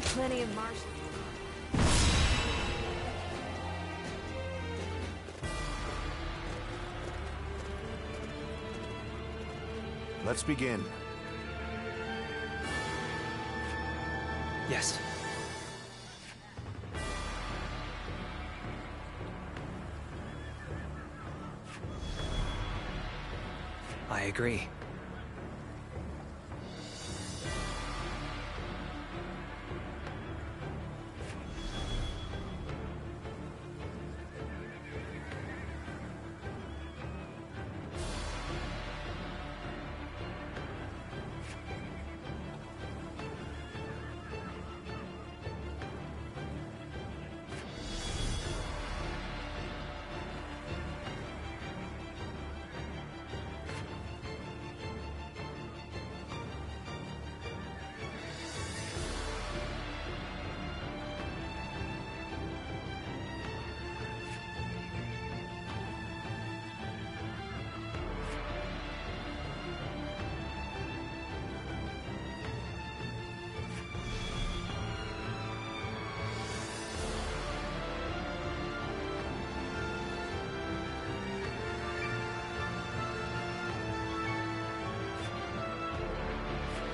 are plenty of Martians. Let's begin. Yes. I agree.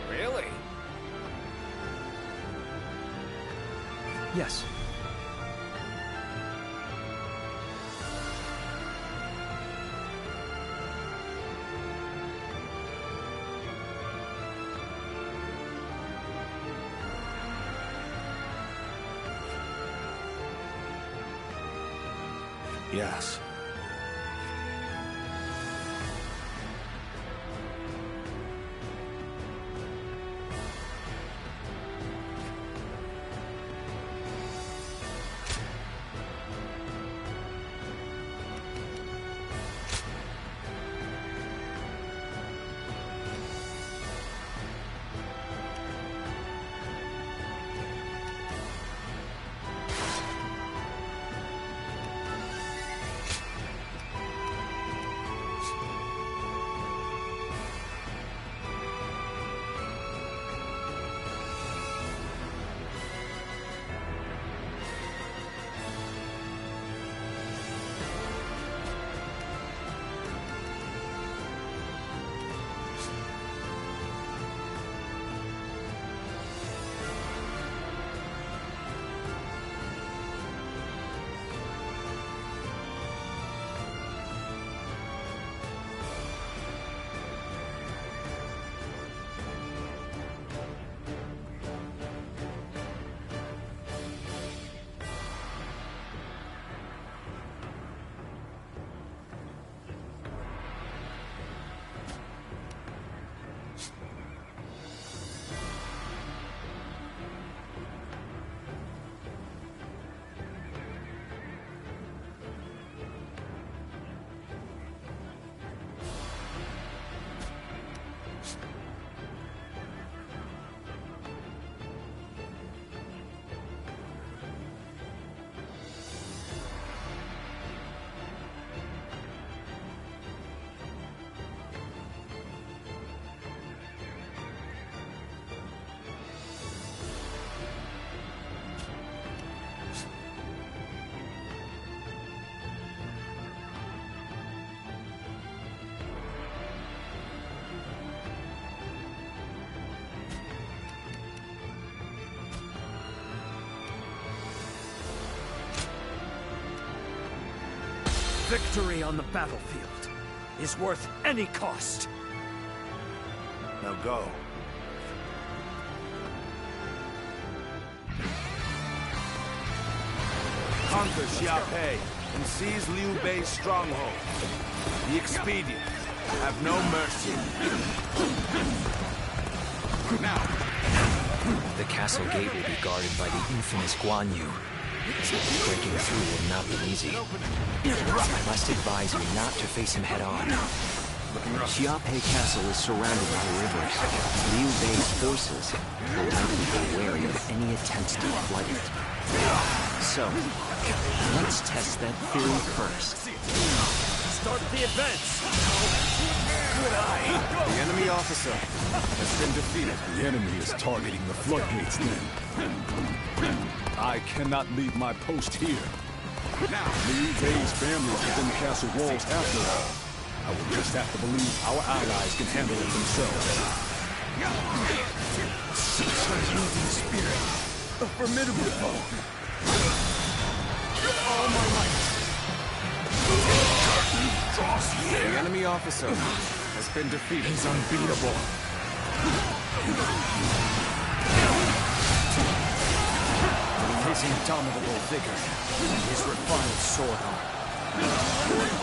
Really? Yes. Yes. Victory on the battlefield is worth any cost. Now go. Conquer Xiaopei and seize Liu Bei's stronghold. Be expedient. Have no mercy. Now. The castle gate will be guarded by the infamous Guan Yu. Breaking through will not be easy. I must advise you not to face him head-on. Xiaopei Castle is surrounded by rivers. Liu Bei's forces will likely be wary of any attempts to flood it. So, let's test that theory first. Start the advance! Good eye! The enemy officer has been defeated. The enemy is targeting the floodgates then. I cannot leave my post here. Liu Bei's family is within the castle walls after all. I will just have to believe our allies can handle it themselves. Such a yielding spirit. A formidable foe. All my might. The enemy officer has been defeated. He's unbeatable. His indomitable vigor and his refined sword arm.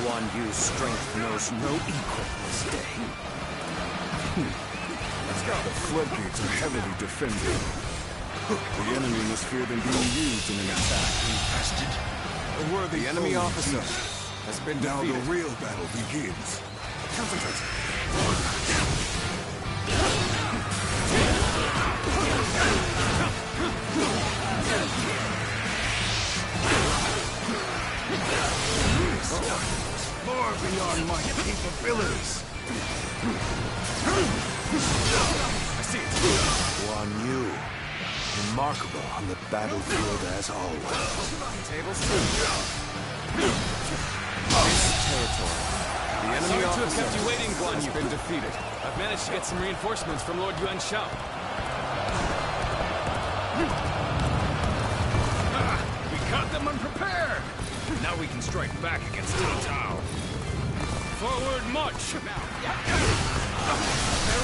Guan Yu's strength knows no equal this day. Let's go. The floodgates are heavily defended. The enemy must fear them being used in an attack. A worthy enemy officer has been Now defeated. the real battle begins. Concentrate. Far beyond my capabilities. I see it. Guan Yu, remarkable on the battlefield as always. Tables turned. This territory. The enemy Sorry to have officer kept you waiting, Guan has Yu. been defeated. I've managed to get some reinforcements from Lord Yuan Shao. We caught them unprepared. Now we can strike back against Little Tao. Forward march! Bear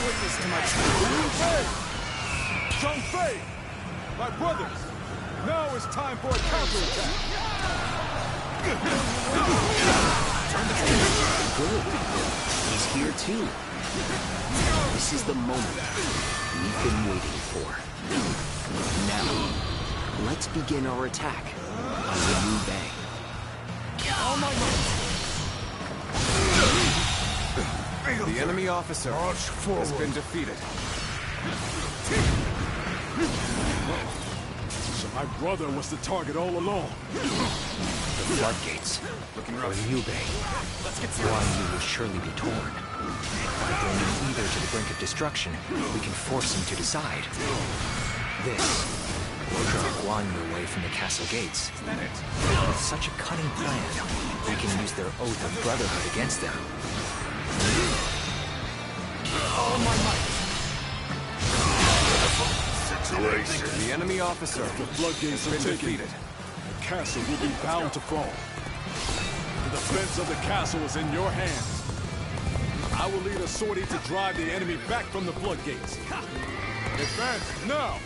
witness to my Liu Bei! Zhang Fei! My brothers! Now it's time for a counterattack! Good. He's here too. This is the moment we've been waiting for. Now, let's begin our attack on Liu Bei. The enemy officer has been defeated. So my brother was the target all along. The floodgates. Looking For rough. Liu Bei. Guan Yu will surely be torn. By bringing either to the brink of destruction, we can force him to decide. This will draw Guan Yu away from the castle gates. With such a cunning plan, we can use their oath of brotherhood against them. The enemy officer The floodgates are has been taken. defeated. The castle will be bound to fall. The defense of the castle is in your hands. I will lead a sortie to drive the enemy back from the floodgates. Advance now!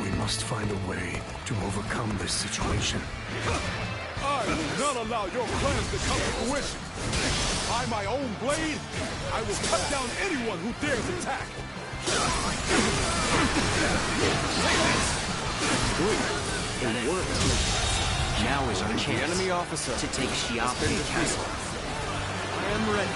We must find a way to overcome this situation. I will not allow your plans to come to fruition. By my own blade, I will cut down anyone who dares attack. Good. It worked. Now is our The chance enemy officer to take has been Xiaopei defeated. Castle. I am ready.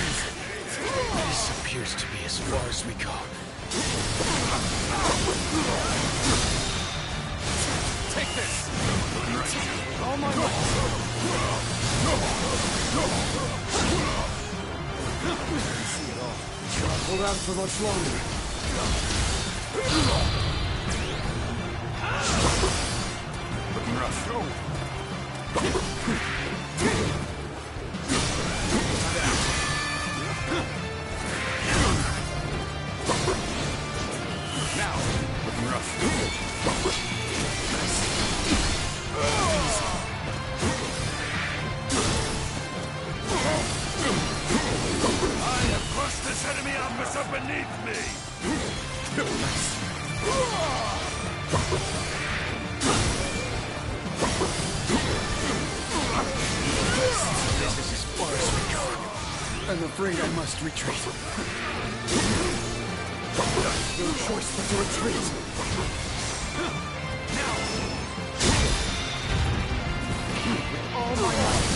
This appears to be as far as we go. Take this! Oh my God! Hold out for much longer. Looking rough. Now, looking rough. I'm afraid I must retreat. No choice but to retreat. Now! With all my might.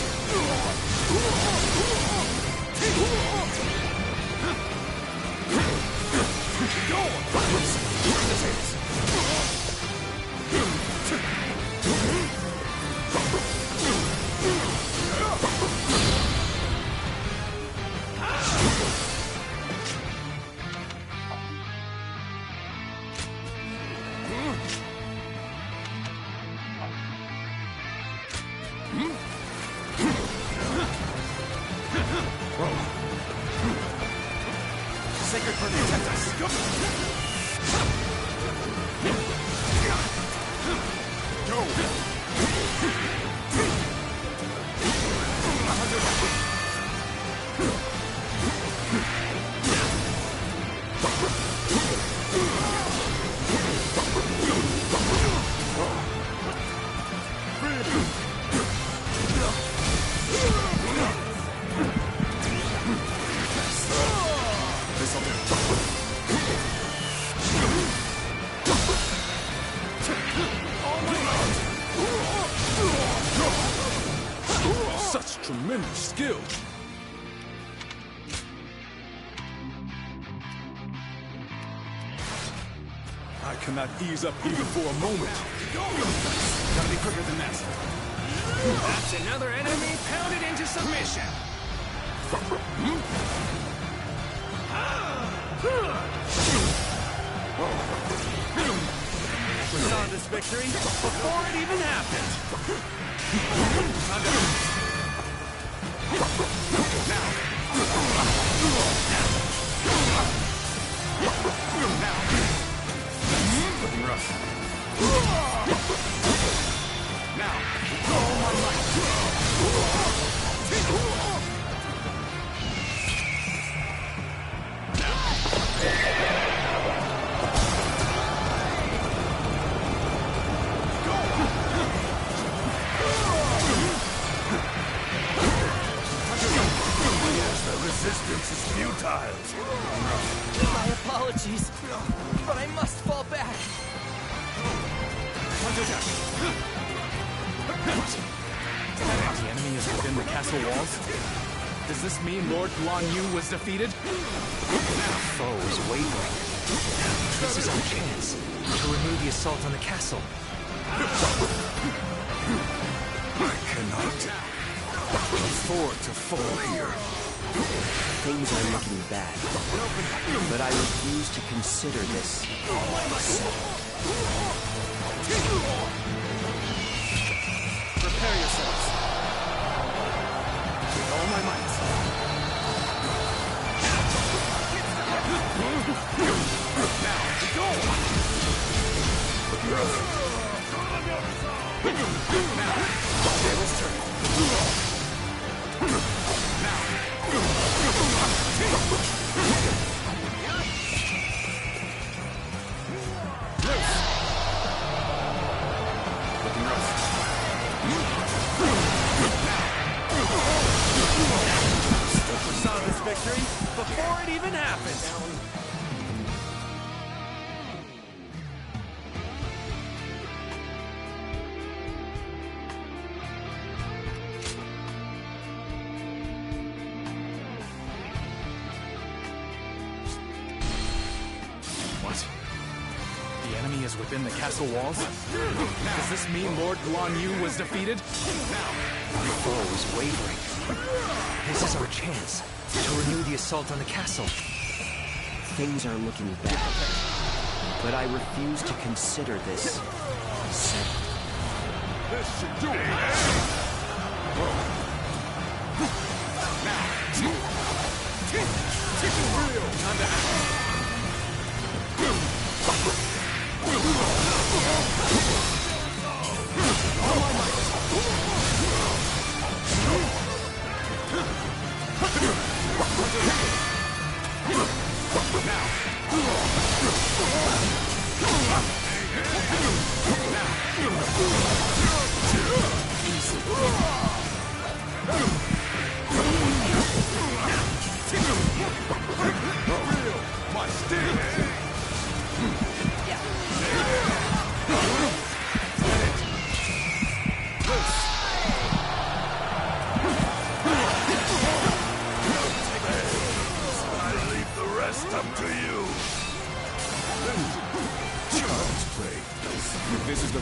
Sacred protect us. Go! Such tremendous skill. I cannot ease up even for a moment. Gotta be quicker than that. That's another enemy pounded into submission. We saw this victory before it even happened. Looking rough. Now, all my might. Resistance is futile. My apologies, but I must fall back. The enemy is within the castle walls? Does this mean Lord Guan Yu was defeated? The foe is wavering. This is our chance to renew the assault on the castle. I cannot afford to fall here. Things are looking bad, but I refuse to consider this settled. Prepare yourselves. With all my might. Now, go! Now, tables turn. Now. Looking rough. We saw this victory before it even happened. Within the castle walls? Does this mean Lord Guan Yu was defeated? The foe is wavering. This is our chance to renew the assault on the castle. Things are looking bad, but I refuse to consider this settled. This should do it. Now, Real. time to act.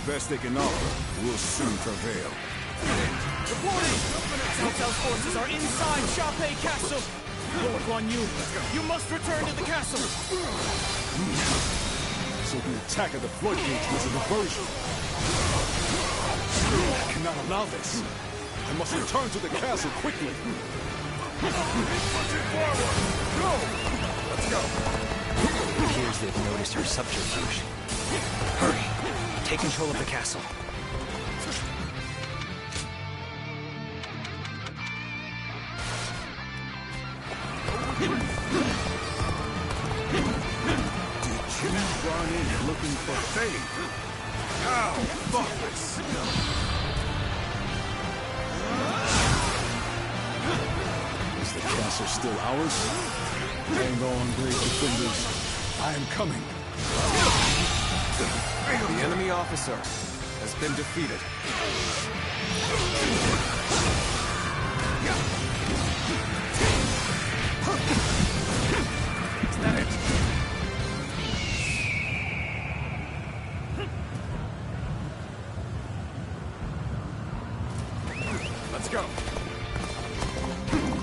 best they can offer will soon prevail. Reporting! Cao Cao's forces are inside Xiaopei Castle! Lord Guan Yu, you must return to the castle! So the attack of the floodgates was a diversion. I cannot allow this. I must return to the castle quickly. Pushing forward! Go! Let's go! It appears they've noticed her subterfuge. Hurry! Take control of the castle. Did you run in looking for fame? How thoughtless! Is the castle still ours? Hang on, brave defenders. I am coming. The enemy officer has been defeated. Is that it? Let's go.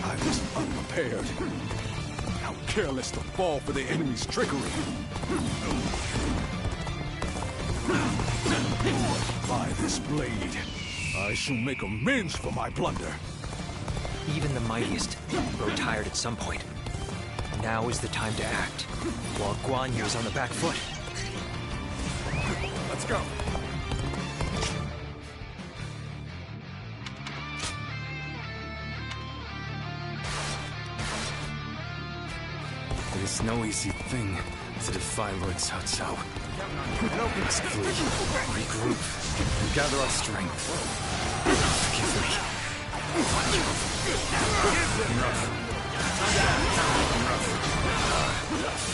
I was unprepared. How careless to fall for the enemy's trickery. By this blade, I shall make amends for my blunder. Even the mightiest grow tired at some point. Now is the time to act, while Guan Yu is on the back foot. Let's go. It is no easy thing to defy Lord Cao Cao. Let's flee, regroup, and gather our strength. Forgive me.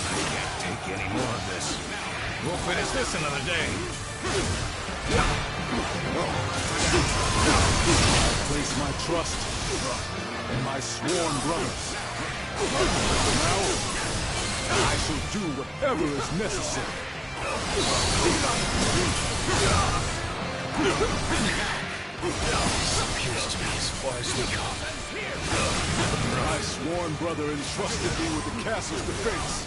I can't take any more of this. We'll finish this another day. I place my trust in my sworn brothers. Now, I shall do whatever is necessary. This appears to be as far as we go. My sworn brother entrusted me with the castle's defense.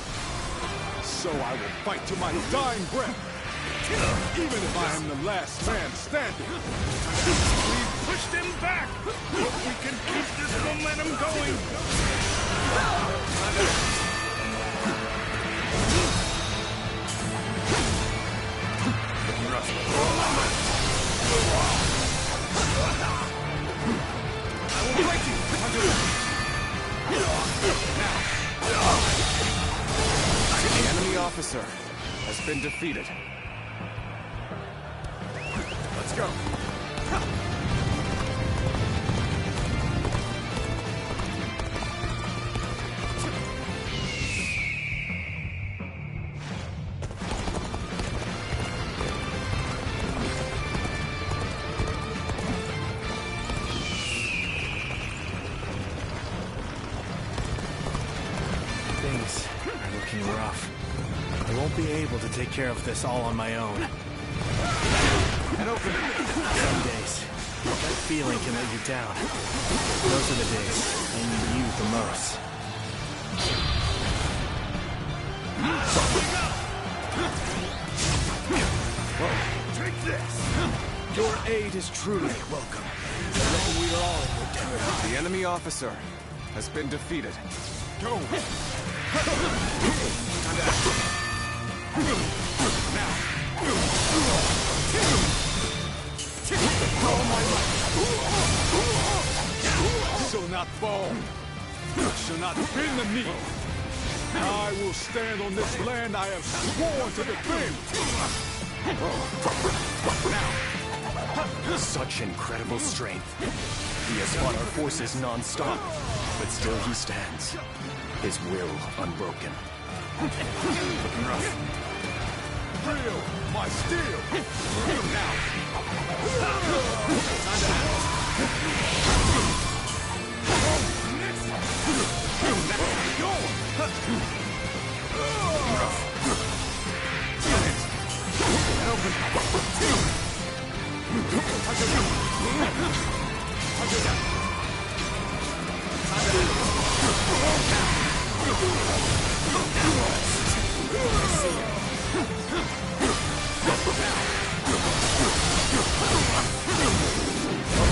So I will fight to my dying breath, even if I am the last man standing. We've pushed him back, but we can keep this momentum going. I will break you. The enemy officer has been defeated. Let's go. Things are looking rough. I won't be able to take care of this all on my own. And open it. Some days, that feeling can let you down. Those are the days I need you the most. Take this. Your aid is truly welcome. We are all in your debt. The enemy officer has been defeated. Go. Shall not fall, shall not bend the knee. I will stand on this land I have sworn to defend. Such incredible strength. He has fought our forces non-stop, but still he stands. His will unbroken. Looking rough. Real, my steel. Now.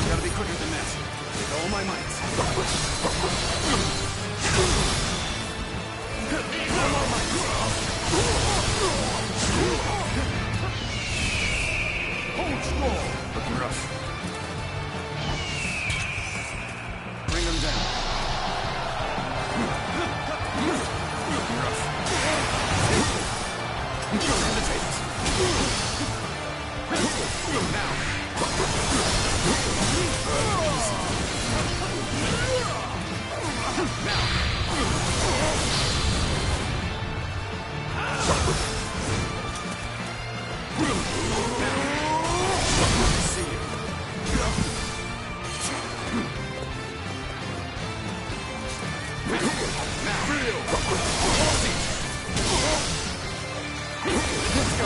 Gotta be quicker than that. With all my might. Hold strong. Looking rough. Bring them down. Looking rough. Don't hesitate. Now.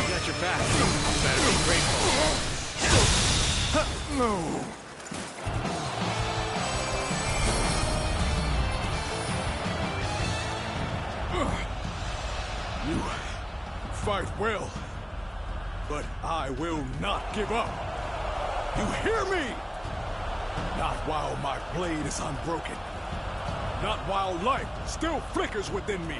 Got your back. You better be grateful. No. You fight well, but I will not give up. You hear me? Not while my blade is unbroken. Not while life still flickers within me.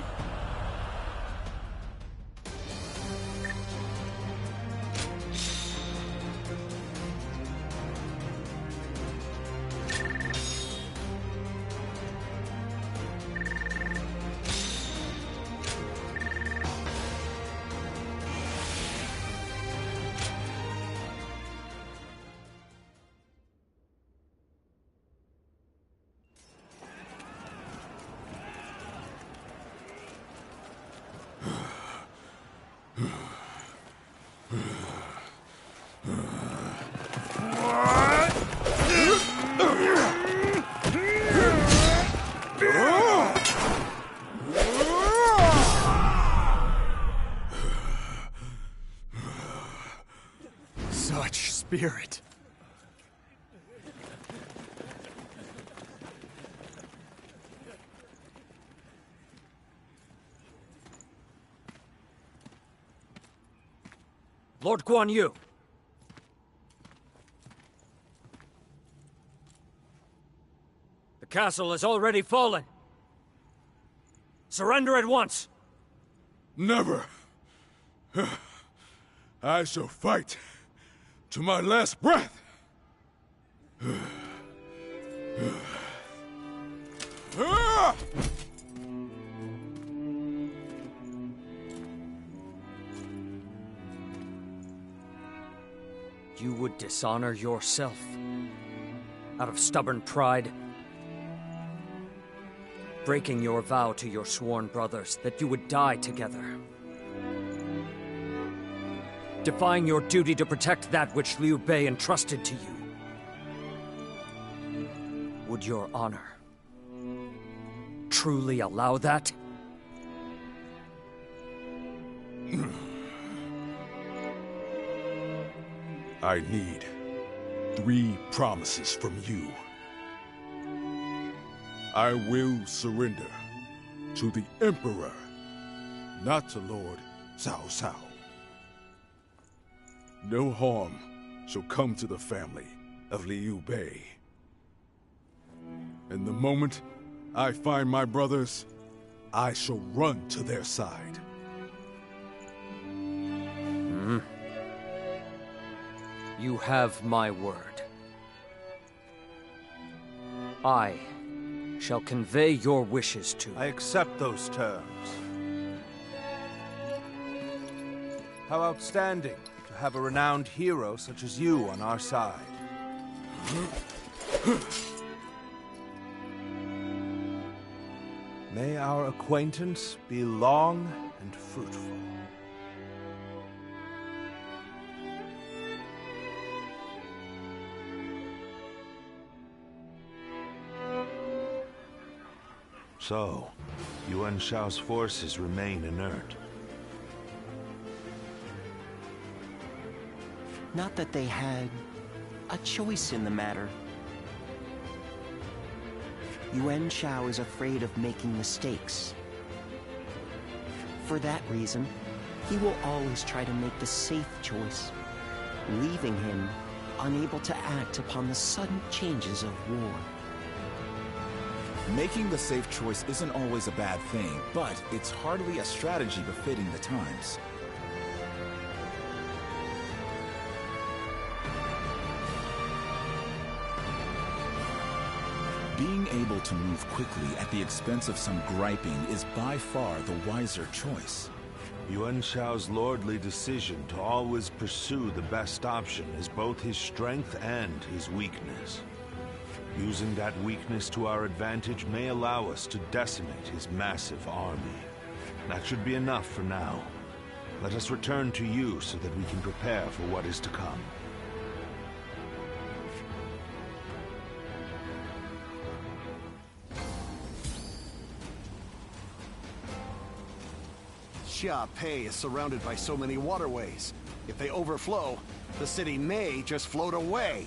Such spirit. Lord Guan Yu. The castle has already fallen. Surrender at once. Never. I shall fight to my last breath. You would dishonor yourself out of stubborn pride, breaking your vow to your sworn brothers that you would die together, defying your duty to protect that which Liu Bei entrusted to you. Would your honor truly allow that? I need 3 promises from you. I will surrender to the Emperor, not to Lord Cao Cao. No harm shall come to the family of Liu Bei. And the moment I find my brothers, I shall run to their side. You have my word. I shall convey your wishes to... I accept those terms. How outstanding to have a renowned hero such as you on our side. May our acquaintance be long and fruitful. So, Yuan Shao's forces remain inert. Not that they had a choice in the matter. Yuan Shao is afraid of making mistakes. For that reason, he will always try to make the safe choice, leaving him unable to act upon the sudden changes of war. Making the safe choice isn't always a bad thing, but it's hardly a strategy befitting the times. Being able to move quickly at the expense of some griping is by far the wiser choice. Yuan Shao's lordly decision to always pursue the best option is both his strength and his weakness. Using that weakness to our advantage may allow us to decimate his massive army. That should be enough for now. Let us return to you so that we can prepare for what is to come. Xia Pei is surrounded by so many waterways. If they overflow, the city may just float away.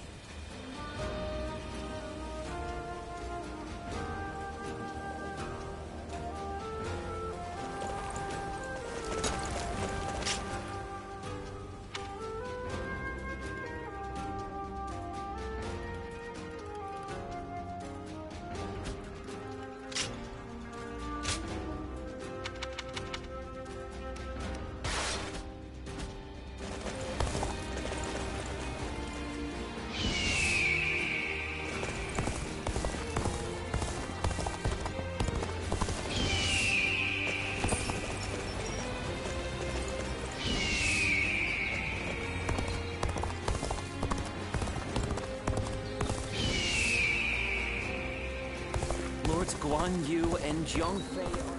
Lords Guan Yu and Zhang Fei are...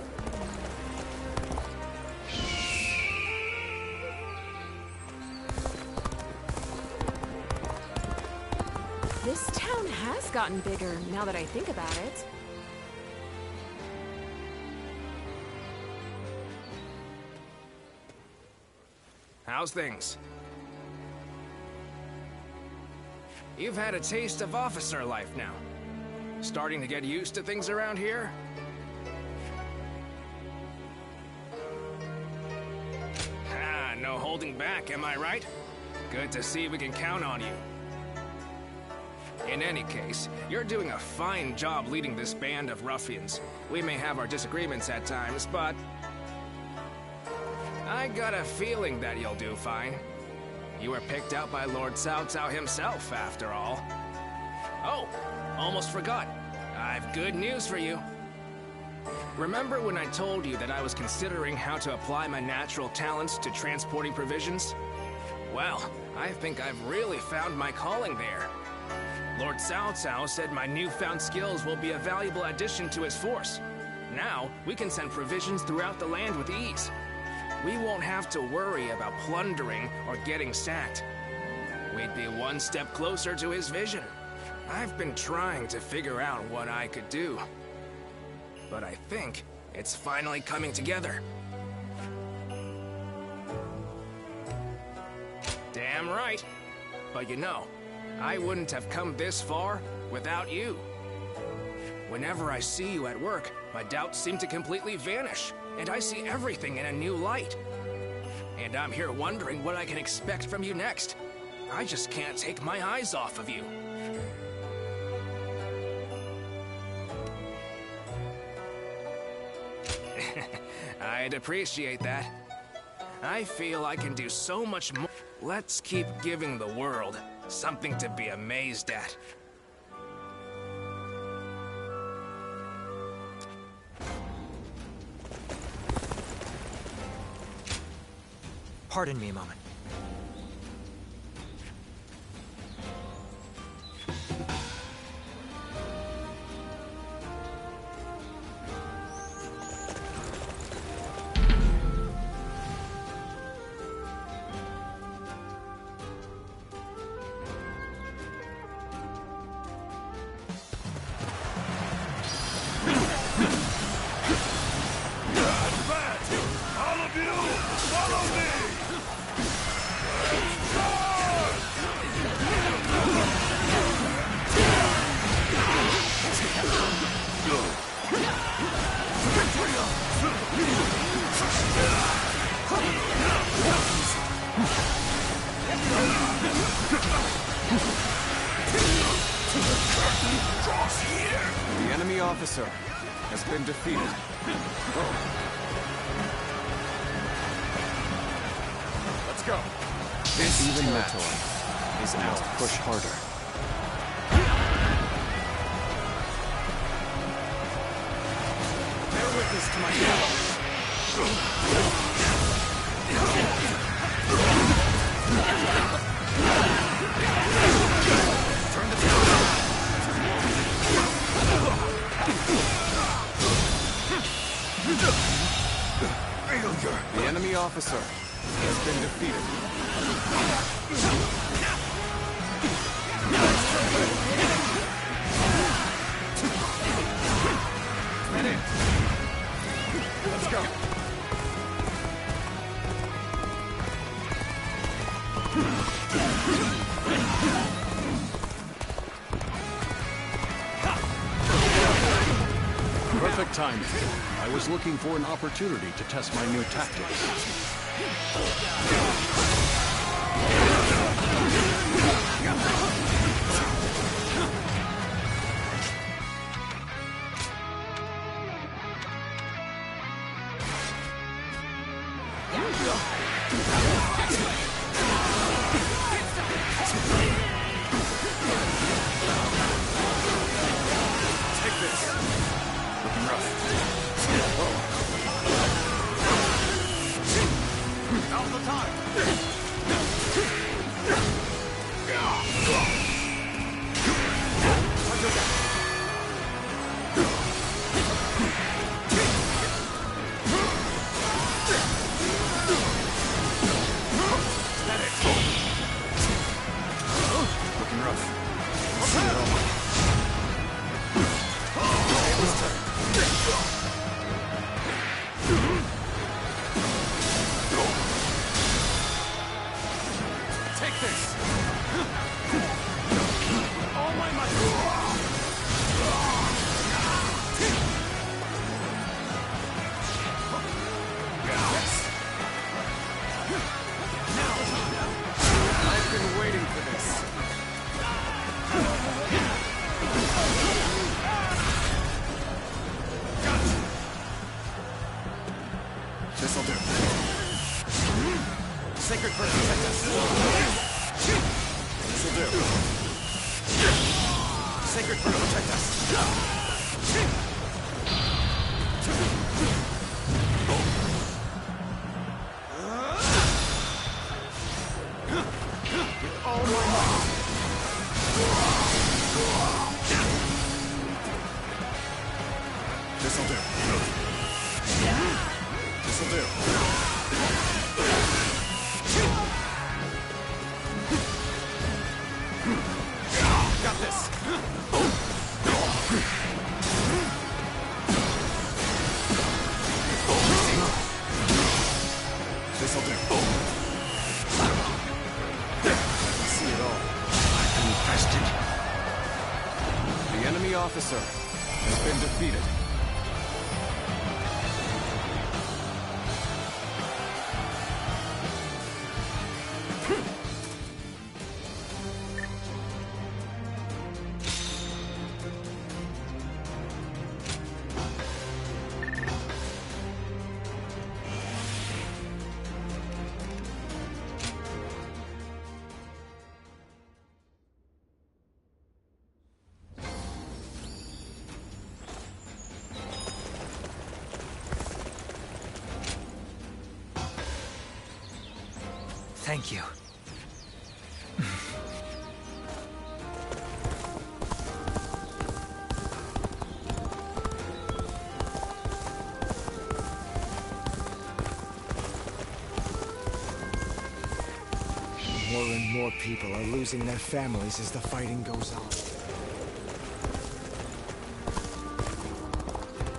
This town has gotten bigger, now that I think about it. How's things? You've had a taste of officer life now. Starting to get used to things around here? Ah, no holding back, am I right? Good to see we can count on you. In any case, you're doing a fine job leading this band of ruffians. We may have our disagreements at times, but... I got a feeling that you'll do fine. You were picked out by Lord Cao Cao himself, after all. Oh, almost forgot. I've good news for you. Remember when I told you that I was considering how to apply my natural talents to transporting provisions? Well, I think I've really found my calling there. Lord Cao Cao said my newfound skills will be a valuable addition to his force. Now, we can send provisions throughout the land with ease. We won't have to worry about plundering or getting sacked. We'd be one step closer to his vision. I've been trying to figure out what I could do. But I think it's finally coming together. Damn right. But you know, I wouldn't have come this far without you. Whenever I see you at work, my doubts seem to completely vanish, and I see everything in a new light. And I'm here wondering what I can expect from you next. I just can't take my eyes off of you. I'd appreciate that. I feel I can do so much more. Let's keep giving the world something to be amazed at. Pardon me a moment. All of you, follow me! The enemy officer has been defeated. Let's go. This Even territory is Now ours. push harder. Bear witness to my power. Turn the Failure. The enemy officer has been defeated. Head in. Let's go. Perfect timing. I was looking for an opportunity to test my new tactics. Take this. Looking rough. Now's the time. Looking rough. See it all. Take this! All my might! Yes! Now! I've been waiting for this. Gotcha! This'll do. Sacred Bird, protect us. This'll do. Sacred Bird, protect us. With all my might. This'll do. This'll do. Got this. This'll do. See it all. I'm infested. The enemy officer has been defeated. Thank you. More and more people are losing their families as the fighting goes on.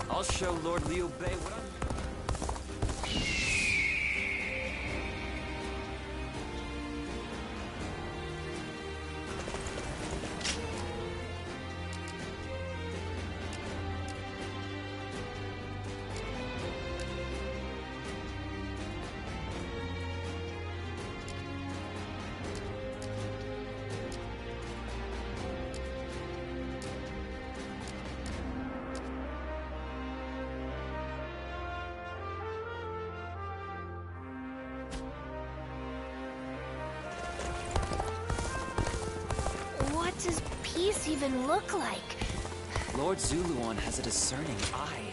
I'll show Lord Liu Bei what I'm... peace even look like? Lord Zuluon has a discerning eye.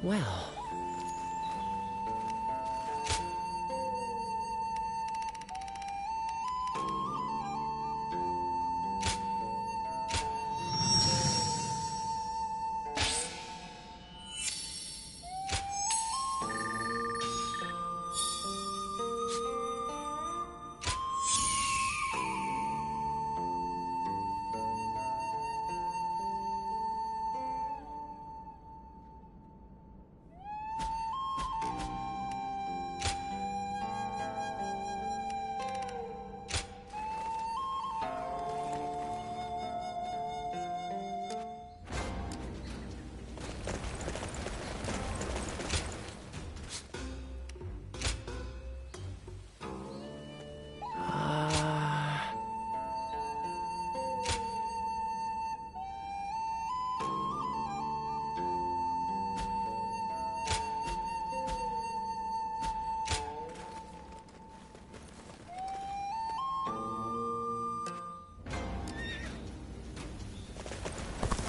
Well...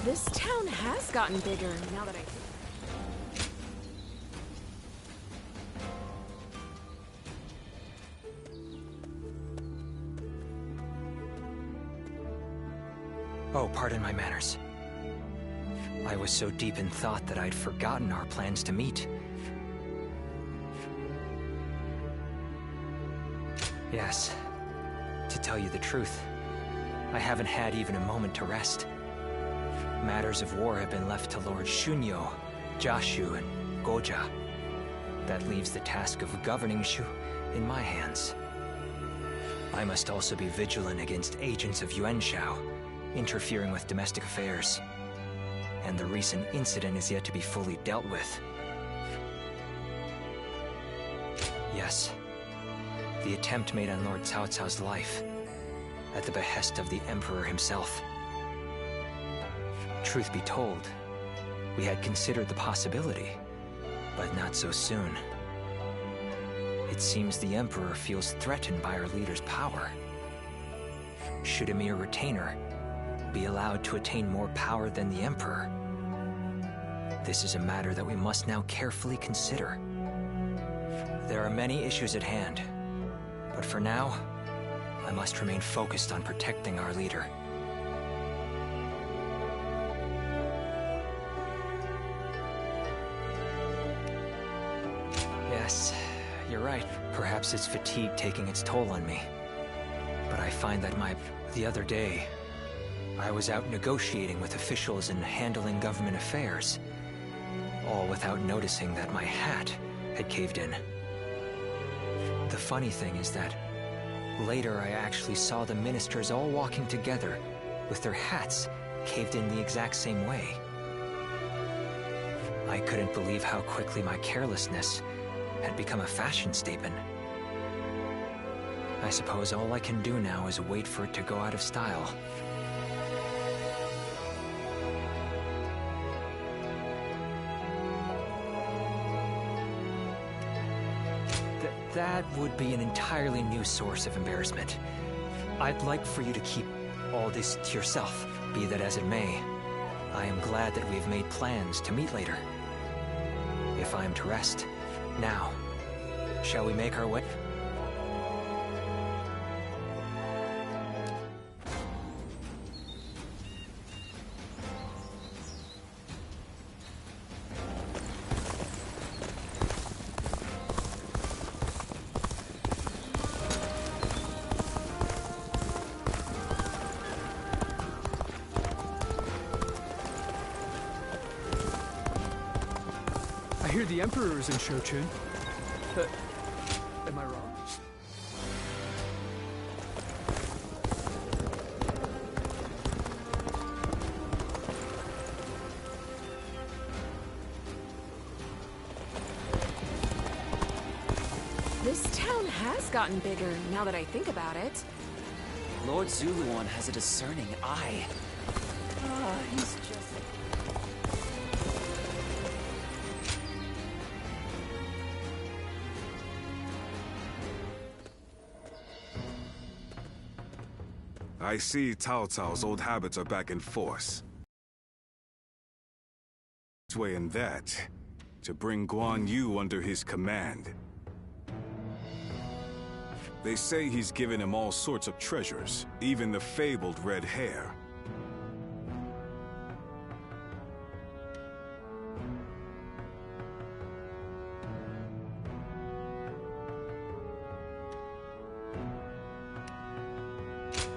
This town has gotten bigger now that I think. Oh, pardon my manners. I was so deep in thought that I'd forgotten our plans to meet. Yes, to tell you the truth, I haven't had even a moment to rest. Matters of war have been left to Lord Shunyo, Jashu, and Goja. That leaves the task of governing Shu in my hands. I must also be vigilant against agents of Yuanshao, interfering with domestic affairs. And the recent incident is yet to be fully dealt with. Yes, the attempt made on Lord Cao Cao's life, at the behest of the Emperor himself. Truth be told, we had considered the possibility, but not so soon. It seems the Emperor feels threatened by our leader's power. should a mere retainer be allowed to attain more power than the Emperor? This is a matter that we must now carefully consider. There are many issues at hand, but for now, I must remain focused on protecting our leader. Yes, you're right. Perhaps it's fatigue taking its toll on me. But I find that the other day, I was out negotiating with officials and handling government affairs, all without noticing that my hat had caved in. The funny thing is that later I actually saw the ministers all walking together with their hats caved in the exact same way. I couldn't believe how quickly my carelessness had become a fashion statement. I suppose all I can do now is wait for it to go out of style. That would be an entirely new source of embarrassment. I'd like for you to keep all this to yourself, be that as it may. I am glad that we've made plans to meet later. If I am to rest, now, shall we make our way? I hear the Emperor is in Shochun. Am I wrong? This town has gotten bigger, now that I think about it. Lord Zuluan has a discerning eye. He's just... I see Cao Cao's old habits are back in force. This way and that, to bring Guan Yu under his command. They say he's given him all sorts of treasures, even the fabled red hair.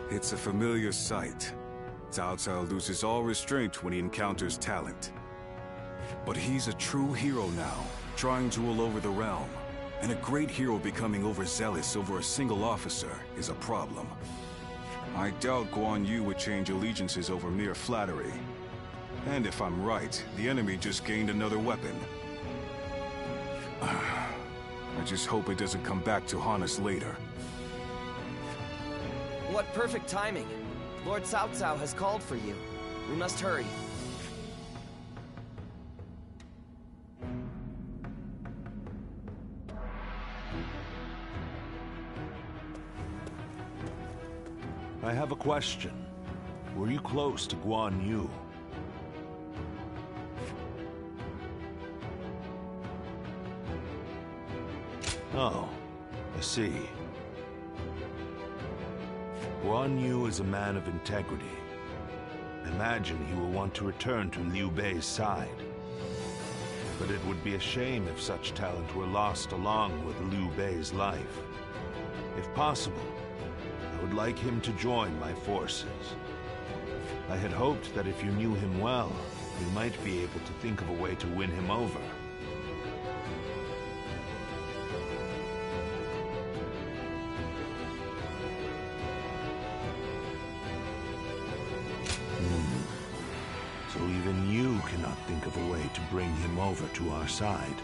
It's a familiar sight. Cao Cao loses all restraint when he encounters talent. But he's a true hero now, trying to rule over the realm. And a great hero becoming overzealous over a single officer is a problem. I doubt Guan Yu would change allegiances over mere flattery. And if I'm right, the enemy just gained another weapon. I just hope it doesn't come back to haunt us later. What perfect timing. Lord Cao Cao has called for you. We must hurry. I have a question. Were you close to Guan Yu? Oh, I see. Guan Yu is a man of integrity. Imagine he will want to return to Liu Bei's side. But it would be a shame if such talent were lost along with Liu Bei's life. If possible, I would like him to join my forces. I had hoped that if you knew him well, you might be able to think of a way to win him over. So even you cannot think of a way to bring him over to our side.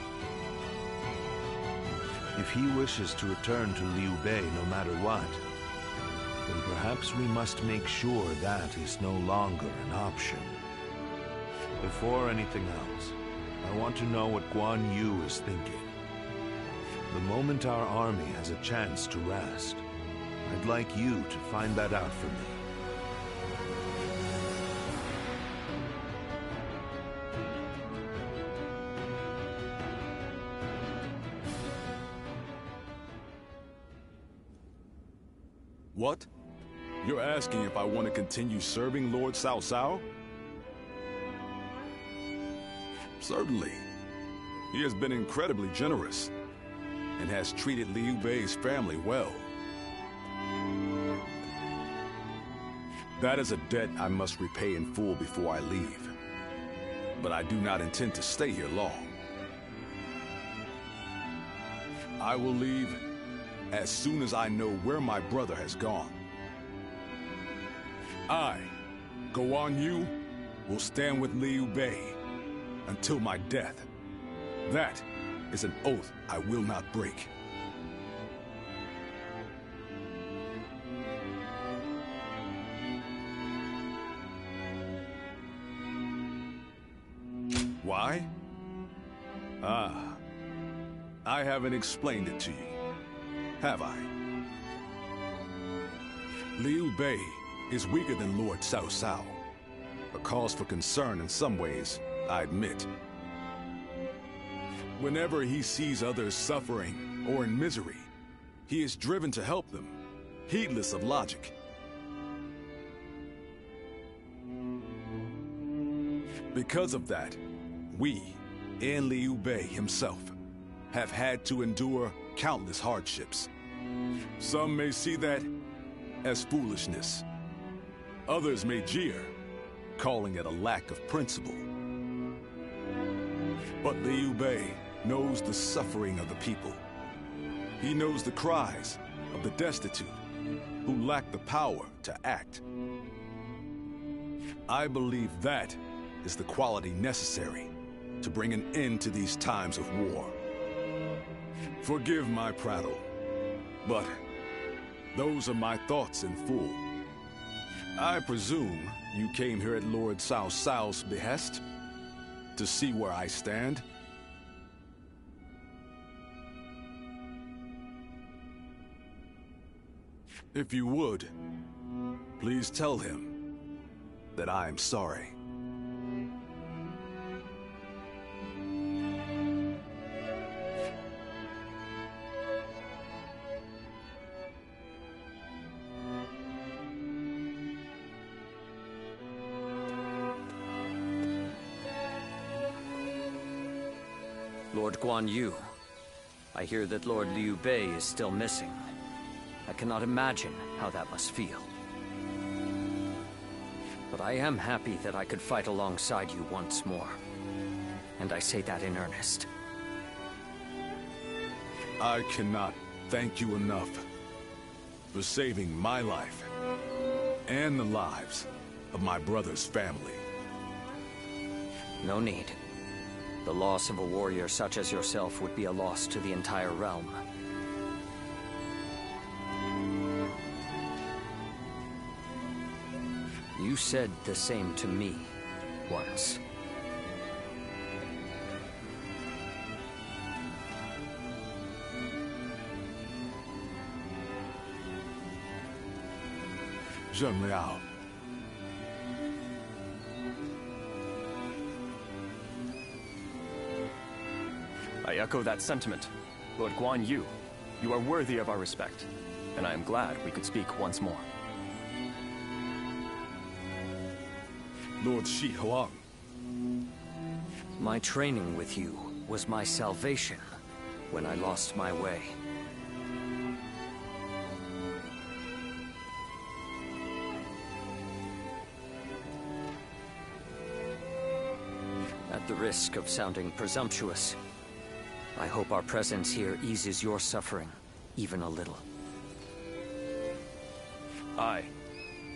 If he wishes to return to Liu Bei no matter what, then perhaps we must make sure that is no longer an option. Before anything else, I want to know what Guan Yu is thinking. The moment our army has a chance to rest, I'd like you to find that out for me. What? You're asking if I want to continue serving Lord Cao Cao? Certainly. He has been incredibly generous and has treated Liu Bei's family well. That is a debt I must repay in full before I leave. But I do not intend to stay here long. I will leave as soon as I know where my brother has gone. I, Guan Yu, will stand with Liu Bei until my death. That is an oath I will not break. Why? I haven't explained it to you, have I? Liu Bei is weaker than Lord Cao Cao. A cause for concern in some ways, I admit. Whenever he sees others suffering or in misery, he is driven to help them, heedless of logic. Because of that, we, and Liu Bei himself, have had to endure countless hardships. Some may see that as foolishness. Others may jeer, calling it a lack of principle. But Liu Bei knows the suffering of the people. He knows the cries of the destitute who lack the power to act. I believe that is the quality necessary to bring an end to these times of war. Forgive my prattle, but those are my thoughts in full. I presume you came here at Lord Cao Cao's behest to see where I stand? If you would, please tell him that I am sorry. Lord Guan Yu, I hear that Lord Liu Bei is still missing. I cannot imagine how that must feel. But I am happy that I could fight alongside you once more. And I say that in earnest. I cannot thank you enough for saving my life and the lives of my brother's family. No need. The loss of a warrior such as yourself would be a loss to the entire realm. You said the same to me once. Zheng Liao. I echo that sentiment. Lord Guan Yu, you are worthy of our respect, and I am glad we could speak once more. Lord Shi Huang. My training with you was my salvation when I lost my way. At the risk of sounding presumptuous, I hope our presence here eases your suffering, even a little. Aye.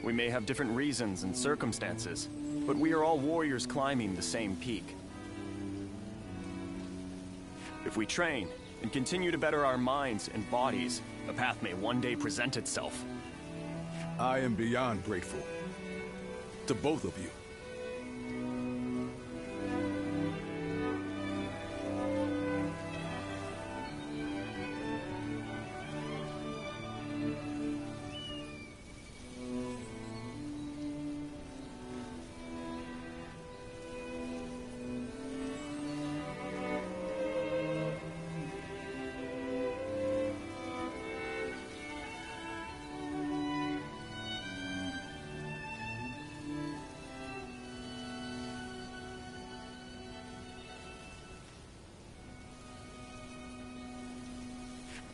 We may have different reasons and circumstances, but we are all warriors climbing the same peak. If we train and continue to better our minds and bodies, a path may one day present itself. I am beyond grateful to both of you.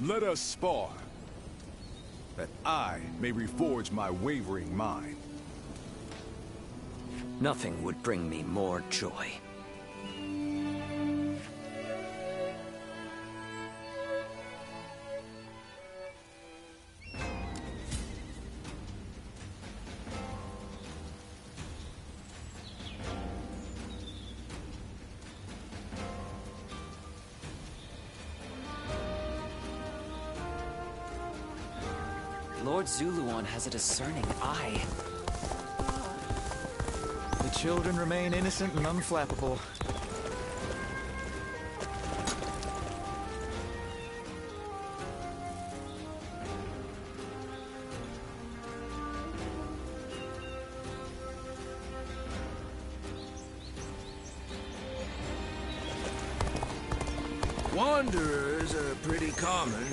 Let us spar, that I may reforge my wavering mind. Nothing would bring me more joy. Lord Zuluan has a discerning eye. The children remain innocent and unflappable. Wanderers are pretty common.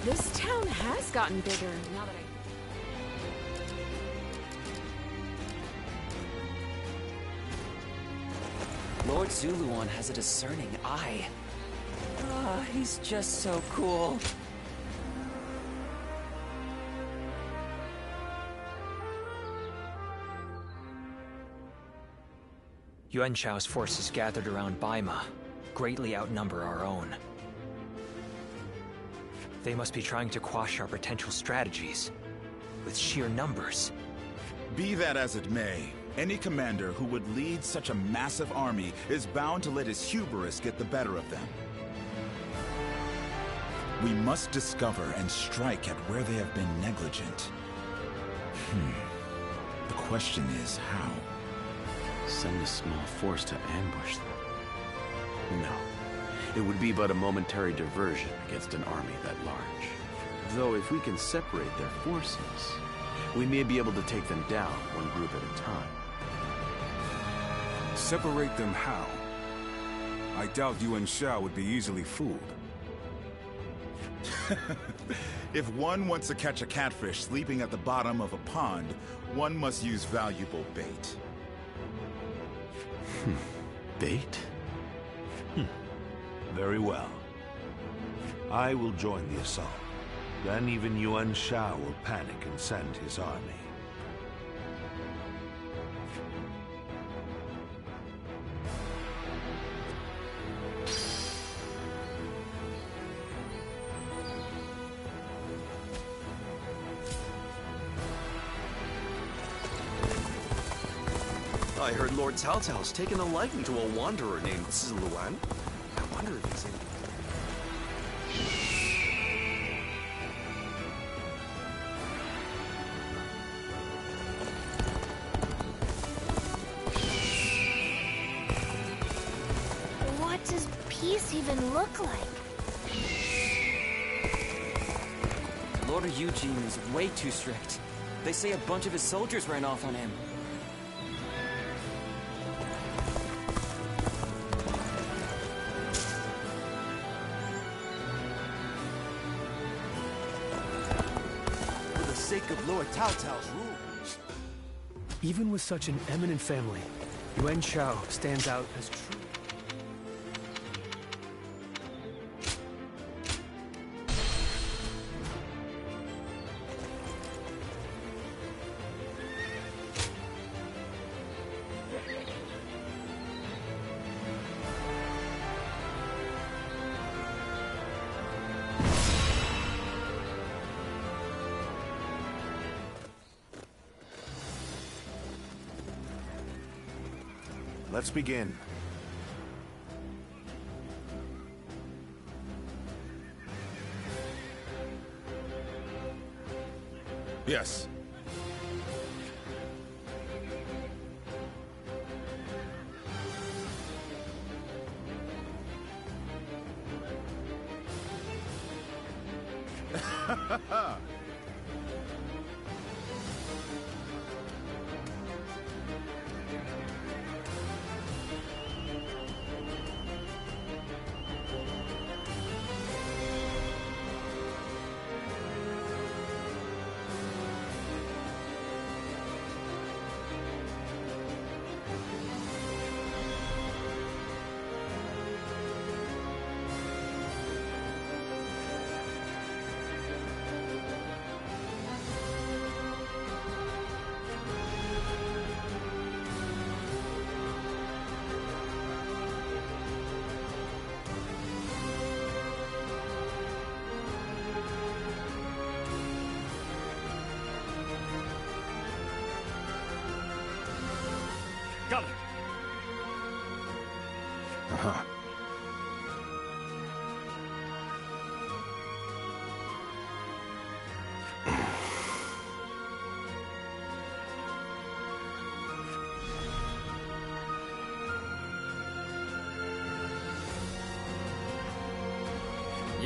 This town has gotten bigger now that Lord Zuluan has a discerning eye. Ah, he's just so cool. Yuan Shao's forces gathered around Baima greatly outnumber our own. They must be trying to quash our potential strategies with sheer numbers. Be that as it may, any commander who would lead such a massive army is bound to let his hubris get the better of them. We must discover and strike at where they have been negligent. The question is how? Send a small force to ambush them? No. It would be but a momentary diversion against an army that large. Though if we can separate their forces, we may be able to take them down one group at a time. Separate them how? I doubt Yuan Shao would be easily fooled. If one wants to catch a catfish sleeping at the bottom of a pond, one must use valuable bait. Bait? Very well. I will join the assault. Then even Yuan Shao will panic and send his army. I heard Lord Cao Cao's taken a liking to a wanderer named Zuluan. I wonder if he's in... What does peace even look like? Lord Eugene is way too strict. They say a bunch of his soldiers ran off on him. Of Lord Cao Cao's rule. Even with such an eminent family, Yuan Shao stands out as true. Let's begin. Yes.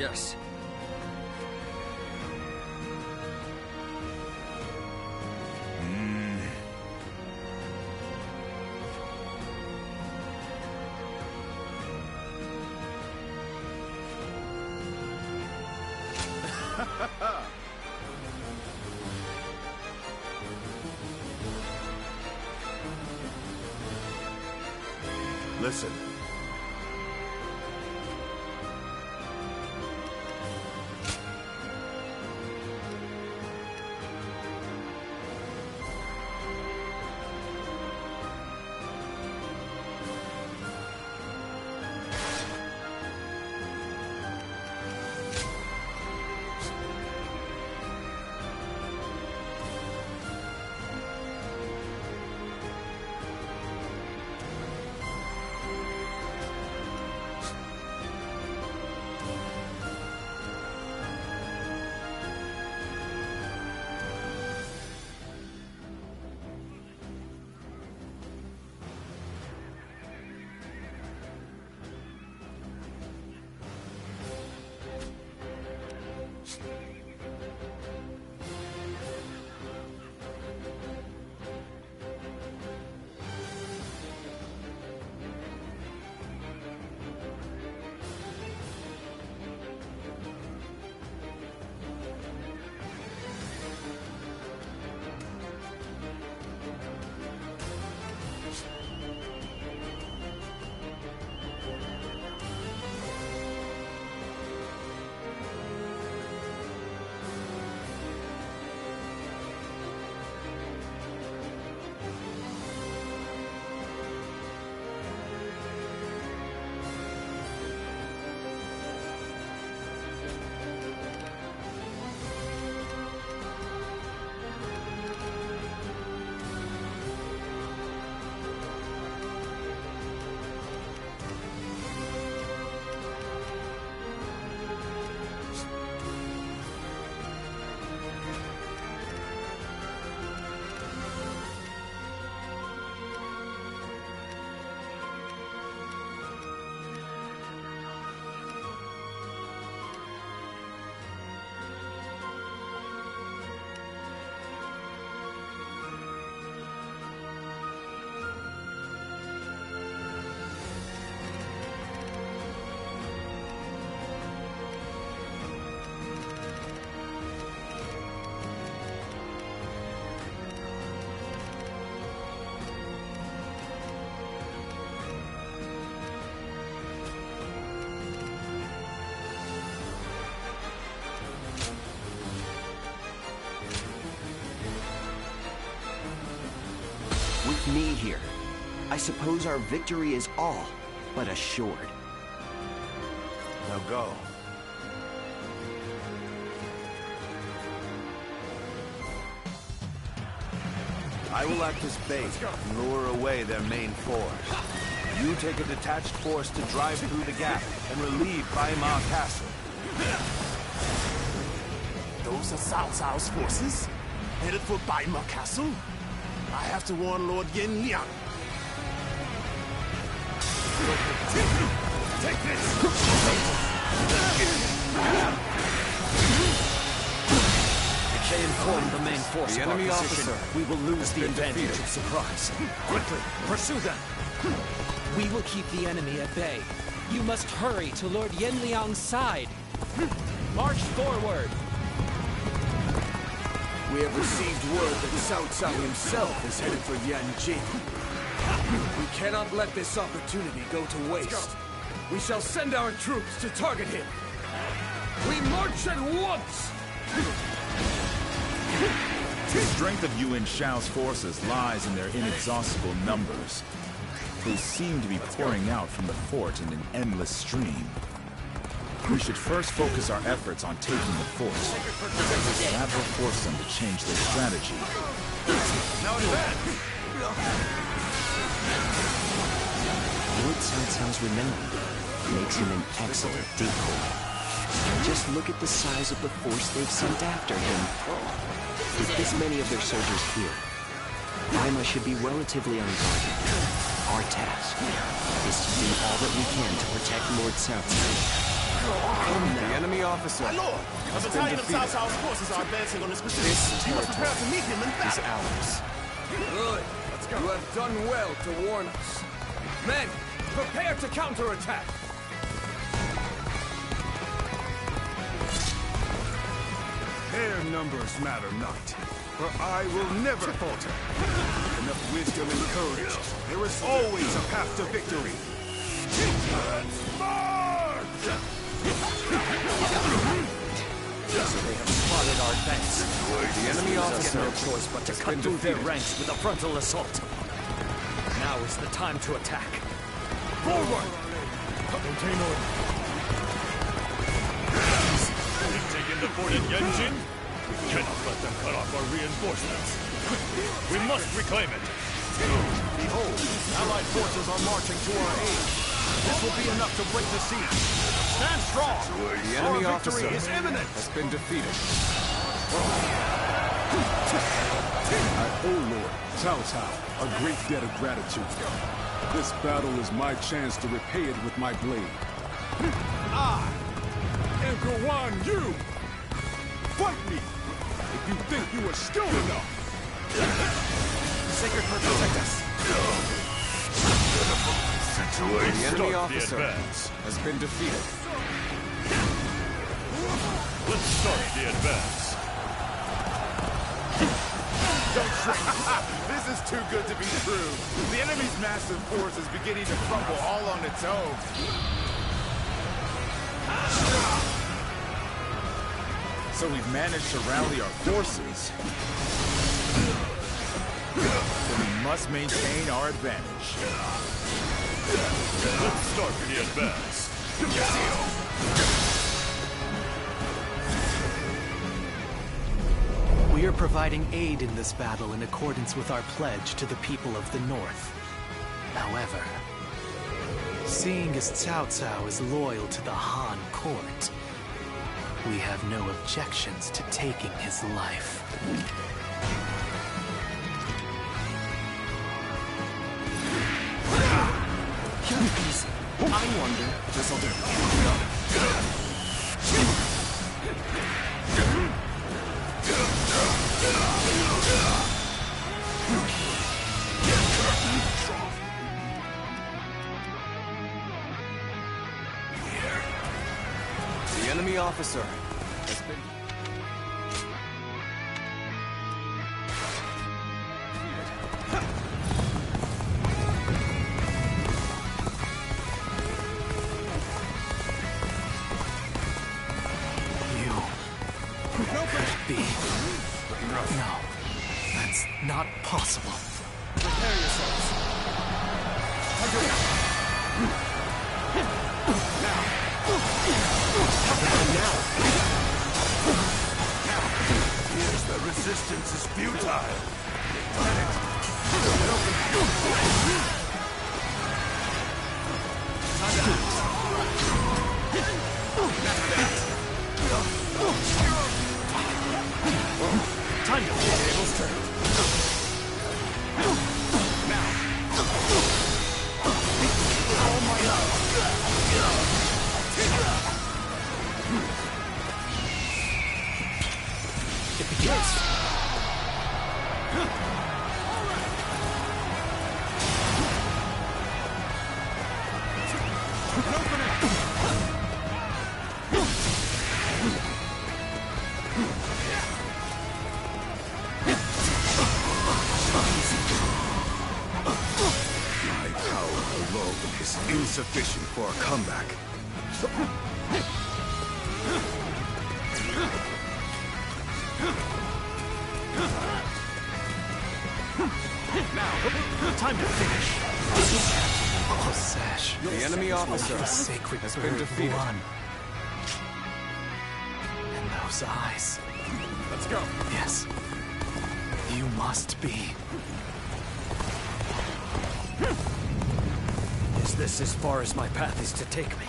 Yes. Listen. With me here, I suppose our victory is all but assured. Now go. I will act as bait and lure away their main force. You take a detached force to drive through the gap and relieve Baimar Castle. Those are Cao Cao's forces? Headed for Baimar Castle? I have to warn Lord Yin Liang. Take this! If they inform the main force The of our enemy position, officer we will lose the advantage defeated. of surprise. Quickly, pursue them! We will keep the enemy at bay. You must hurry to Lord Yenliang's side. March forward! We have received word that Cao Cao himself is headed for Yanjin. We cannot let this opportunity go to waste. We shall send our troops to target him. We march at once! The strength of Yuan Shao's forces lies in their inexhaustible numbers. They seem to be pouring out from the fort in an endless stream. We should first focus our efforts on taking the fort. That will force them to change their strategy. Now advance! Lord Cao Cao's remembrance makes him an excellent decoy. Just look at the size of the force they've sent after him. With this many of their soldiers here, Baima should be relatively unguarded. Our task is to do all that we can to protect Lord Cao Cao. The enemy officer. My lord, a battalion of Cao Cao's forces are advancing on this position. You must prepare to meet him in battle. Is ours. Good. Let's go. You have done well to warn us. Men, prepare to counterattack. Their numbers matter not, for I will never falter. Enough wisdom and courage. There is always a path to victory. Let's march! So they have spotted our advance. The enemy officer has no choice but to cut through their ranks with a frontal assault. Now is the time to attack. Forward! Maintain order. They've taken the fort at Yenjin? We cannot let them cut off our reinforcements. We must reclaim it. Behold, Allied forces are marching to our aid. This will be enough to break the siege. Stand strong! The enemy our officer victory is imminent! has been defeated. I owe Lord Cao Cao a great debt of gratitude. This battle is my chance to repay it with my blade. I am Guan Yu! Fight me! If you think you are still enough! Sacred Heart protect us! The enemy officer has been defeated. Let's start the advance. This is too good to be true. The enemy's massive force is beginning to crumble all on its own. So we've managed to rally our forces. But we must maintain our advantage. Let's start the advance. We are providing aid in this battle in accordance with our pledge to the people of the North. However, seeing as Cao Cao is loyal to the Han court, we have no objections to taking his life. Easy. I wonder. This'll do. The enemy officer has been... No, that's not possible. Prepare yourselves. Now, here's the resistance is futile. Time to play tables turn. Now. All my love. It begins. Is insufficient for a comeback. Now, time to finish. Oh, Sash. The enemy officer The sacred has bird been defeated. won. And those eyes. Let's go. Yes. You must be. Is this as far as my path is to take me?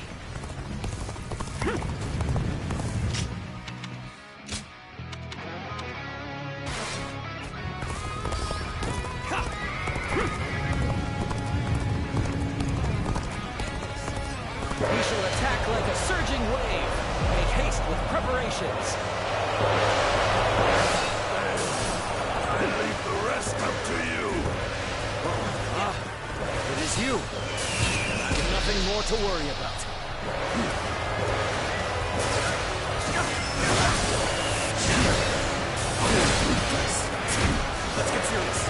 We shall attack like a surging wave. Make haste with preparations. I leave the rest up to you. It is you. I have nothing more to worry about. Let's get serious.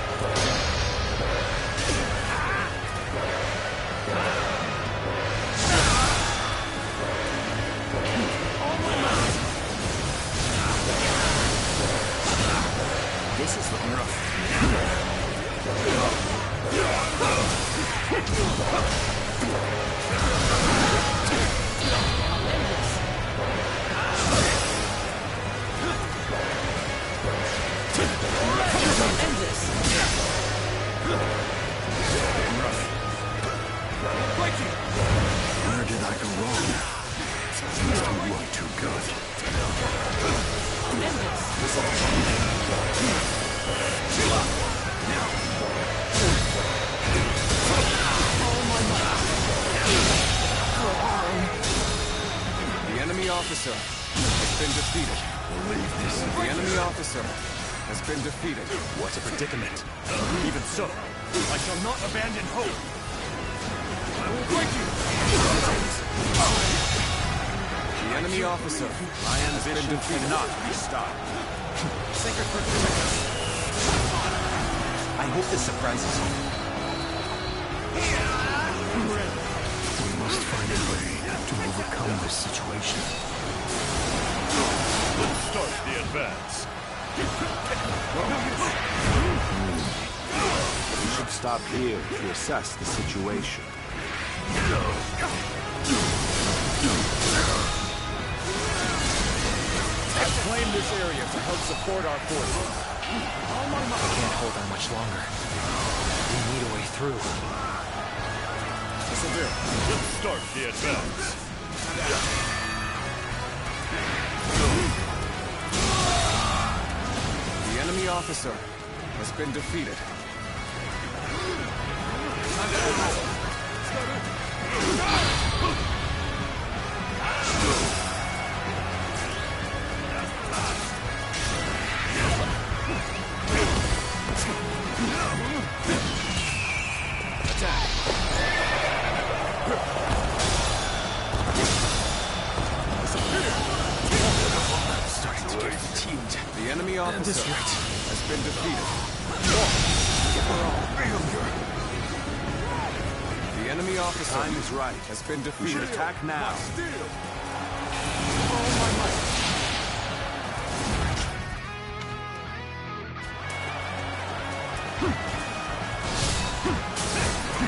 This is looking rough. Where did I go wrong? Things don't look too good. The enemy officer has been defeated. The enemy officer has been defeated. What a predicament. Even so, I shall not abandon hope. I will break you! The enemy officer has been defeated. Cannot be stopped. Sacred protection. I hope this surprises you. We must find a way to overcome this situation. Let's start the advance. We should stop here to assess the situation. I've claimed this area to help support our forces. I can't hold on much longer. We need a way through. Let's start the advance. The enemy officer has been defeated. The enemy officer has been defeated. The enemy officer Time is right. has been We defeated. should attack now.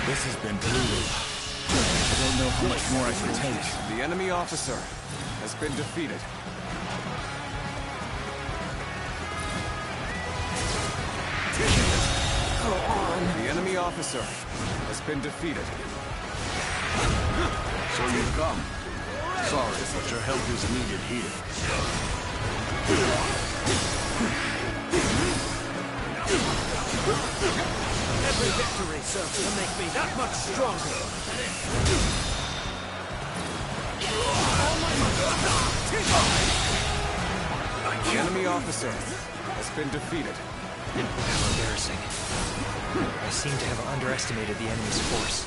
This has been brutal. I don't know how much more I can take. The enemy officer has been defeated. The enemy officer has been defeated. So you've come. Sorry, but your help is needed here. Every victory serves to make me that much stronger. The enemy officer has been defeated. How embarrassing. I seem to have underestimated the enemy's force.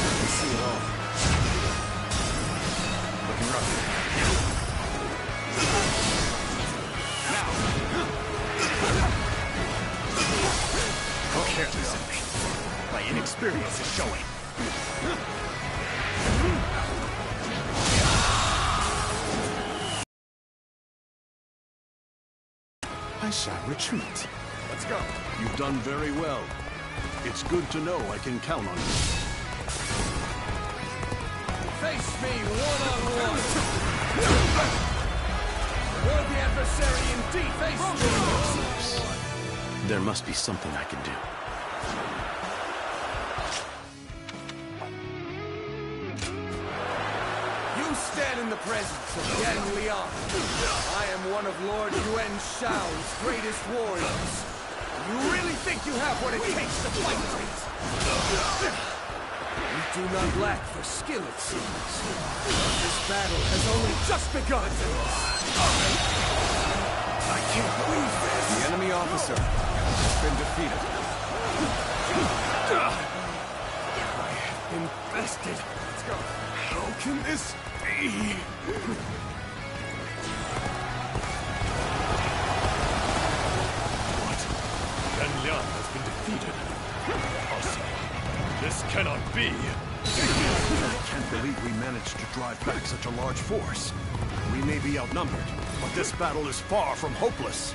I see it all. Looking rough. How careless of me. My inexperience is showing. I shall retreat. Let's go. You've done very well. It's good to know I can count on you. Face me one-on-one. Worthy adversary indeed. Face me. There must be something I can do. You stand in the presence of Yan Liang. I am one of Lord Yuan Shao's greatest warriors. You really think you have what it takes to fight me? do not lack for skill, it seems. This battle has only just begun. I can't believe this. The enemy officer has been defeated. I have been bested. Let's go. How can this be? What? Yan Liang has been defeated. Also, this cannot be. I can't believe we managed to drive back such a large force. We may be outnumbered, but this battle is far from hopeless.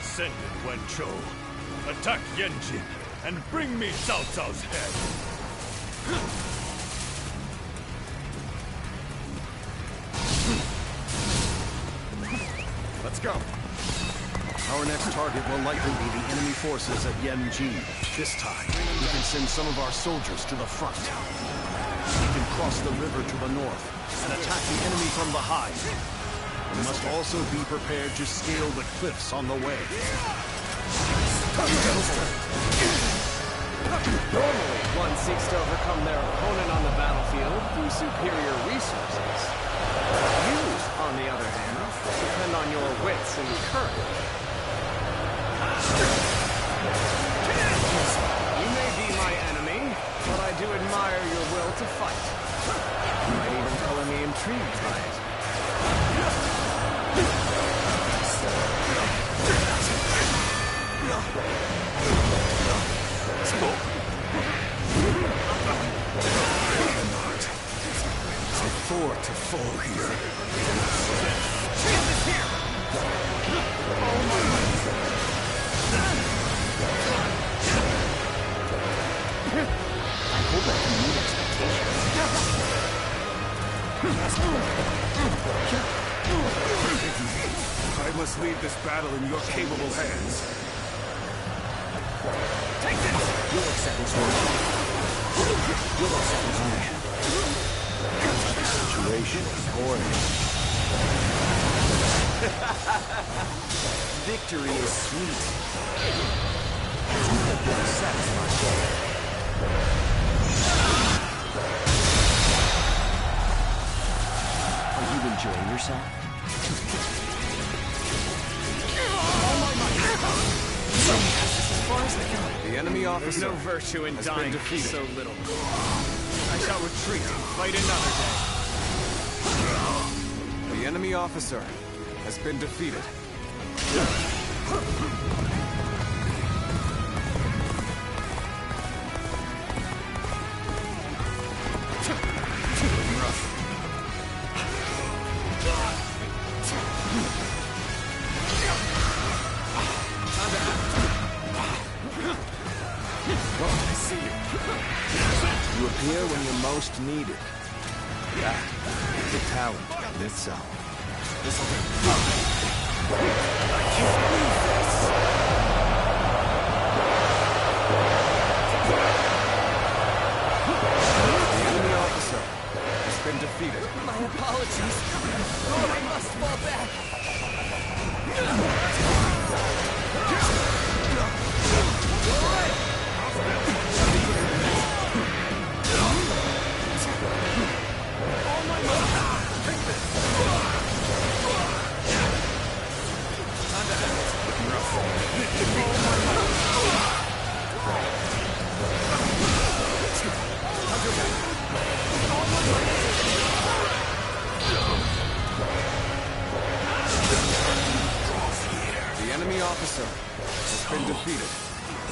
Send in Wen Chou. Attack Yanjin and bring me Cao Cao's head. Let's go. Our next target will likely be the enemy forces at Yanjin. This time, we can send some of our soldiers to the front. We can cross the river to the north and attack the enemy from behind. We must also be prepared to scale the cliffs on the way. Normally, one seeks to overcome their opponent on the battlefield through superior resources. You, on the other hand, depend on your wits and courage. You may be my enemy, but I do admire your will to fight. You might even color me intrigued by it. Afford to fall here. I hope I can meet expectations. I must leave this battle in your capable hands. Take this! You'll accept this one. You'll accept this mission. The situation is horrible. Victory is sweet. You have been satisfied. Are you enjoying yourself? The enemy officer. There's no virtue in dying so little. I shall retreat and fight another day. The enemy officer has been defeated. You appear when you're most needed. That is the talent in itself. I can't believe this! The enemy officer has been defeated. My apologies. I must fall back. The enemy officer has been defeated.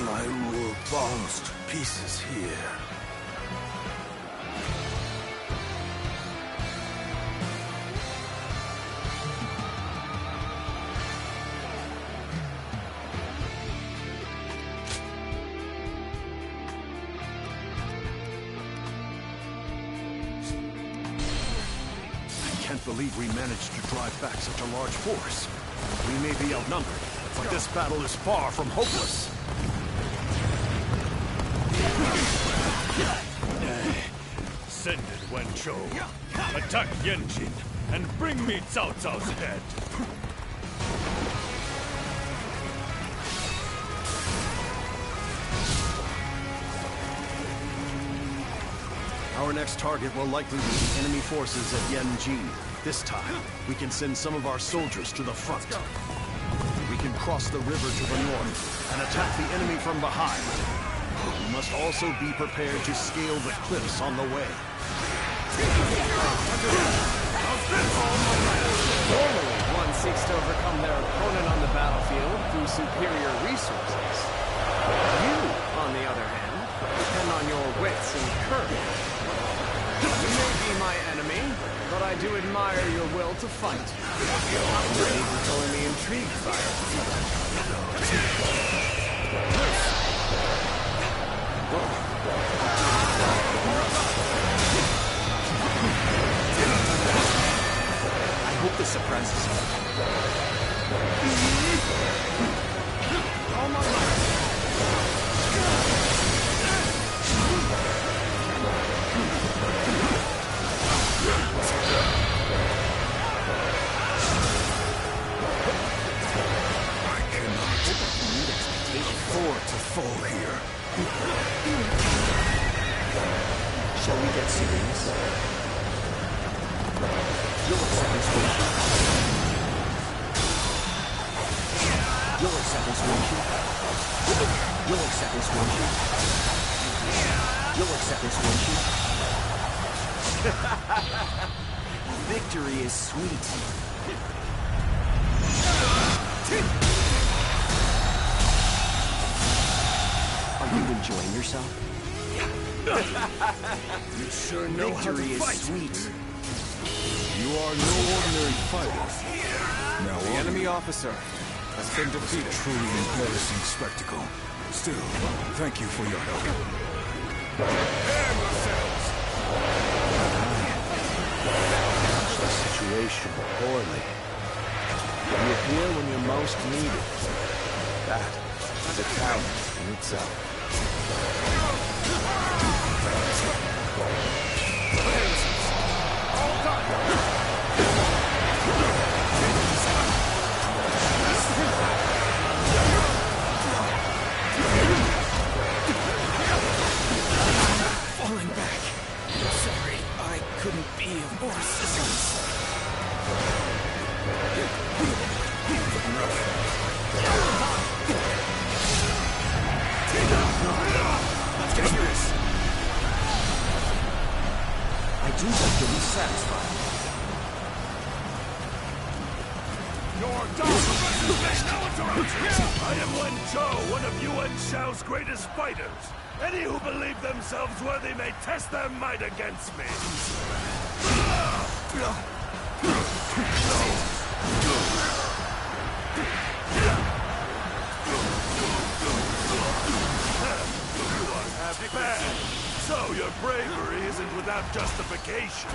My rule falls to pieces here. I can't believe we managed to drive back such a large force. We may be outnumbered, but this battle is far from hopeless. Send it, Wen Chou. Attack Yanjin and bring me Cao Cao's head. Our next target will likely be the enemy forces at Yanji. This time, we can send some of our soldiers to the front. We can cross the river to the north and attack the enemy from behind. We must also be prepared to scale the cliffs on the way. Normally, one seeks to overcome their opponent on the battlefield through superior resources. You, on the other hand, depend on your wits and courage. You may be my enemy, but I do admire your will to fight. You're totally intrigued by I hope this surprises you. All my life. Afford to fall here. Shall we get serious? You'll accept this, won't you? You'll accept this, won't you? You'll accept this, won't you? You'll accept this, won't you? Victory is sweet. Are you enjoying yourself? You sure know Victory how to fight. is sweet. You are no ordinary fighter. Now, The enemy officer has been defeated. Truly embarrassing spectacle. Still, thank you for your help. Prepare yourselves! Manage the situation poorly. You appear when you're most needed. That is a talent in itself. Falling back. Sorry, I couldn't be of more assistance. Let's get serious. I do hope you'll be satisfied. Your I am Wen Chou, one of Yuan Shao's greatest fighters. Any who believe themselves worthy may test their might against me. You are half bad, so your bravery isn't without justification.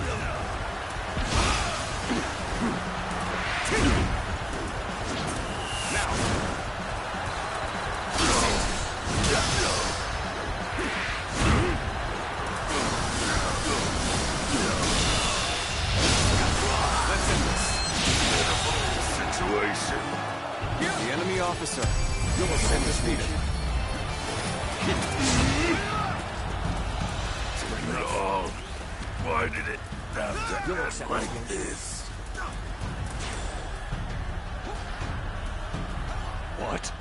Situation. The enemy officer. You'll send us defeated. No. Why did it have to end like this? What?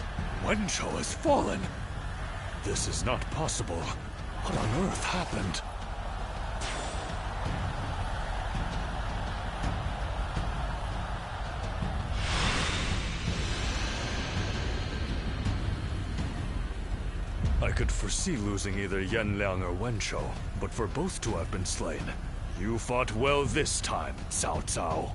Wen Chou has fallen? This is not possible. What on earth happened? I could foresee losing either Yan Liang or Wen Chou, but for both to have been slain, you fought well this time, Cao Cao.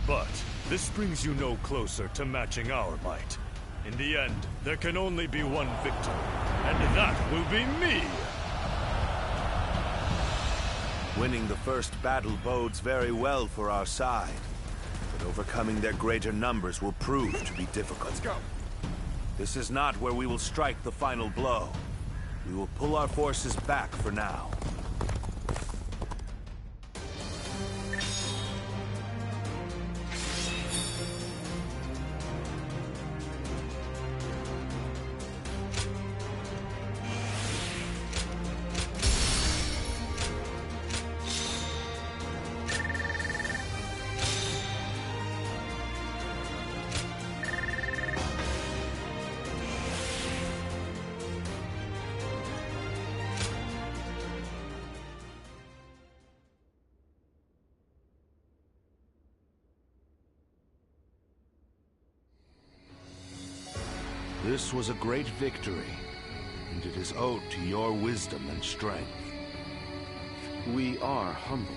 But this brings you no closer to matching our might. In the end, there can only be one victor, and that will be me! Winning the first battle bodes very well for our side, but overcoming their greater numbers will prove to be difficult. Let's go! This is not where we will strike the final blow. We will pull our forces back for now. This was a great victory, and it is owed to your wisdom and strength. We are humble,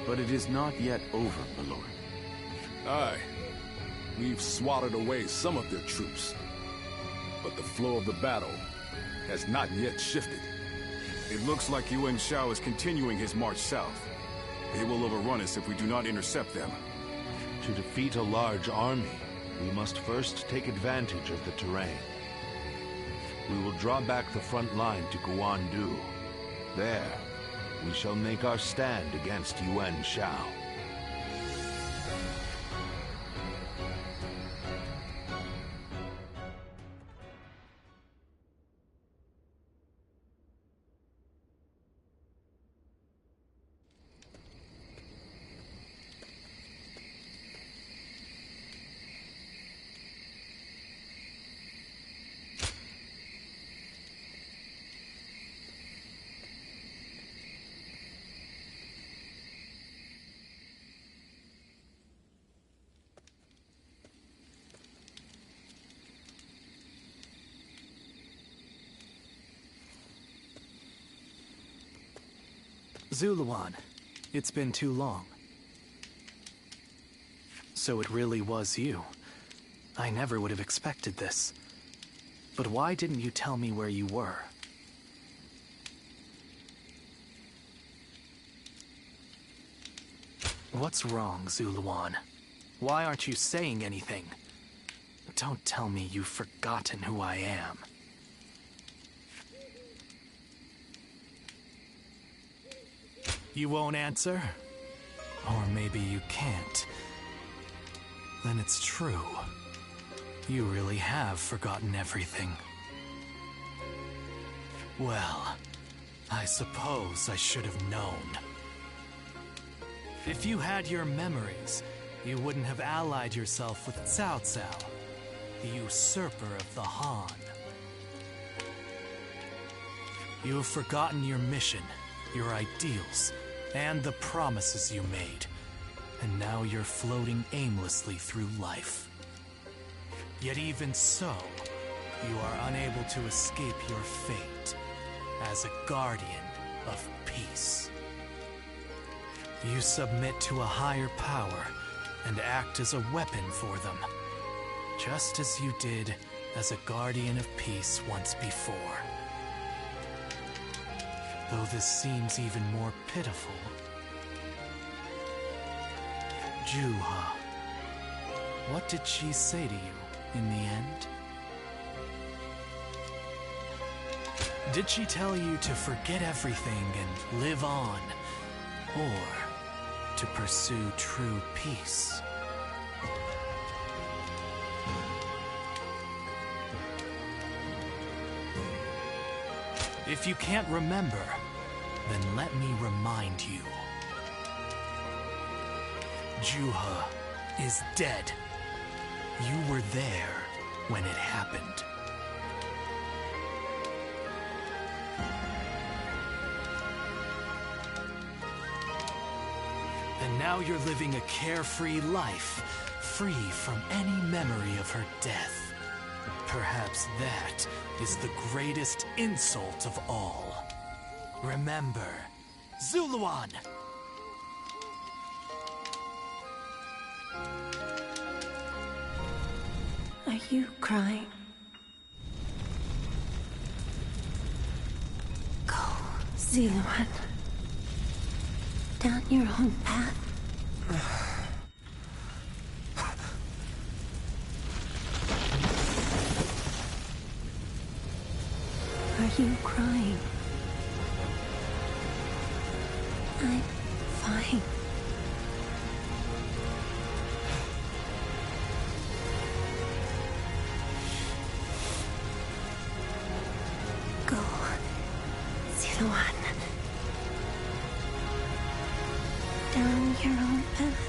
but it is not yet over, my lord. Aye. We've swatted away some of their troops, but the flow of the battle has not yet shifted. It looks like Yuan Shao is continuing his march south. They will overrun us if we do not intercept them. To defeat a large army, we must first take advantage of the terrain. We will draw back the front line to Guandu. There, we shall make our stand against Yuan Shao. Zuluan, it's been too long. So it really was you. I never would have expected this. But why didn't you tell me where you were? What's wrong, Zuluan? Why aren't you saying anything? Don't tell me you've forgotten who I am. You won't answer? Or maybe you can't. Then it's true. You really have forgotten everything. Well, I suppose I should have known. If you had your memories, you wouldn't have allied yourself with Cao Cao, the usurper of the Han. You have forgotten your mission, your ideals, and the promises you made, and now you're floating aimlessly through life. Yet even so, you are unable to escape your fate as a guardian of peace. You submit to a higher power and act as a weapon for them, just as you did as a guardian of peace once before. Though this seems even more pitiful. Juha, what did she say to you in the end? Did she tell you to forget everything and live on, or to pursue true peace? If you can't remember, then let me remind you. Juha is dead. You were there when it happened. And now you're living a carefree life, free from any memory of her death. Perhaps that is the greatest insult of all. Remember, Zuluan! Are you crying? Go, Zuluan. Down your own path. Are you crying? I'm fine. Go, Zuluan. Down your own path.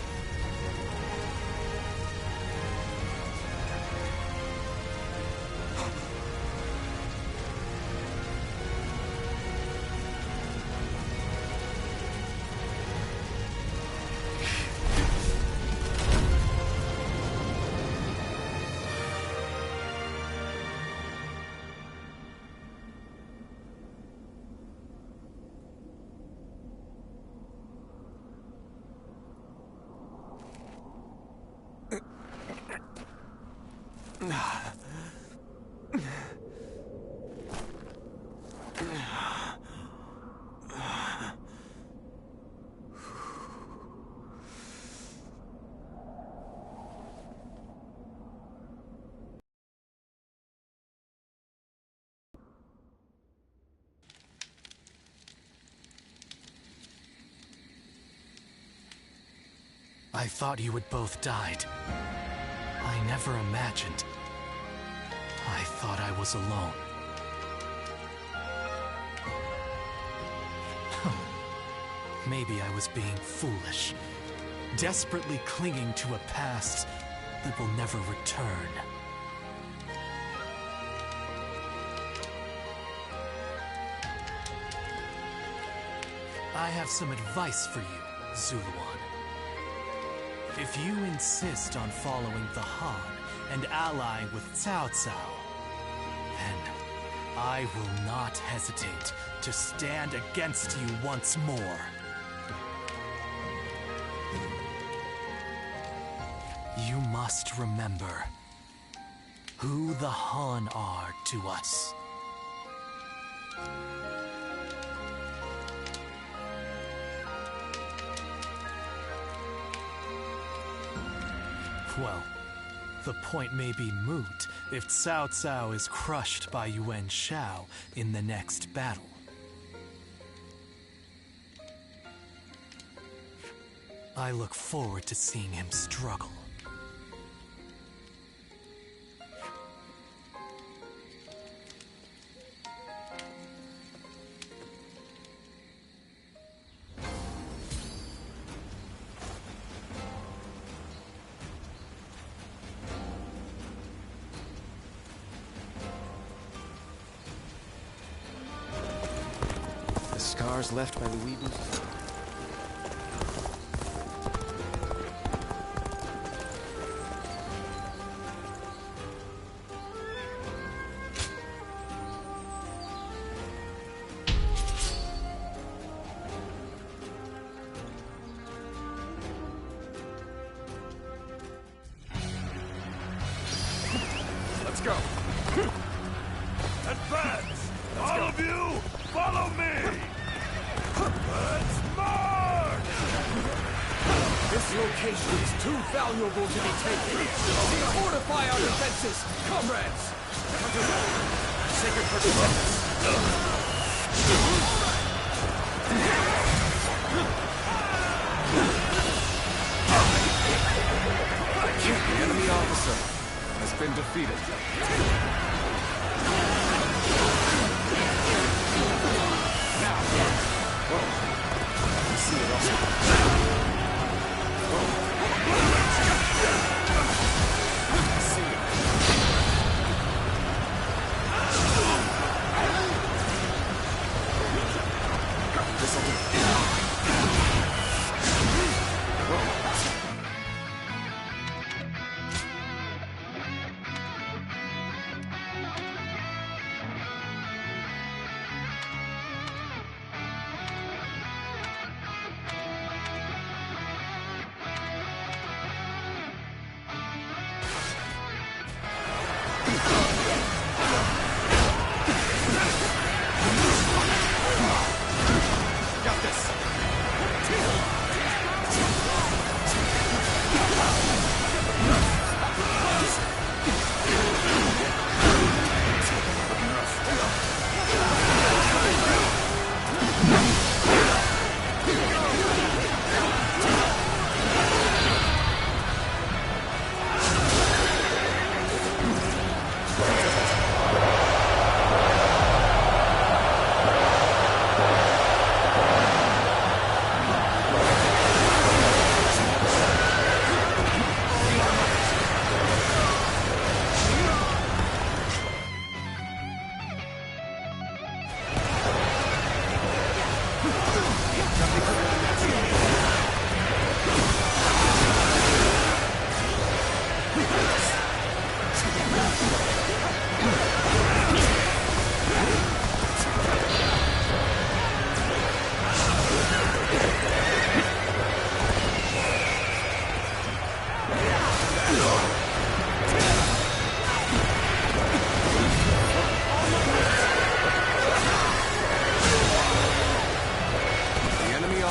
I thought you had both died. I never imagined. I thought I was alone. Maybe I was being foolish, desperately clinging to a past that will never return. I have some advice for you, Zuluan. If you insist on following the Han and allying with Cao Cao, then I will not hesitate to stand against you once more. You must remember who the Han are to us. Well, the point may be moot if Cao Cao is crushed by Yuan Shao in the next battle. I look forward to seeing him struggle. Scars left by the Weebles. Let's go. Advance! All of you, follow me! Let's march! This location is too valuable to be taken. Fortify our defenses, comrades! Sacred purpose. The enemy officer has been defeated. See it all.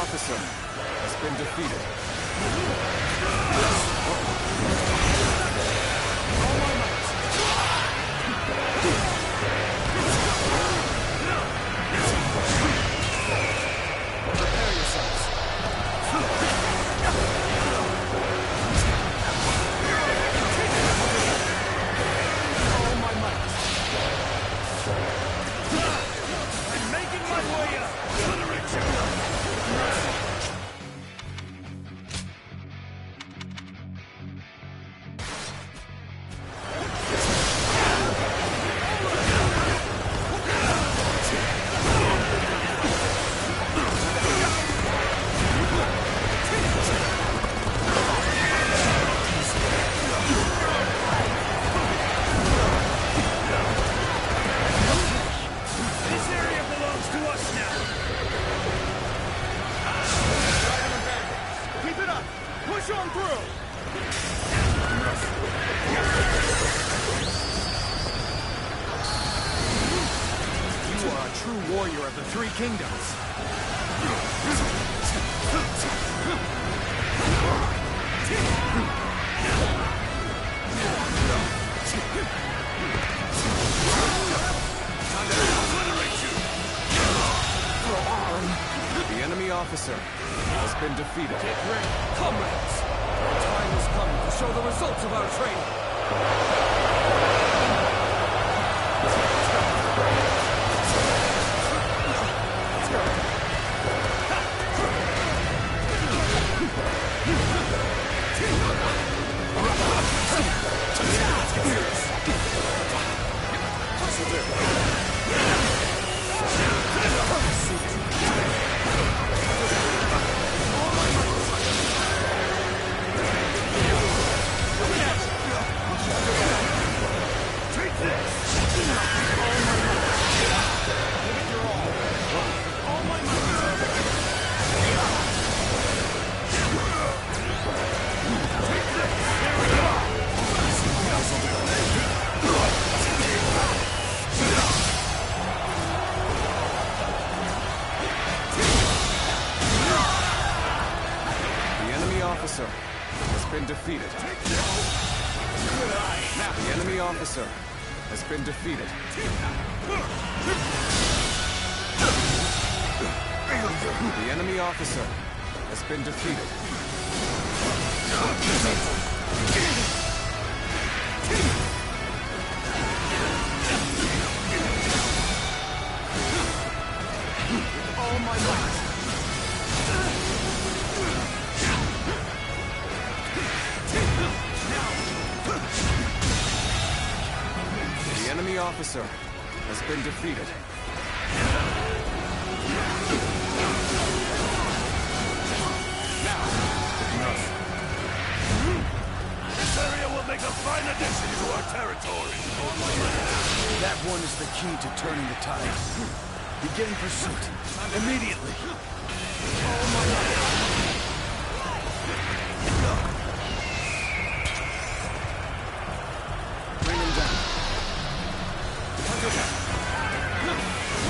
officer has been defeated. Prepare yourselves. All my might. I'm making my way up. This area belongs to us now. Keep it up. Push on through. You are a true warrior of the Three Kingdoms. The enemy officer has been defeated. Get ready, comrades! The time has come to show the results of our training. Officer has been defeated. Now, the enemy officer has been defeated. The enemy officer has been defeated. All my might. The enemy officer has been defeated. Now, This area will make a fine addition to our territory. That one is the key to turning the tide. Begin pursuit. Immediately. Bring him down.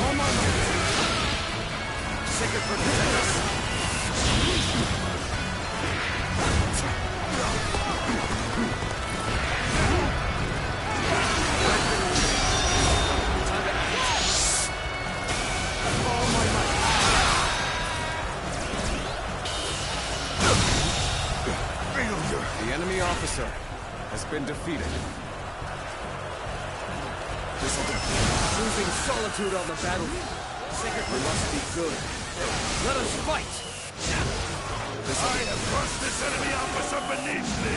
All my might. Sacred protect us. The enemy officer has been defeated. Choosing solitude on the battlefield. We must be good. Let us fight! I have crushed this enemy officer beneath me.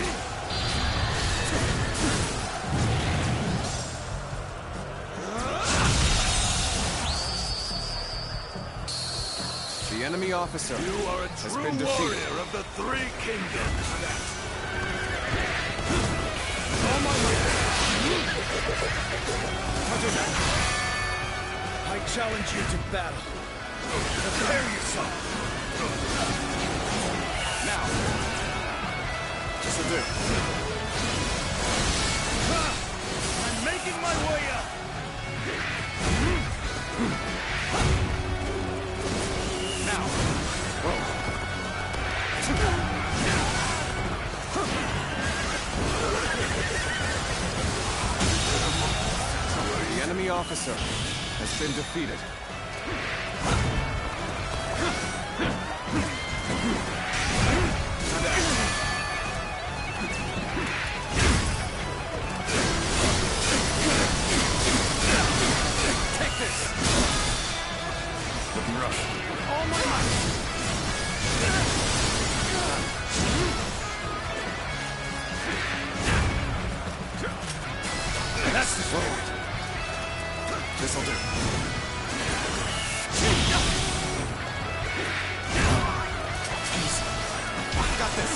The enemy officer You are a has true been defeated. warrior of the Three Kingdoms. I challenge you to battle. Prepare yourself. Now, this'll do. I'm making my way up. Now, whoa. officer has been defeated. Take this! Looking rough. All my might! That's the forward. This'll do. Easy. Got this.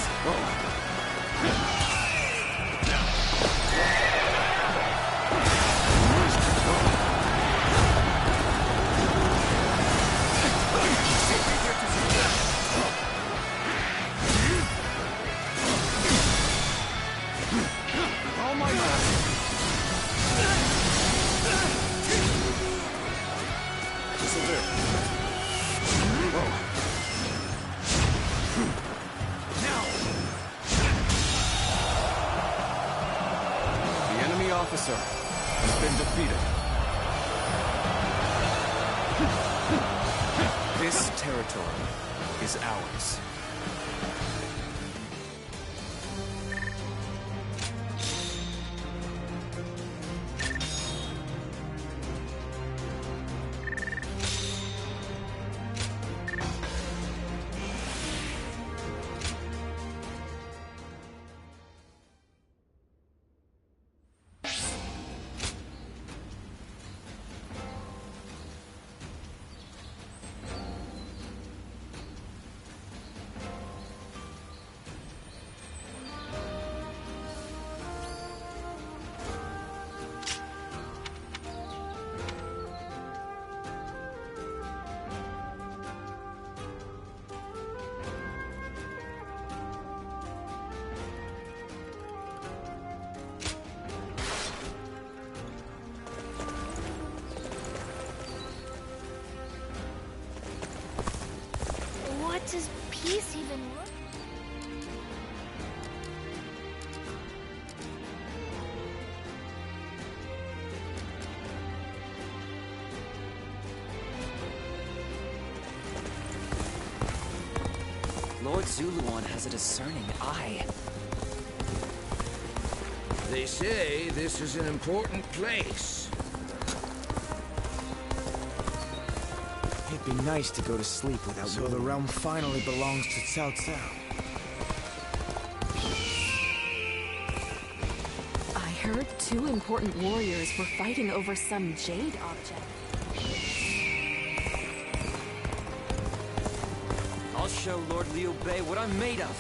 All my might. This'll do. Whoa. The enemy officer has been defeated. This territory is ours. What does peace even look? Lord Zuluan has a discerning eye. They say this is an important place. It'd be nice to go to sleep without. So the realm finally belongs to Cao Cao. I heard 2 important warriors were fighting over some jade object. I'll show Lord Liu Bei what I'm made of.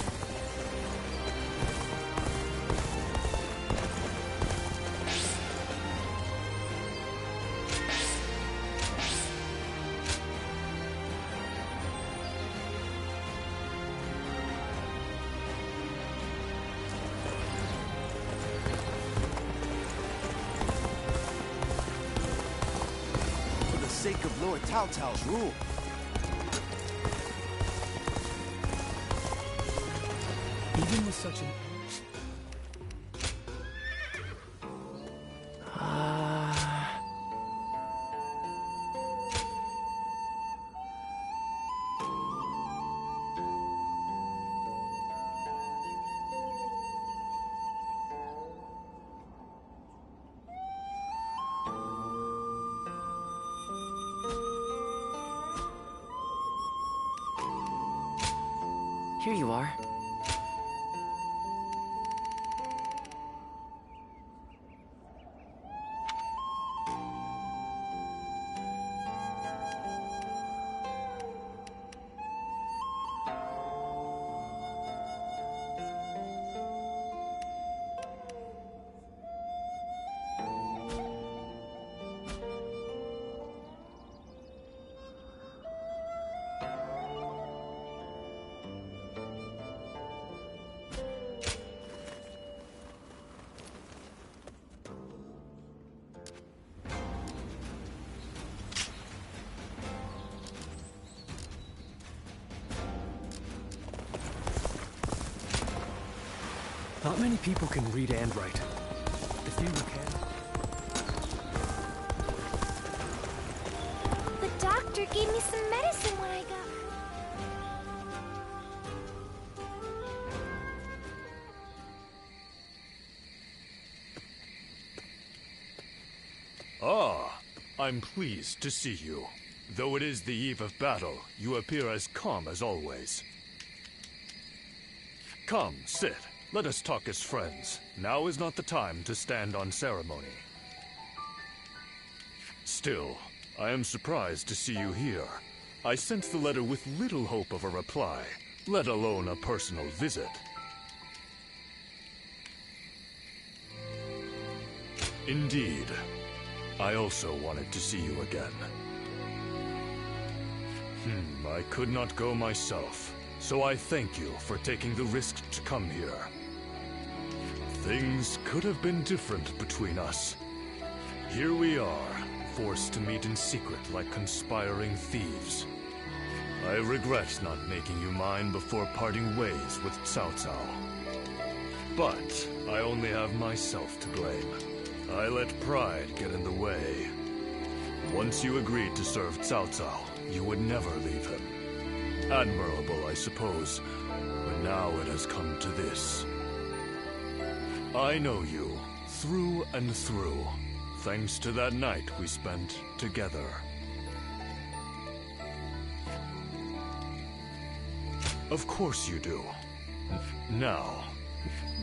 For the sake of Lord Cao Cao's rule. Even with such an... Here you are. Not many people can read and write. The few who can... gave me some medicine when I got... Ah, I'm pleased to see you. Though it is the eve of battle, you appear as calm as always. Come, sit. Let us talk as friends. Now is not the time to stand on ceremony. Still, I am surprised to see you here. I sent the letter with little hope of a reply, let alone a personal visit. Indeed. I also wanted to see you again. I could not go myself, so I thank you for taking the risk to come here. Things could have been different between us. Here we are, forced to meet in secret like conspiring thieves. I regret not making you mine before parting ways with Cao Cao. But I only have myself to blame. I let pride get in the way. Once you agreed to serve Cao Cao, you would never leave him. Admirable, I suppose, but now it has come to this. I know you, through and through, thanks to that night we spent together. Of course you do. Now,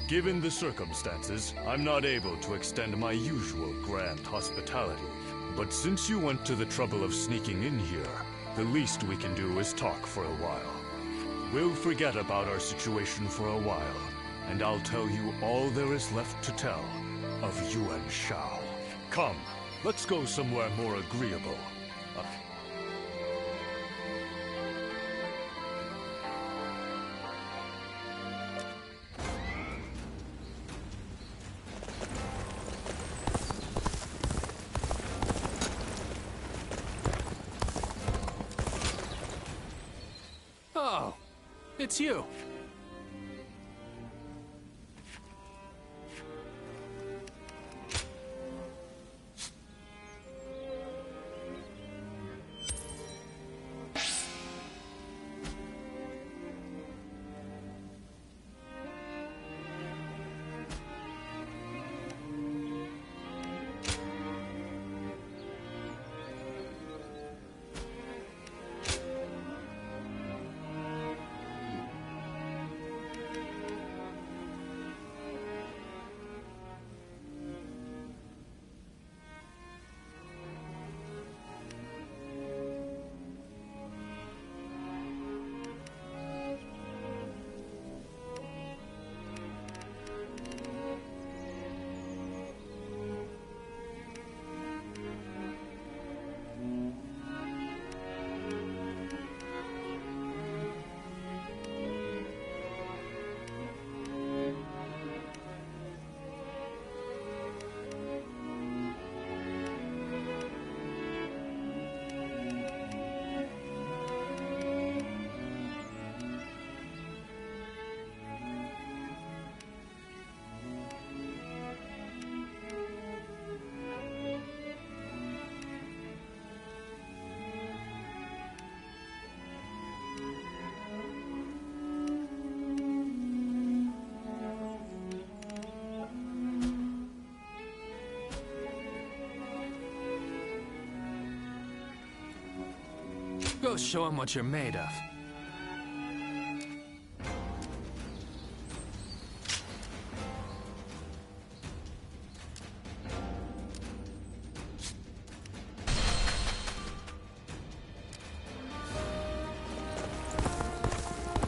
given the circumstances, I'm not able to extend my usual grand hospitality. But since you went to the trouble of sneaking in here, the least we can do is talk for a while. We'll forget about our situation for a while, and I'll tell you all there is left to tell of Yuan Shao. Come, let's go somewhere more agreeable. Oh, it's you. Go show him what you're made of.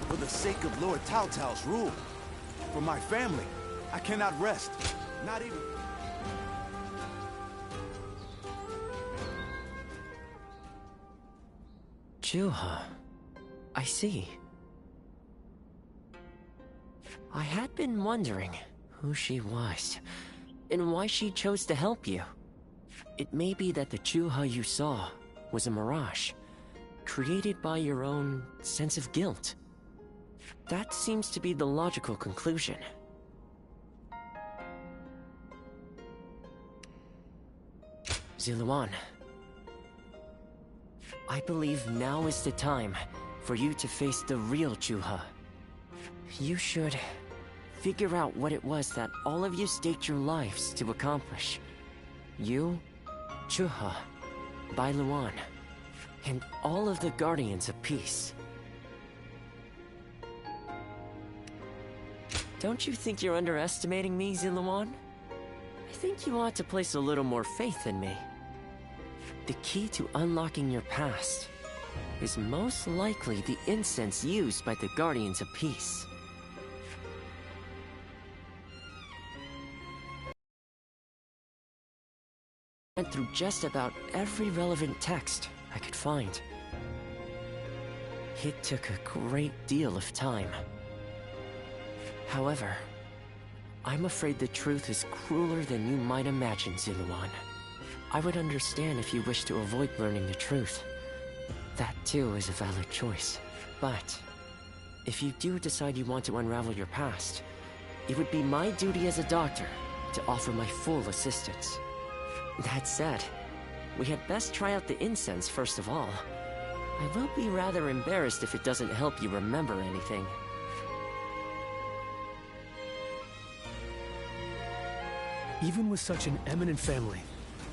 For the sake of Lord Cao Cao's rule, for my family, I cannot rest. Not even... Juha. I see. I had been wondering who she was, and why she chose to help you. It may be that the Juha you saw was a mirage, created by your own sense of guilt. That seems to be the logical conclusion. Ziluan. I believe now is the time for you to face the real Juha. You should figure out what it was that all of you staked your lives to accomplish. You, Juha, Bailuan, and all of the Guardians of Peace. Don't you think you're underestimating me, Ziluan? I think you ought to place a little more faith in me. The key to unlocking your past is most likely the incense used by the Guardians of Peace. I went through just about every relevant text I could find. It took a great deal of time. However, I'm afraid the truth is crueler than you might imagine, Ziluan. I would understand if you wish to avoid learning the truth. That too is a valid choice. But if you do decide you want to unravel your past, it would be my duty as a doctor to offer my full assistance. That said, we had best try out the incense first of all. I will be rather embarrassed if it doesn't help you remember anything. Even with such an eminent family,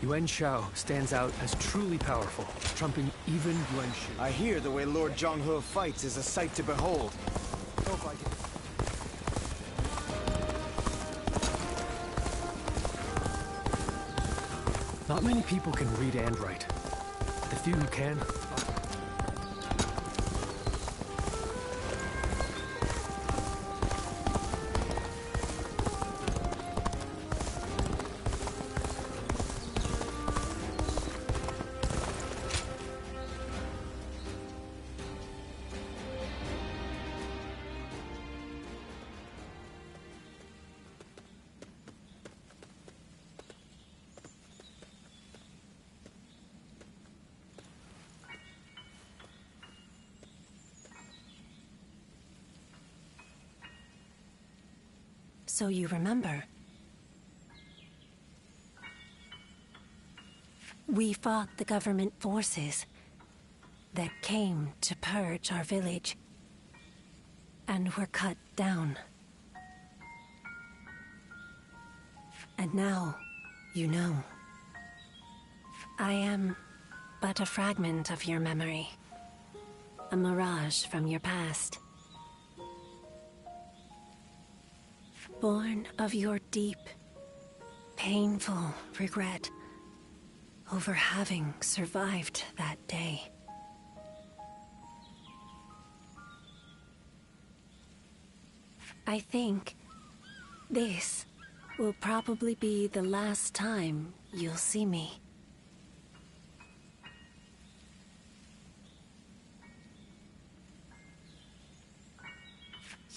Yuan Shao stands out as truly powerful, trumping even Yuan Shu. I hear the way Lord Zhonghe fights is a sight to behold. Hope I can... Not many people can read and write. The few who can... So you remember? We fought the government forces that came to purge our village, and were cut down. And now, you know. I am but a fragment of your memory, a mirage from your past. Born of your deep, painful regret over having survived that day. I think this will probably be the last time you'll see me.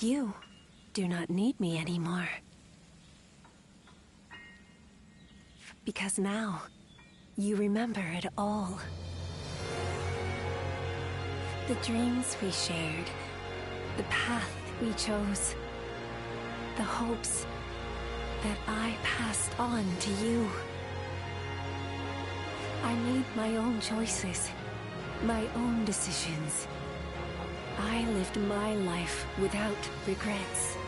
You do not need me anymore. Because now, you remember it all. The dreams we shared, the path we chose, the hopes that I passed on to you. I made my own choices, my own decisions. I lived my life without regrets.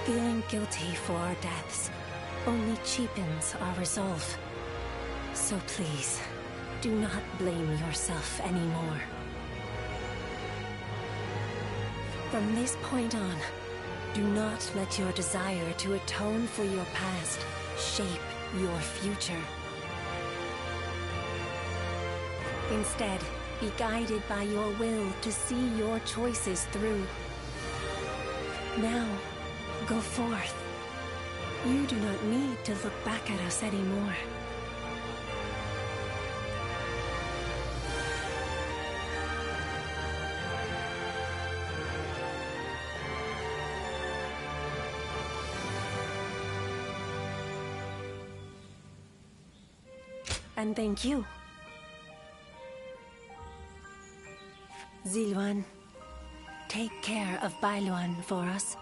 Feeling guilty for our deaths only cheapens our resolve. So please, do not blame yourself anymore. From this point on, do not let your desire to atone for your past shape your future. Instead, be guided by your will to see your choices through. Now, go forth. You do not need to look back at us anymore. And thank you. Ziluan, take care of Bailuan for us.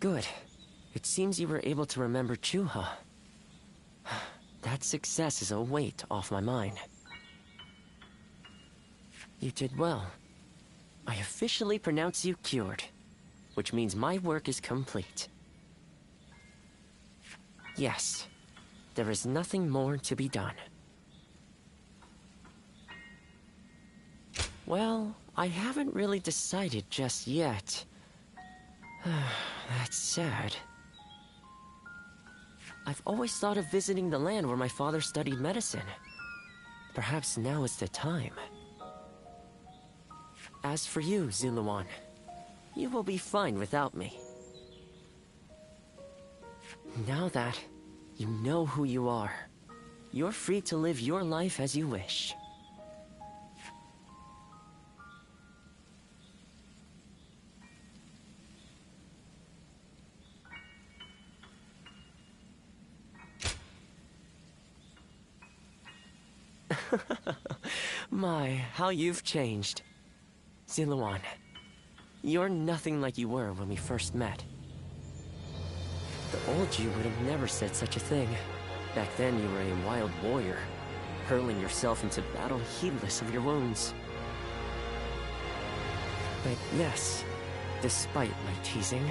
Good. It seems you were able to remember Chuha. That success is a weight off my mind. You did well. I officially pronounce you cured, which means my work is complete. Yes, there is nothing more to be done. Well, I haven't really decided just yet. That's sad. I've always thought of visiting the land where my father studied medicine. Perhaps now is the time. As for you, Zuluan, you will be fine without me. Now that you know who you are, you're free to live your life as you wish. My, how you've changed. Zuluan, you're nothing like you were when we first met. The old you would have never said such a thing. Back then you were a wild warrior, hurling yourself into battle heedless of your wounds. But yes, despite my teasing,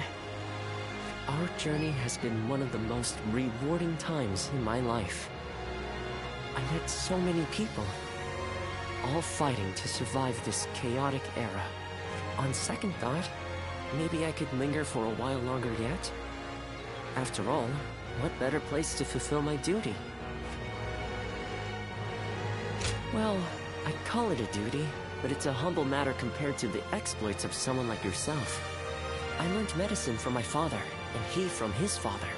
our journey has been one of the most rewarding times in my life. I met so many people, all fighting to survive this chaotic era. On second thought, maybe I could linger for a while longer yet. After all, what better place to fulfill my duty? Well, I'd call it a duty, but it's a humble matter compared to the exploits of someone like yourself. I learned medicine from my father, and he from his father.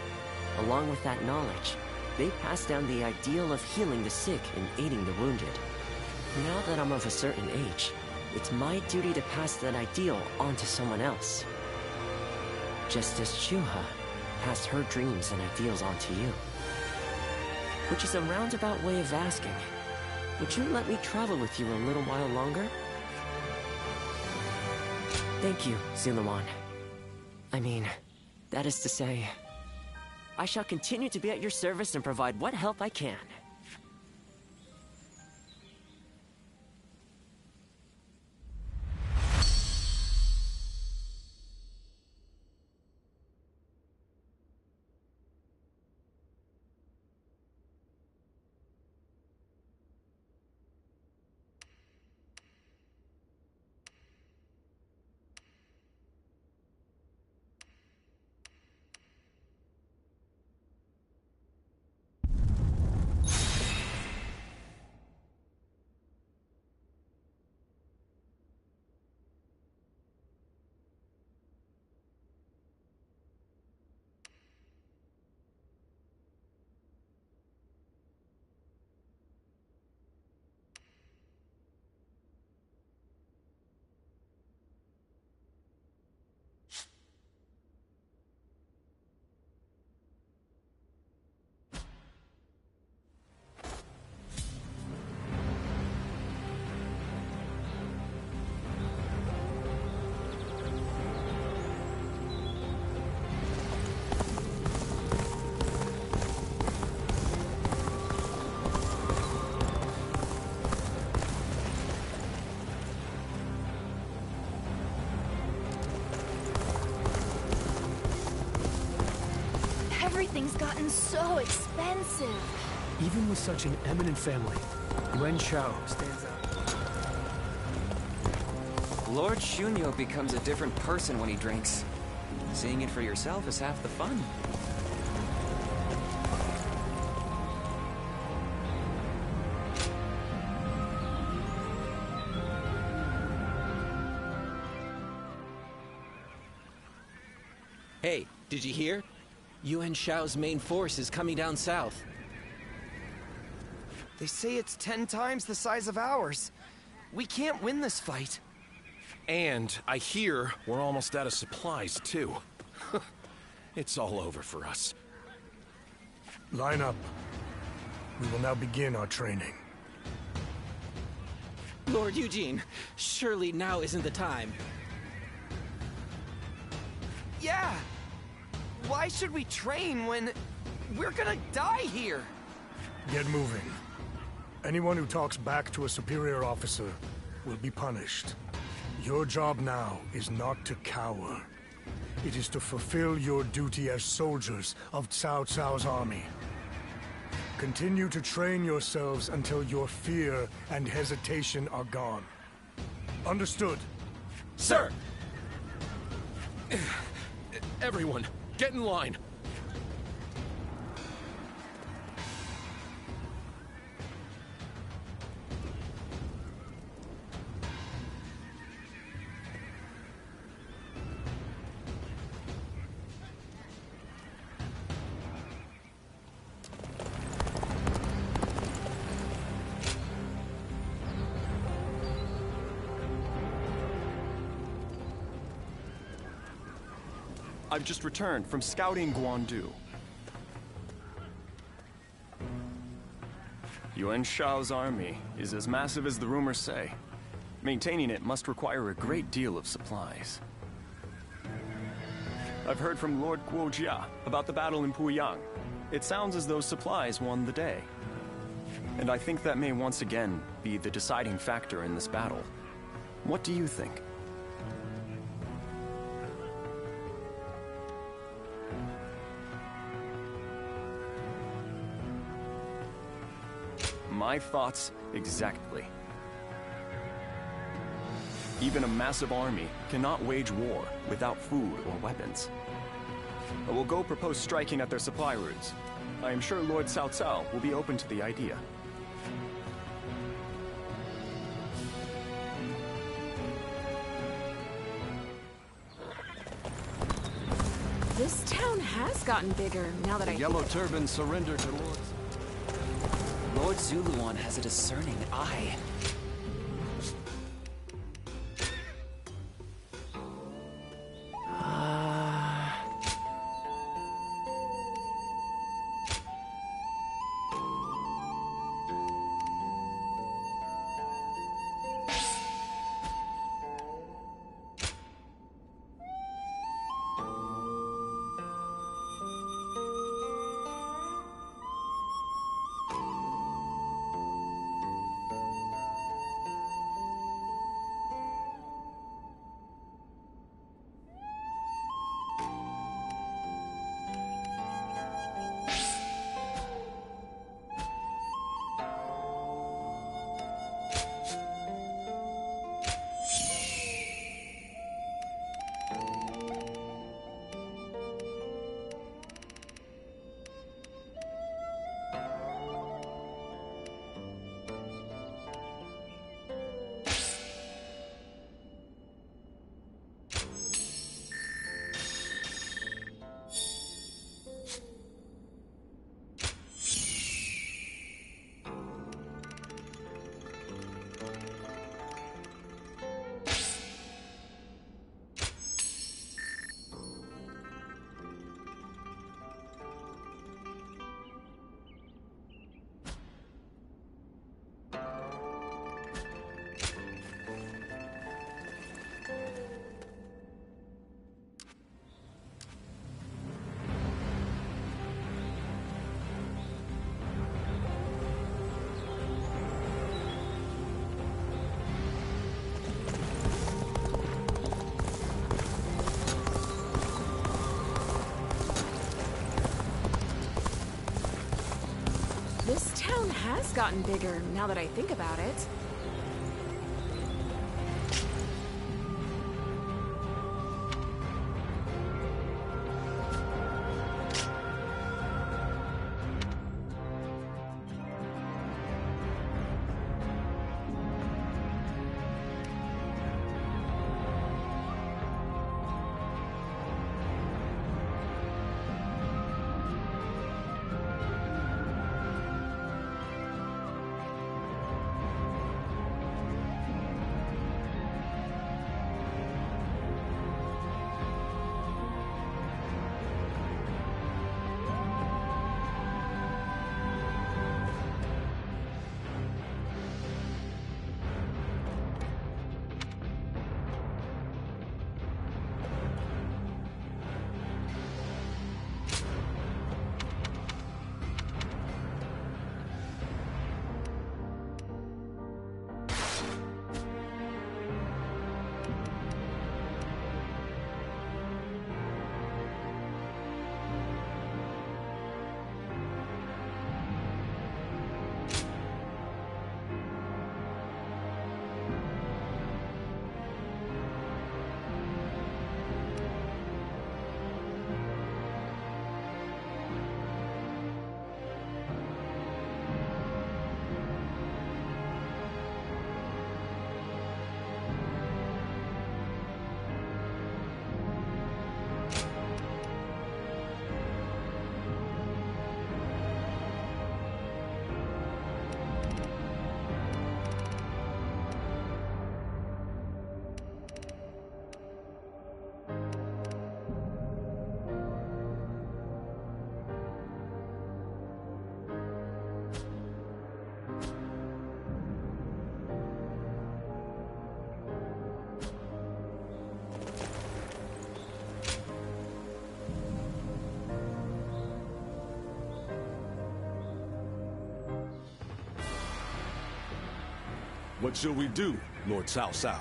Along with that knowledge, they passed down the ideal of healing the sick and aiding the wounded. Now that I'm of a certain age, it's my duty to pass that ideal on to someone else. Just as Chuha passed her dreams and ideals on to you. Which is a roundabout way of asking, would you let me travel with you a little while longer? Thank you, Zuluan. I mean, that is to say, I shall continue to be at your service and provide what help I can. Everything's gotten so expensive. Even with such an eminent family, Yuan Shao stands out. Lord Shunyo becomes a different person when he drinks. Seeing it for yourself is half the fun. Hey, did you hear? Yuan Shao's main force is coming down south. They say it's 10 times the size of ours. We can't win this fight. And I hear we're almost out of supplies, too. It's all over for us. Line up. We will now begin our training. Lord Eugene, surely now isn't the time. Yeah! Why should we train when we're gonna die here? Get moving. Anyone who talks back to a superior officer will be punished. Your job now is not to cower. It is to fulfill your duty as soldiers of Cao Cao's army. Continue to train yourselves until your fear and hesitation are gone. Understood? Sir! Everyone, get in line. I've just returned from scouting Guandu. Yuan Shao's army is as massive as the rumors say. Maintaining it must require a great deal of supplies. I've heard from Lord Guojia about the battle in Puyang. It sounds as though supplies won the day. And I think that may once again be the deciding factor in this battle. What do you think? My thoughts exactly. Even a massive army cannot wage war without food or weapons. I will go propose striking at their supply routes. I am sure Lord Cao Cao will be open to the idea. This town has gotten bigger now that The Yellow Turban surrendered to Lord... Lord Zuluan has a discerning eye. This town has gotten bigger now that I think about it. What shall we do, Lord Cao Cao?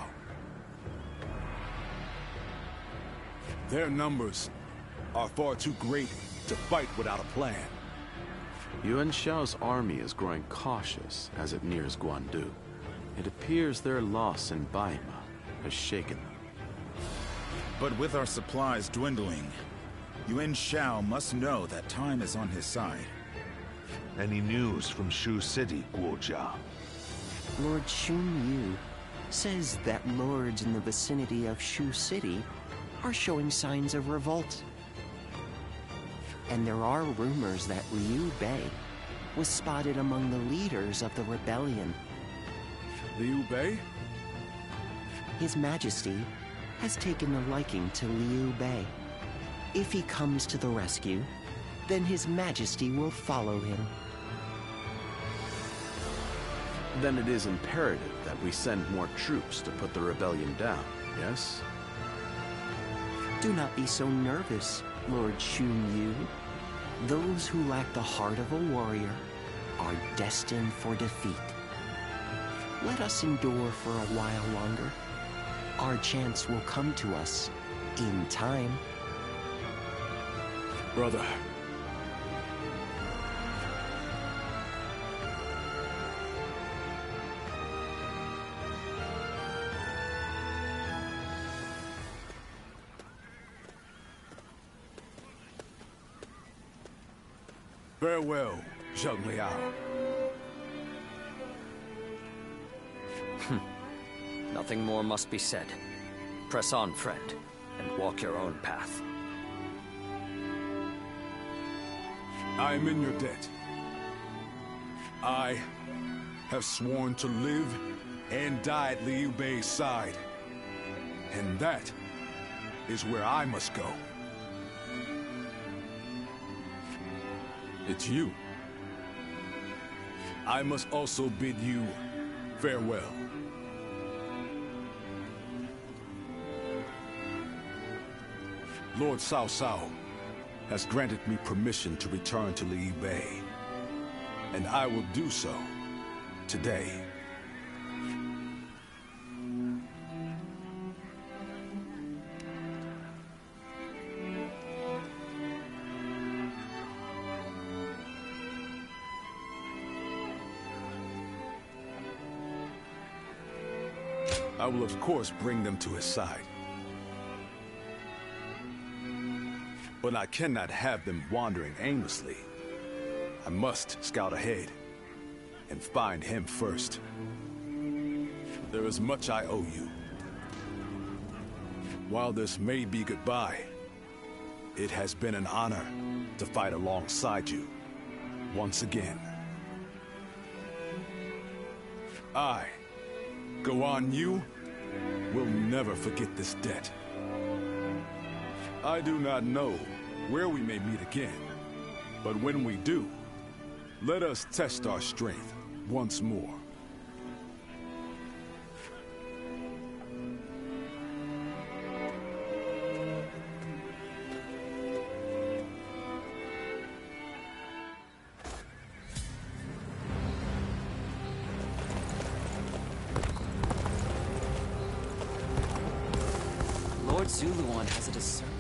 Their numbers are far too great to fight without a plan. Yuan Shao's army is growing cautious as it nears Guandu. It appears their loss in Baima has shaken them. But with our supplies dwindling, Yuan Shao must know that time is on his side. Any news from Shu City, Guojia? Lord Xun Yu says that lords in the vicinity of Shu City are showing signs of revolt. And there are rumors that Liu Bei was spotted among the leaders of the rebellion. Liu Bei? His Majesty has taken a liking to Liu Bei. If he comes to the rescue, then His Majesty will follow him. Then it is imperative that we send more troops to put the rebellion down, yes? Do not be so nervous, Lord Xun Yu. Those who lack the heart of a warrior are destined for defeat. Let us endure for a while longer. Our chance will come to us in time. Brother. Farewell, Zheng Liao. Nothing more must be said. Press on, friend, and walk your own path. I am in your debt. I have sworn to live and die at Liu Bei's side. And that is where I must go. It's you. I must also bid you farewell. Lord Cao Cao has granted me permission to return to Liu Bei, and I will do so today. I will of course bring them to his side. But I cannot have them wandering aimlessly. I must scout ahead and find him first. There is much I owe you. While this may be goodbye, it has been an honor to fight alongside you once again. I, Guan Yu, will never forget this debt. I do not know where we may meet again, but when we do, let us test our strength once more. Lord Zuluan has a discernment.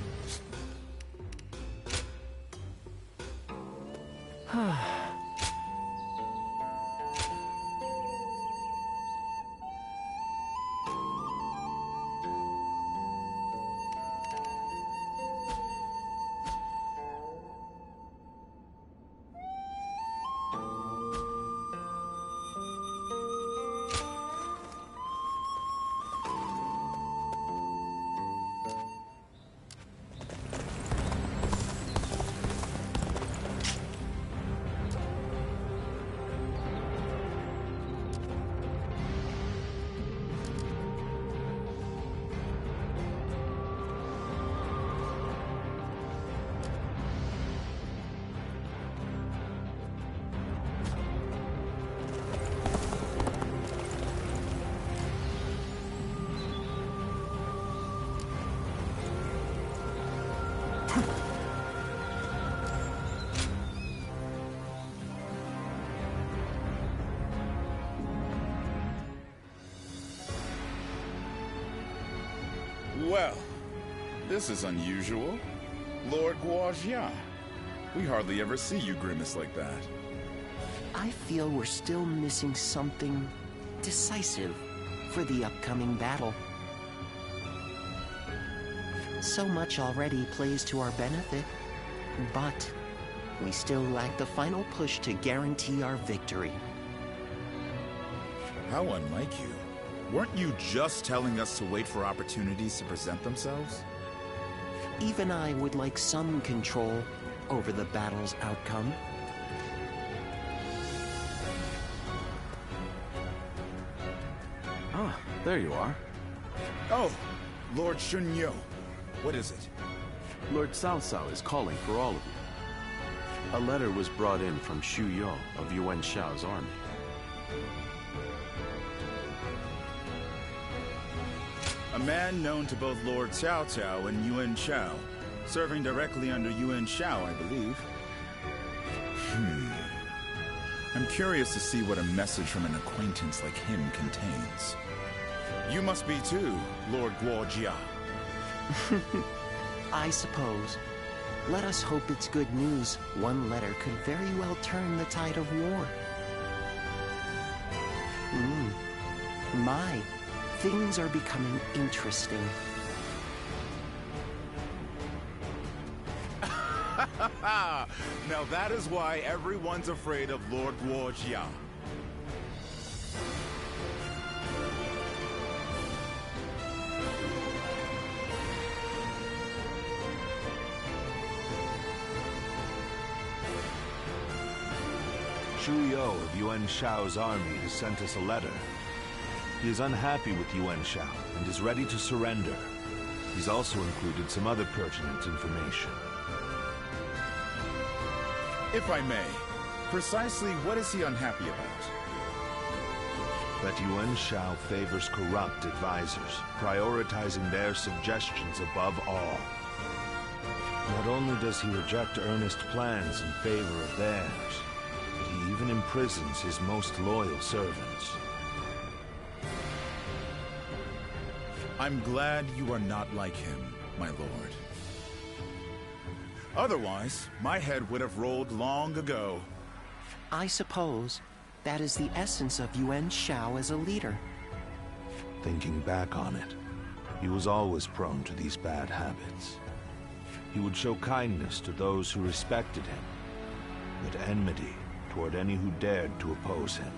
Well, this is unusual. Lord Guojia. We hardly ever see you grimace like that. I feel we're still missing something decisive for the upcoming battle. So much already plays to our benefit, but we still lack the final push to guarantee our victory. How unlike you. Weren't you just telling us to wait for opportunities to present themselves? Even I would like some control over the battle's outcome. Ah, there you are. Oh, Lord Shunyo. What is it? Lord Cao Cao is calling for all of you. A letter was brought in from Xu Yo of Yuan Shao's army. A man known to both Lord Cao Cao and Yuan Shao, serving directly under Yuan Shao, I believe. I'm curious to see what a message from an acquaintance like him contains. You must be too, Lord Guojia. I suppose. Let us hope it's good news. One letter could very well turn the tide of war. My, things are becoming interesting. Now that is why everyone's afraid of Lord Guojia. Xu Yo of Yuan Shao's army has sent us a letter. He is unhappy with Yuan Shao and is ready to surrender. He's also included some other pertinent information. If I may, precisely what is he unhappy about? That Yuan Shao favors corrupt advisors, prioritizing their suggestions above all. Not only does he reject earnest plans in favor of theirs, but he even imprisons his most loyal servants. I'm glad you are not like him, my lord. Otherwise, my head would have rolled long ago. I suppose that is the essence of Yuan Shao as a leader. Thinking back on it, he was always prone to these bad habits. He would show kindness to those who respected him, but enmity toward any who dared to oppose him.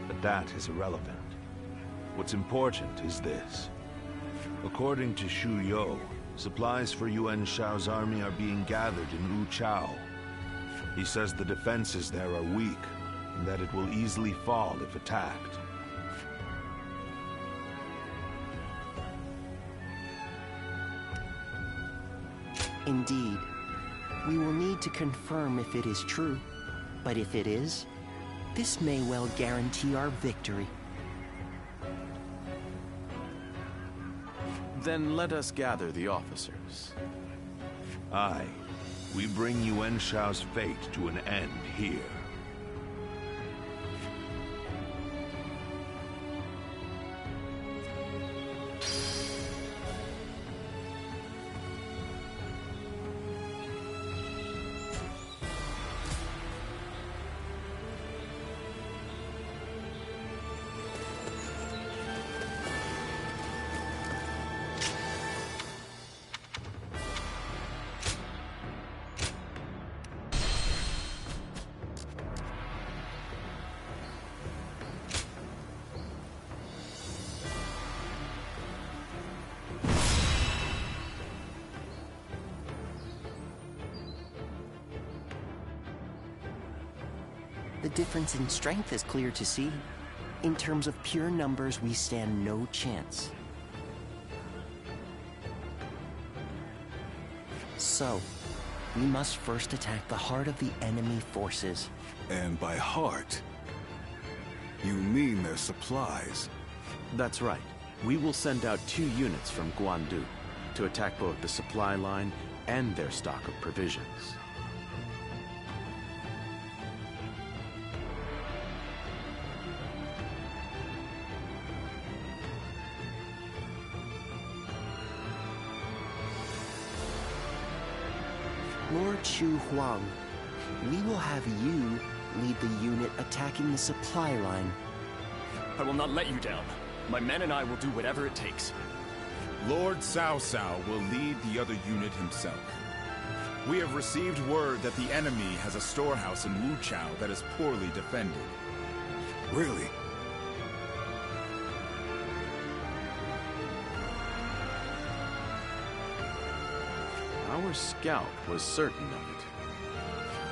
But that is irrelevant. What's important is this. According to Xu Yo, supplies for Yuan Shao's army are being gathered in Wu Chao. He says the defenses there are weak, and that it will easily fall if attacked. Indeed. We will need to confirm if it is true. But if it is, this may well guarantee our victory. Then let us gather the officers. Aye. We bring Yuan Shao's fate to an end here. The difference in strength is clear to see. In terms of pure numbers, we stand no chance. So, we must first attack the heart of the enemy forces. And by heart, you mean their supplies? That's right. We will send out 2 units from Guandu to attack both the supply line and their stock of provisions. Lord Chu Huang, we will have you lead the unit attacking the supply line. I will not let you down. My men and I will do whatever it takes. Lord Cao Cao will lead the other unit himself. We have received word that the enemy has a storehouse in Wuchao that is poorly defended. Really? Our scout was certain of it.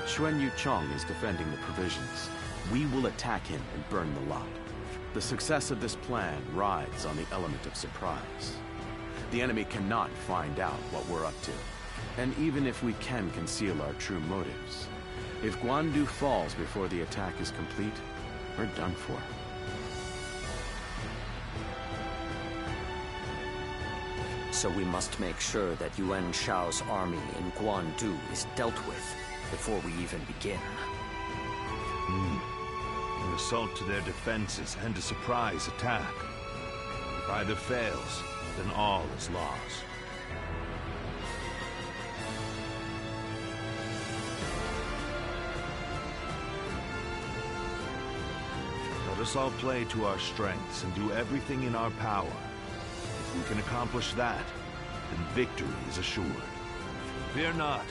Xuan Yuchong is defending the provisions. We will attack him and burn the lot. The success of this plan rides on the element of surprise. The enemy cannot find out what we're up to. And even if we can conceal our true motives, if Guandu falls before the attack is complete, we're done for. So we must make sure that Yuan Shao's army in Guandu is dealt with before we even begin. An assault to their defenses and a surprise attack. If either fails, then all is lost. Let us all play to our strengths and do everything in our power. If we can accomplish that, then victory is assured. Fear not.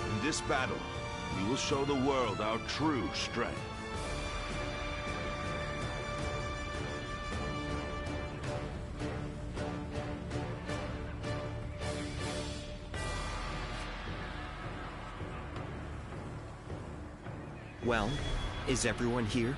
In this battle, we will show the world our true strength. Well, is everyone here?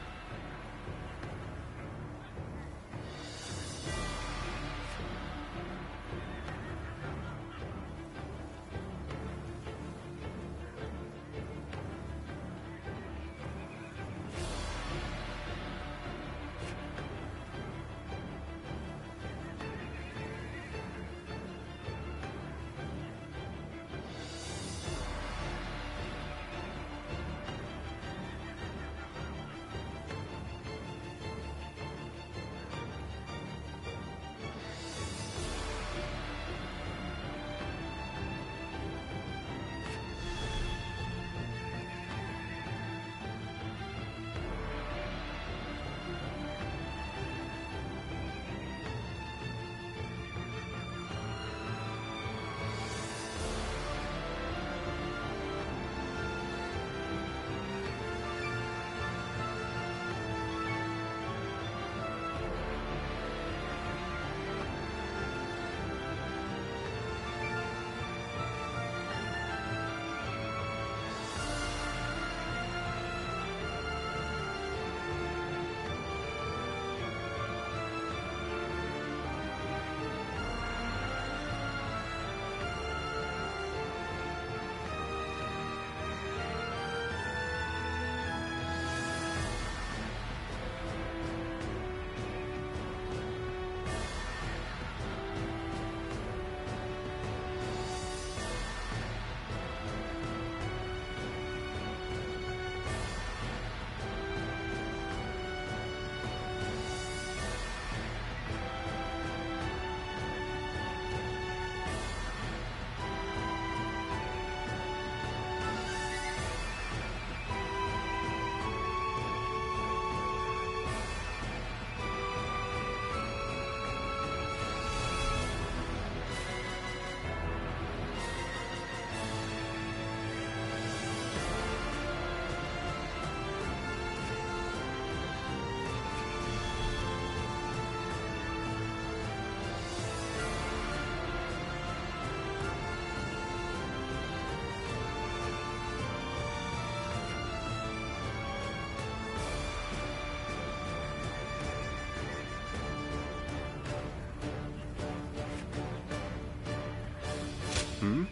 Hmm?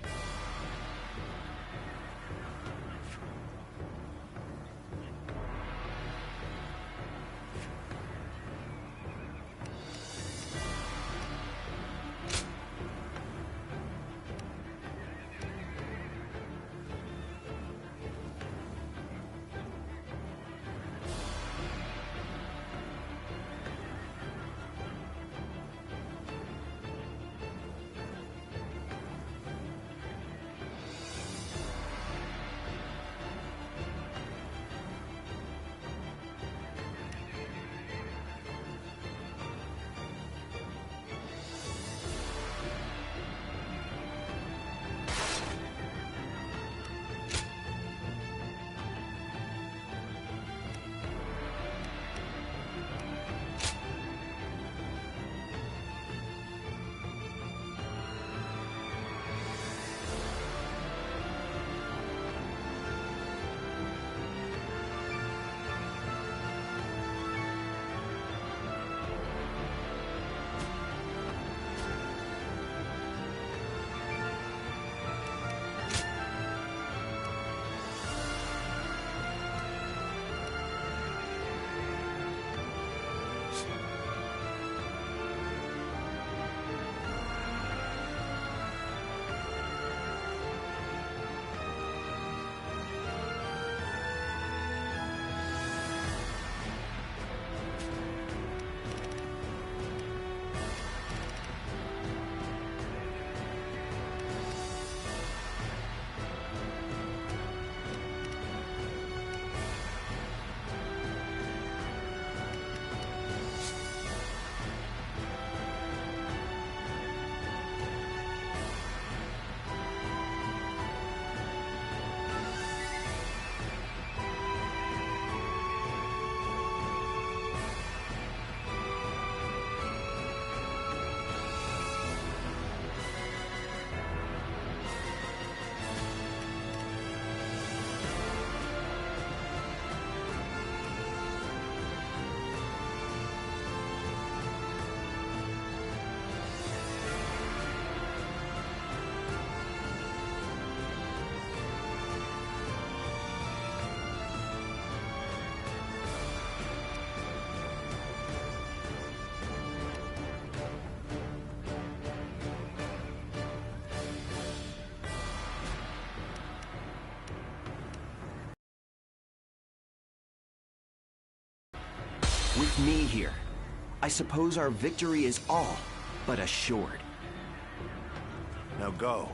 With me here, I suppose our victory is all but assured. Now go.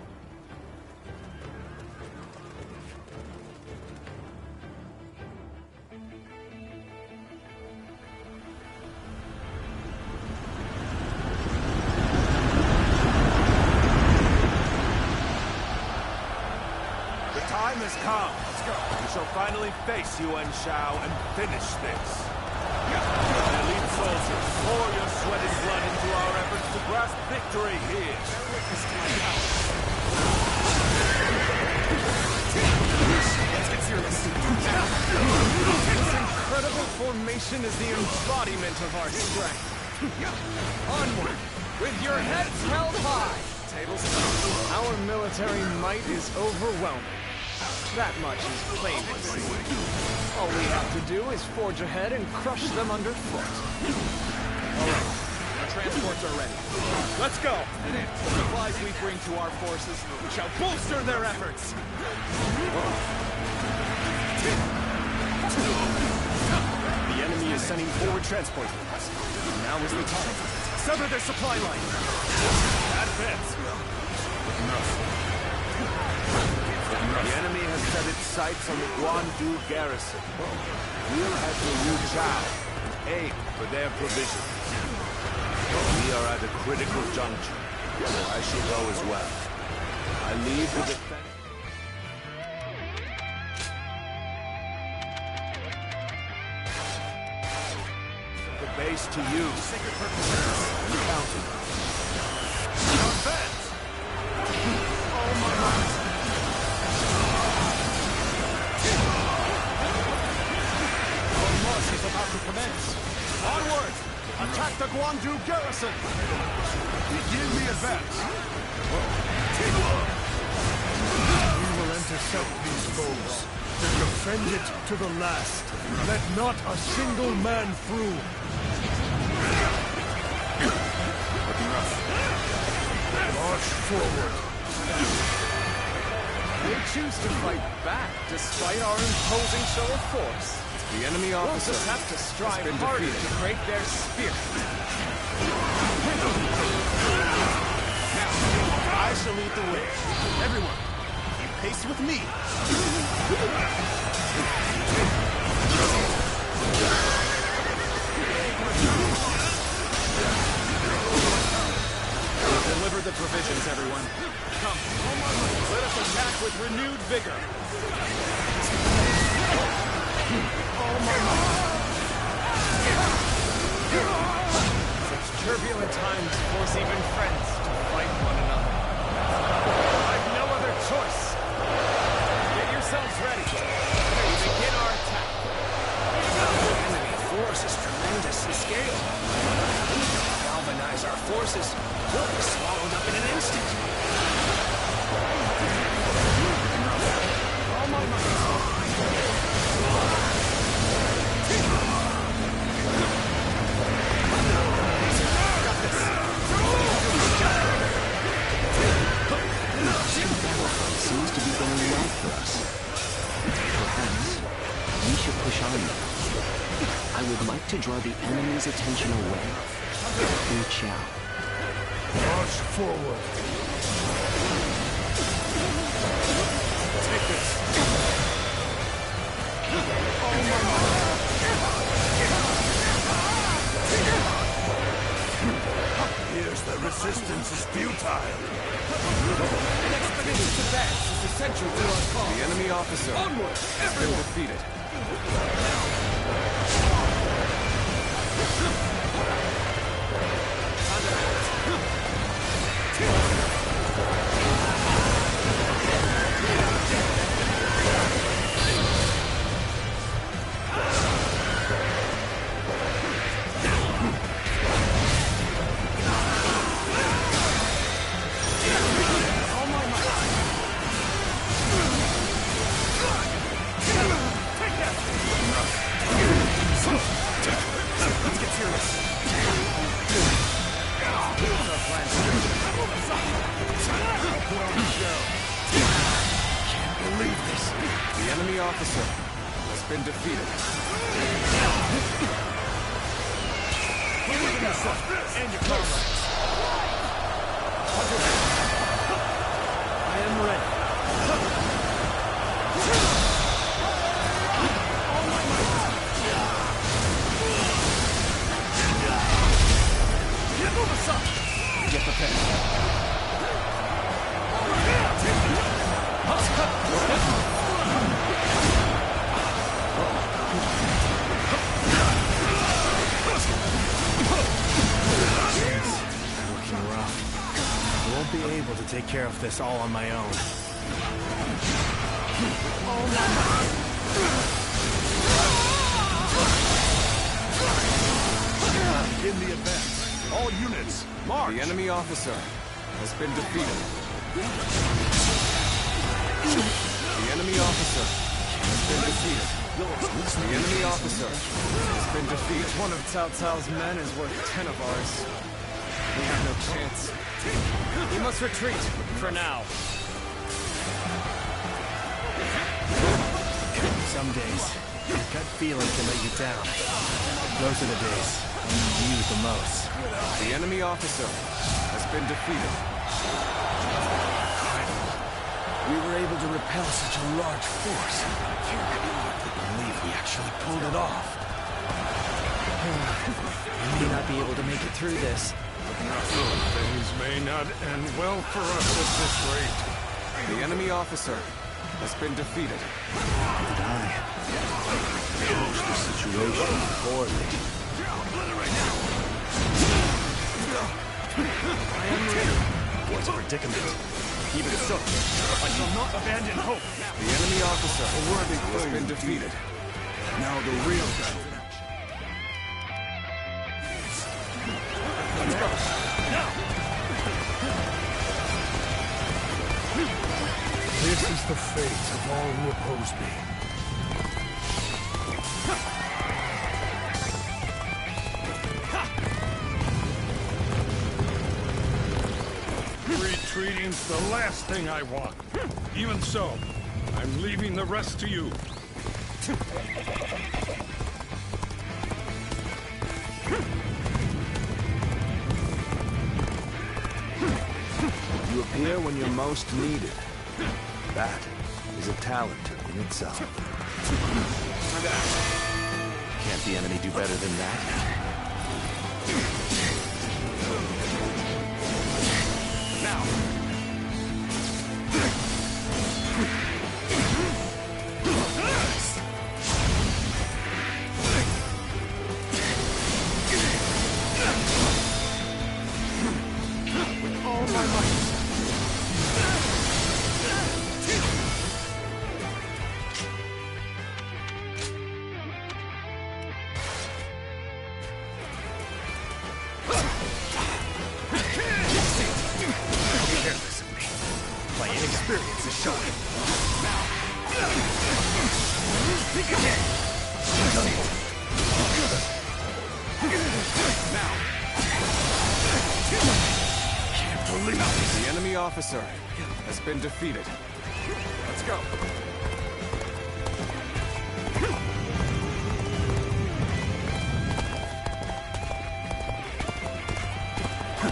The time has come. Let's go. We shall finally face Yuan Shao and finish this. Elite soldiers, pour your sweat and blood into our efforts to grasp victory here. Let's get serious. This incredible formation is the embodiment of our strength. Onward, with your heads held high. Tables turn. Our military might is overwhelming. That much is plain to see. All we have to do is forge ahead and crush them underfoot. All right, our transports are ready. Let's go! The supplies we bring to our forces shall bolster their efforts. The enemy is sending forward transport units. Now is the time. Sever their supply line. Advance. The enemy has set its sights on the Guandu garrison. We'll head to Wu Chao and aim for their provisions. We are at a critical juncture, so I shall go as well. I leave the defense. The base to you. Sacred purposes. And counting. Advance! Oh my God. Is about to commence. Onward! Attack the Guandu garrison! Begin the advance. We will intercept these foes and defend it to the last. Let not a single man through. March forward. They choose to fight back despite our imposing show of force. The enemy officer will just have to strive harder to break their spirit. Now, I shall lead the way. Everyone, keep pace with me. Deliver the provisions, everyone. Come, let us attack with renewed vigor. Such turbulent times force even friends to fight one another. I've no other choice. Get yourselves ready. We begin our attack. The enemy force is tremendous in scale. We can galvanize our forces. We'll be swallowed up in an instant. Oh my God. Seems to be going well for us. Perhaps we should push on now. I would like to draw the enemy's attention away. Wu Chao. March forward. Take this. Here's the resistance is futile. An expeditious advance is essential to our cause. The enemy officer Onward, has been defeated. The enemy officer has been defeated. Believe in yourself and your comrades. I am ready. Move aside. Get prepared. Looking rough. I won't be able to take care of this all on my own. In the advance. All units, march! The enemy officer has been defeated. The enemy officer has been defeated. The enemy officer has been defeated. One of Cao Cao's men is worth 10 of ours. We have no chance. We must retreat, for now. Some days, your gut feeling can let you down. Those are the days when you need you the most. The enemy officer has been defeated. We were able to repel such a large force. I hardly believe we actually pulled it off. We may not be able to make it through this. Things may not end well for us at this rate. The enemy officer has been defeated. I managed the situation poorly. I am ready. What's a predicament? Even so, I shall not abandon hope. The enemy officer has been defeated. Now the real battle. Let's go. Now! This is the fate of all who oppose me. Retreating's the last thing I want. Even so, I'm leaving the rest to you. You appear when you're most needed. That is a talent in itself. Can't the enemy do better than that? Now! With all my might! My inexperience is showing. Think again! Now! Can't believe it. The enemy officer has been defeated. Let's go.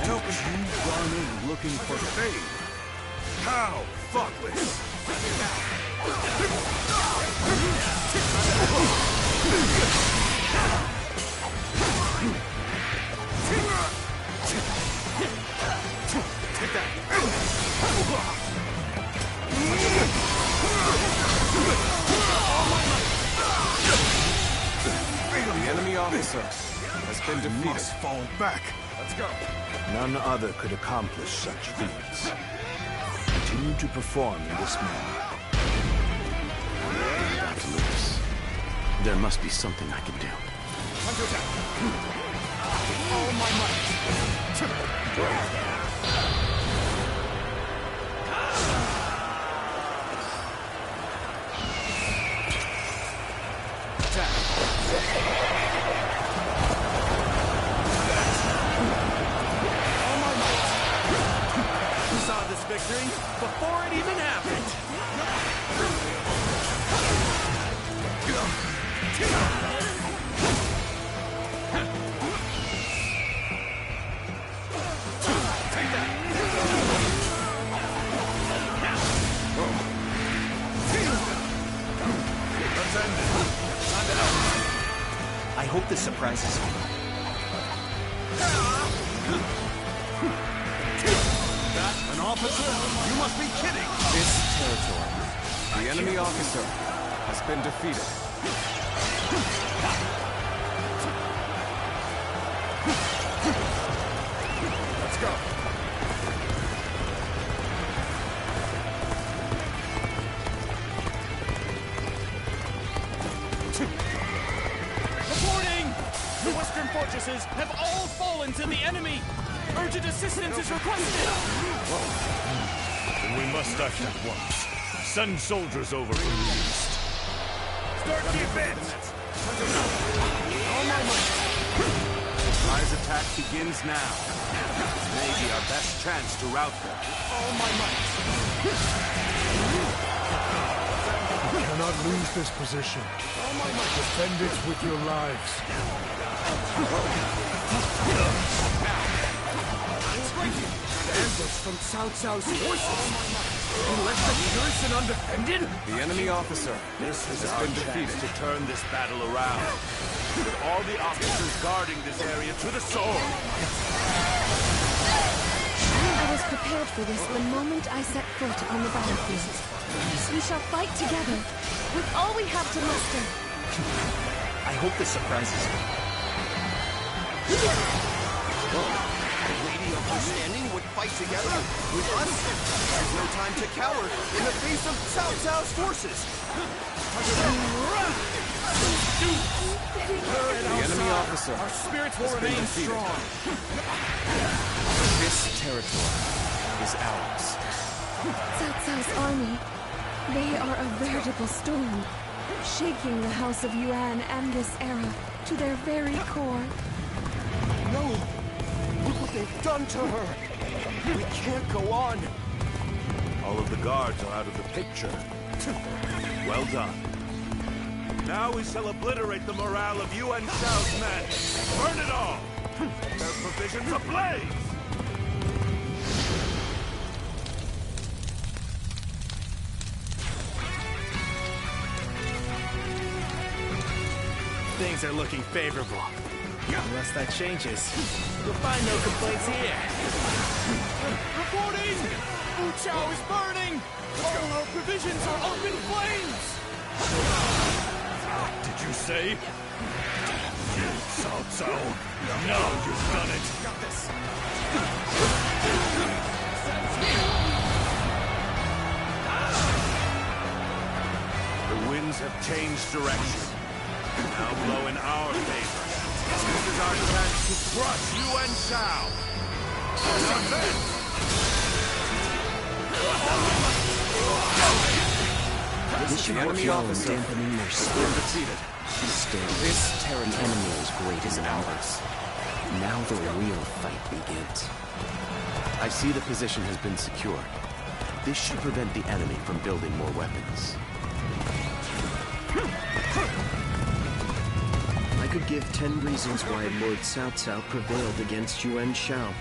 Help you gone in looking for fame. How thoughtless! Take that! The enemy officer has been defeated. Must fall back. Let's go. None other could accomplish such feats. Continue to perform in this manner. I'm about to lose. There must be something I can do. Counterattack! All my might! Victory before it even happened. hope this surprises you. That an officer? You must be kidding! This territory, the enemy officer has been defeated. Let's go. Reporting! The western fortresses have all fallen to the enemy! Urgent assistance is requested! Then we must act at once. Send soldiers over from the east. Start the advance! All my might! The surprise attack begins now. This may be our best chance to rout them. All my might! You cannot lose this position. Defend it with your lives. Ambush from Cao Cao's forces! You left the garrison undefended? The enemy officer This is has our been chance defeated. to turn this battle around. With all the officers guarding this area to the sword. I was prepared for this the moment I set foot on the battlefield. We shall fight together, with all we have to muster. I hope this surprises you. Lady Understanding would fight together with us. There's no time to cower in the face of Cao Cao's forces. The enemy officer Our spirits will has been remain defeated. strong. This territory is ours. Cao Cao's army, they are a veritable storm, shaking the House of Yuan and this era to their very core. No! Look what they've done to her! We can't go on! All of the guards are out of the picture. Well done. Now we shall obliterate the morale of Yuan Shao's men. Burn it all! Their provisions ablaze! Things are looking favorable. Unless that changes, you'll find no complaints here. Reporting! Wu Chao is burning! All our provisions are up in flames! Did you say? Cao Cao, now you've done it. Got this. The winds have changed direction. Now blow in our favor. This is our chance to crush Yuan Shao. This should work well in dampening their spirit. Still, this enemy is great as ours. Now the real fight begins. I see the position has been secured. This should prevent the enemy from building more weapons. I could give 10 reasons why Lord Cao Cao prevailed against Yuan Shao.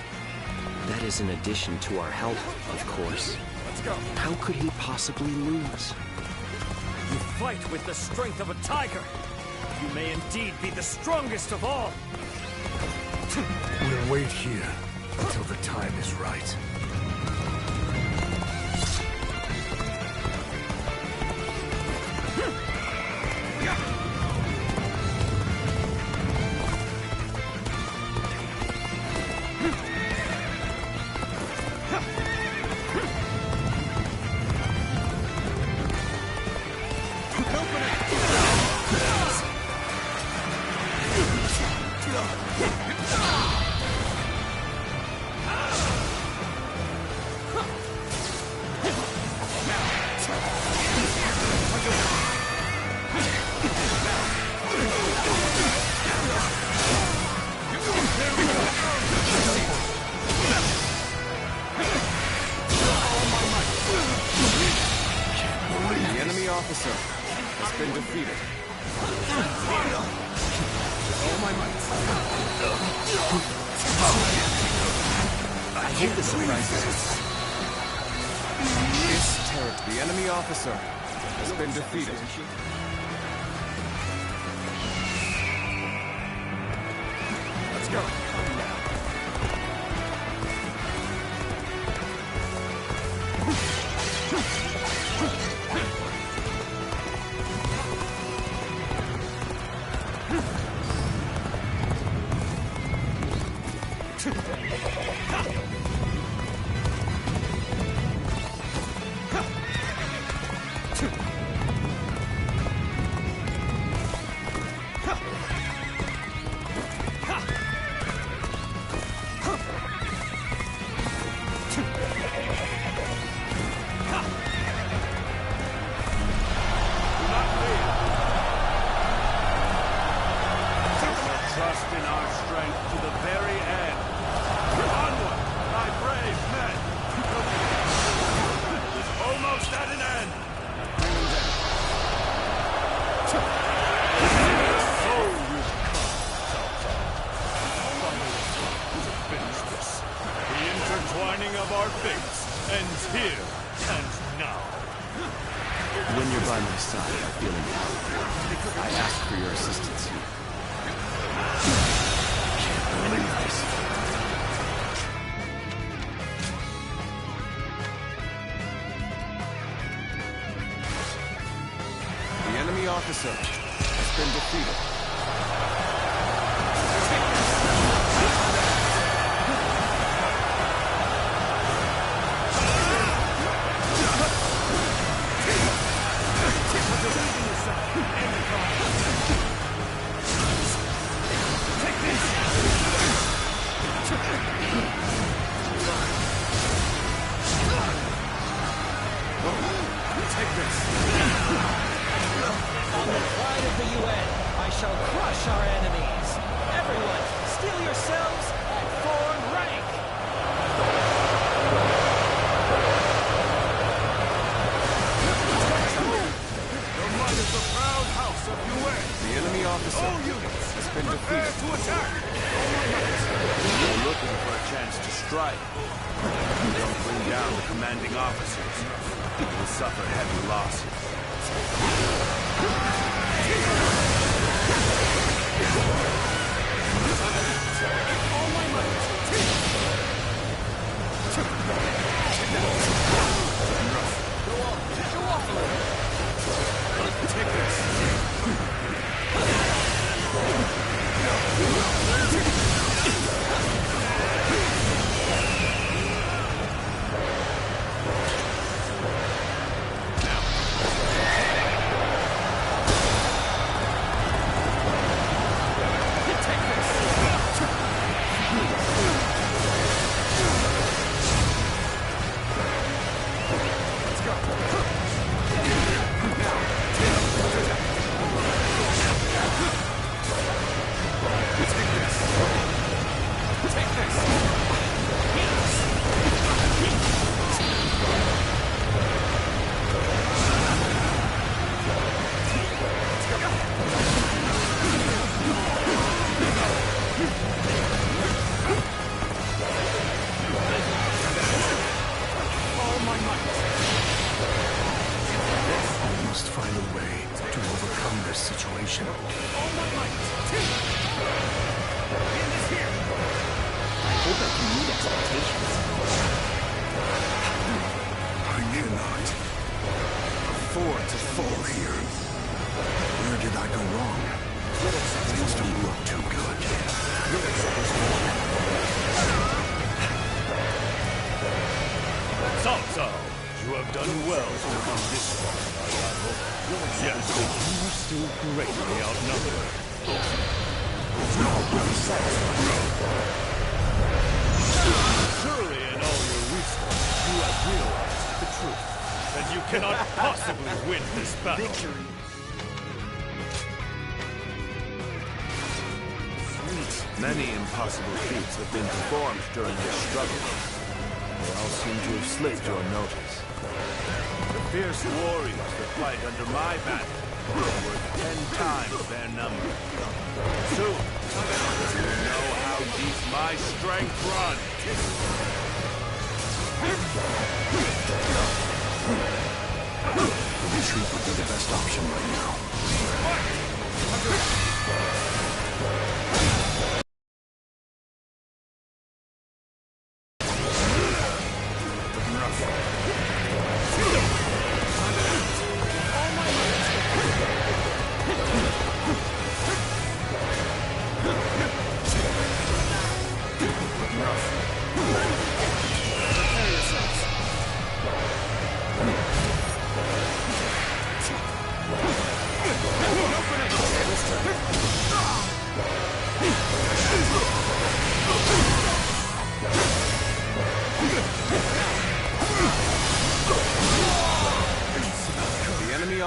That is in addition to our help, of course. Let's go. How could he possibly lose? You fight with the strength of a tiger. You may indeed be the strongest of all. We'll wait here until the time is right. Officer has been defeated. All my might. I hate the surprises. The enemy officer has been defeated. Trust in our strength to the very end. Onward, my brave men! It is almost at an end! So you've come, finally, to finish this. The intertwining of our fates ends here and now. When you're by my side, I feel empowered. I ask for your assistance here. The enemy officer has been defeated. On the pride of the UN, I shall crush our enemies. Everyone, steel yourselves and form rank. Your might is the proud house of UN. The enemy officer has been defeated. To attack. You're looking for a chance to strike. If you don't bring down the commanding officers, you will suffer heavy losses. All my might. Go off a little. Take this. situation. All my might. I hope I can meet expectations. I cannot afford to fall here. Where did I go wrong? Things don't look too good. Cao Cao, you have done well to come this far, my rival. Yes, but you are still greatly outnumbered. Surely in all your wisdom, you have realized the truth, that you cannot possibly win this battle. Victory. Many impossible feats have been performed during this struggle. They all seem to have slipped your notice. The fierce warriors that fight under my banner are worth 10 times their number. Soon, you will know how deep my strength runs. Retreat would be the best option right now.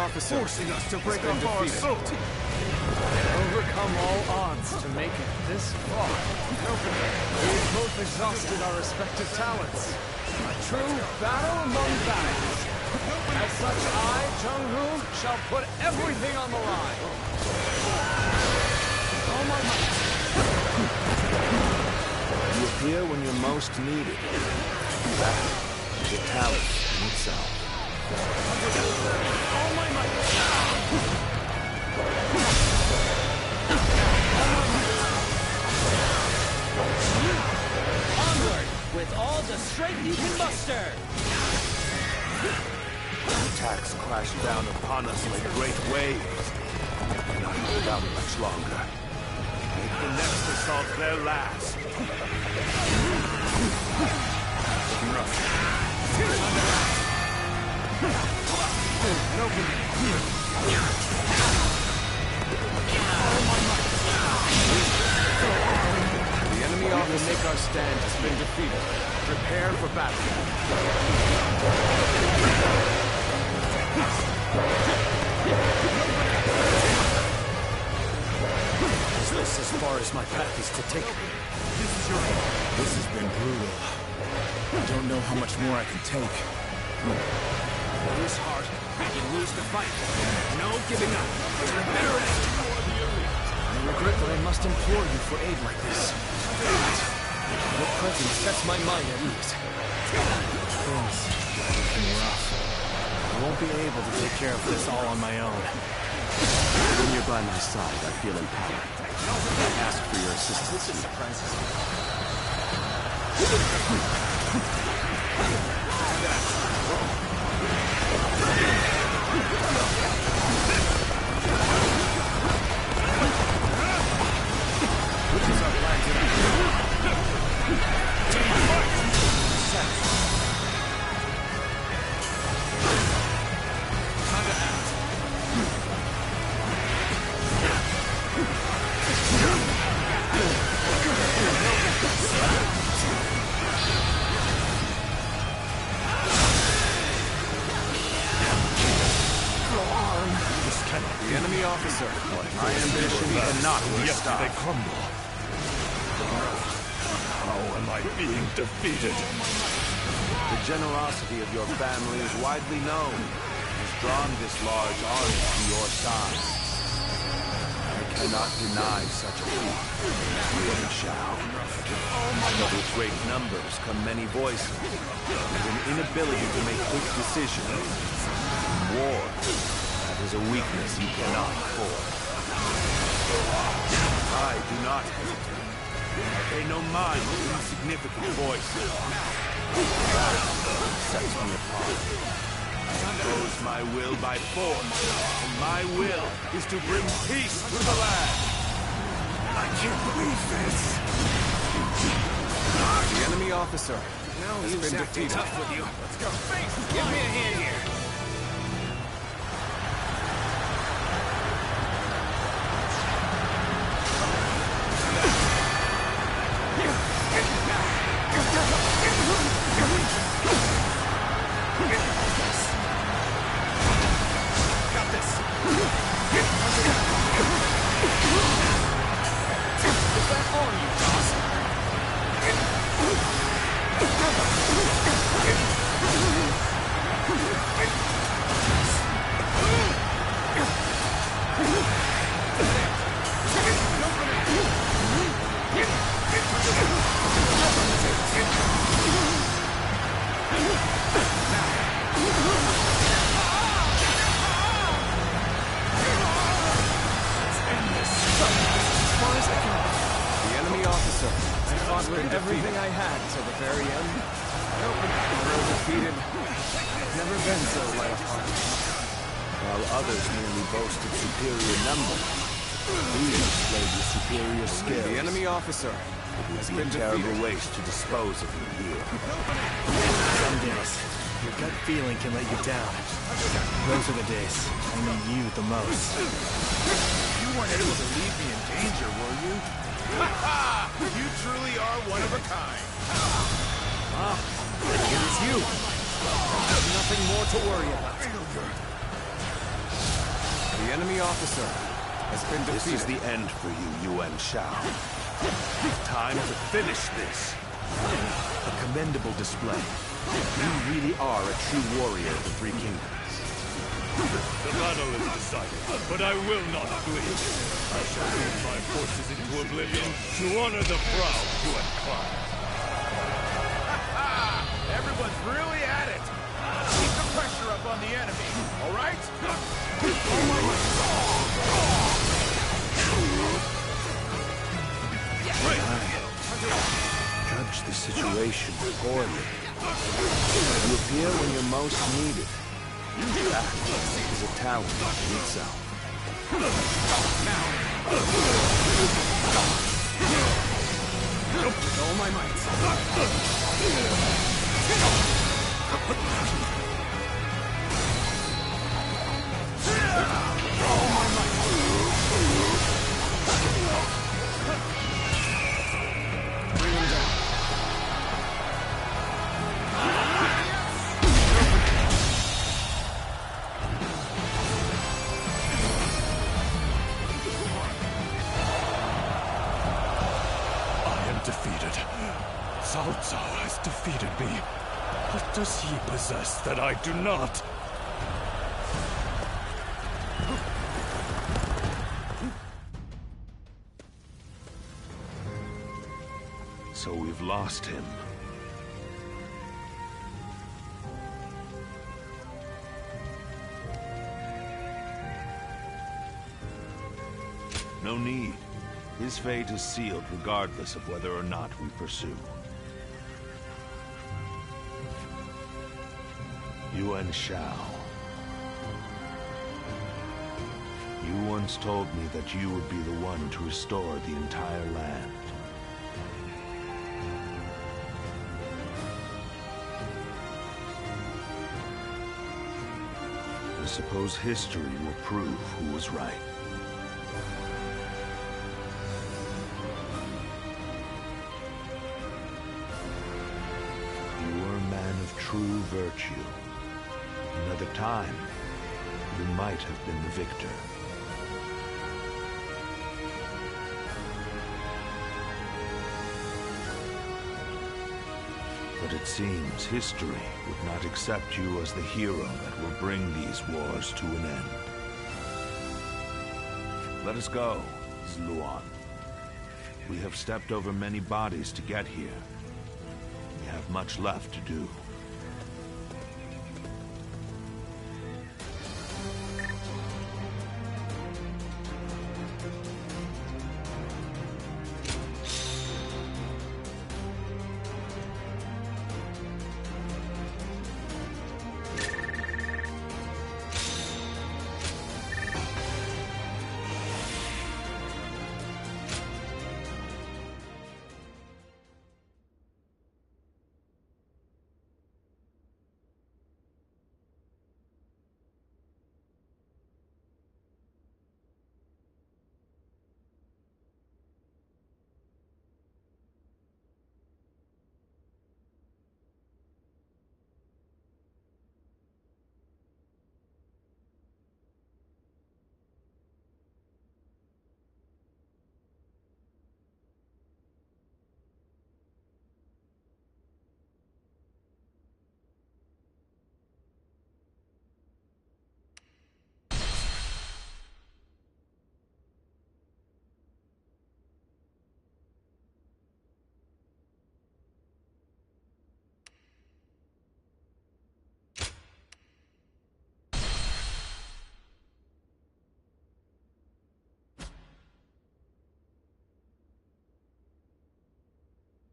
officer, forcing us to break has been off our defeated. assault. Overcome all odds to make it this far. We've both exhausted our respective talents. A true battle among battles. As such, I, Jung-Hoo, shall put everything on the line. All my might. You appear when you're most needed. That is a talent in itself. All my might. Onward, with all the strength you can muster! Attacks crash down upon us like great waves. We cannot hold out much longer. Make the next assault their last. The enemy officer make our stand has been defeated. Prepare for battle. Is this as far as my path is to take me? This has been brutal. I don't know how much more I can take. Lose heart, and you lose the fight. No giving up. It's the bitter end. I regret that I must implore you for aid like this. Your presence sets my mind at ease. Things have been rough. I won't be able to take care of this all on my own. When you're by my side, I feel empowered. I ask for your assistance. The enemy officer, my ambition cannot be stopped. They crumble. How am I being defeated? The generosity of your family is widely known. It has drawn this large army to your side. I cannot deny such a feat. Yen Shao. But with great numbers come many voices, and an inability to make quick decisions. War. That is a weakness you cannot afford. I do not hesitate. I pay no mind to insignificant voices. That sets me apart. I impose my will by force, and my will is to bring peace to the land. I can't believe this. The enemy officer has been defeated. Tough with you. Let's go. Give me a hand here. Everything I had till the very end. Although defeated, I've never been so light of heart. While others merely boasted superior numbers, we displayed with superior skill. The enemy officer has been a terrible waste to dispose of him here. Some days, your gut feeling can let you down. Those are the days I need you the most. You weren't able to leave me in danger, were you? Ha! You truly are one of a kind. Ah, it is you. There's nothing more to worry about. The enemy officer has been defeated. This is the end for you, Yuan Shao. Time to finish this. A commendable display. You really are a true warrior of the Three Kingdoms. The battle is decided, but I will not flee. I shall lead my forces into oblivion to honor the proud Yuan clan. Everyone's really at it. Keep the pressure up on the enemy, all right? Judge the situation poorly. You appear when you're most needed. That is a talent in itself. With all my might. Bring him down. Defeated. Cao Cao has defeated me. What does he possess that I do not? So we've lost him. No need. His fate is sealed regardless of whether or not we pursue. Yuan Shao. You once told me that you would be the one to restore the entire land. I suppose history will prove who was right. True virtue. Another time, you might have been the victor. But it seems history would not accept you as the hero that will bring these wars to an end. Let us go, Zluan. We have stepped over many bodies to get here. We have much left to do.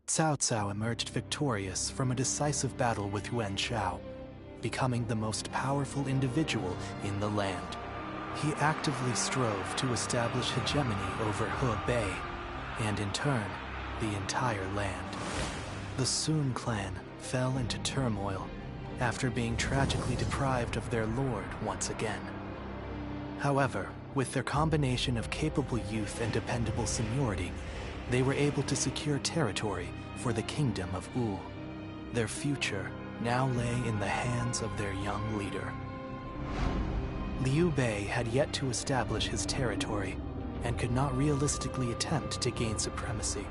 Cao Cao emerged victorious from a decisive battle with Yuan Shao, becoming the most powerful individual in the land. He actively strove to establish hegemony over Hebei, and in turn, the entire land. The Sun clan fell into turmoil after being tragically deprived of their lord once again. However, with their combination of capable youth and dependable seniority, they were able to secure territory for the Kingdom of Wu. Their future now lay in the hands of their young leader. Liu Bei had yet to establish his territory and could not realistically attempt to gain supremacy.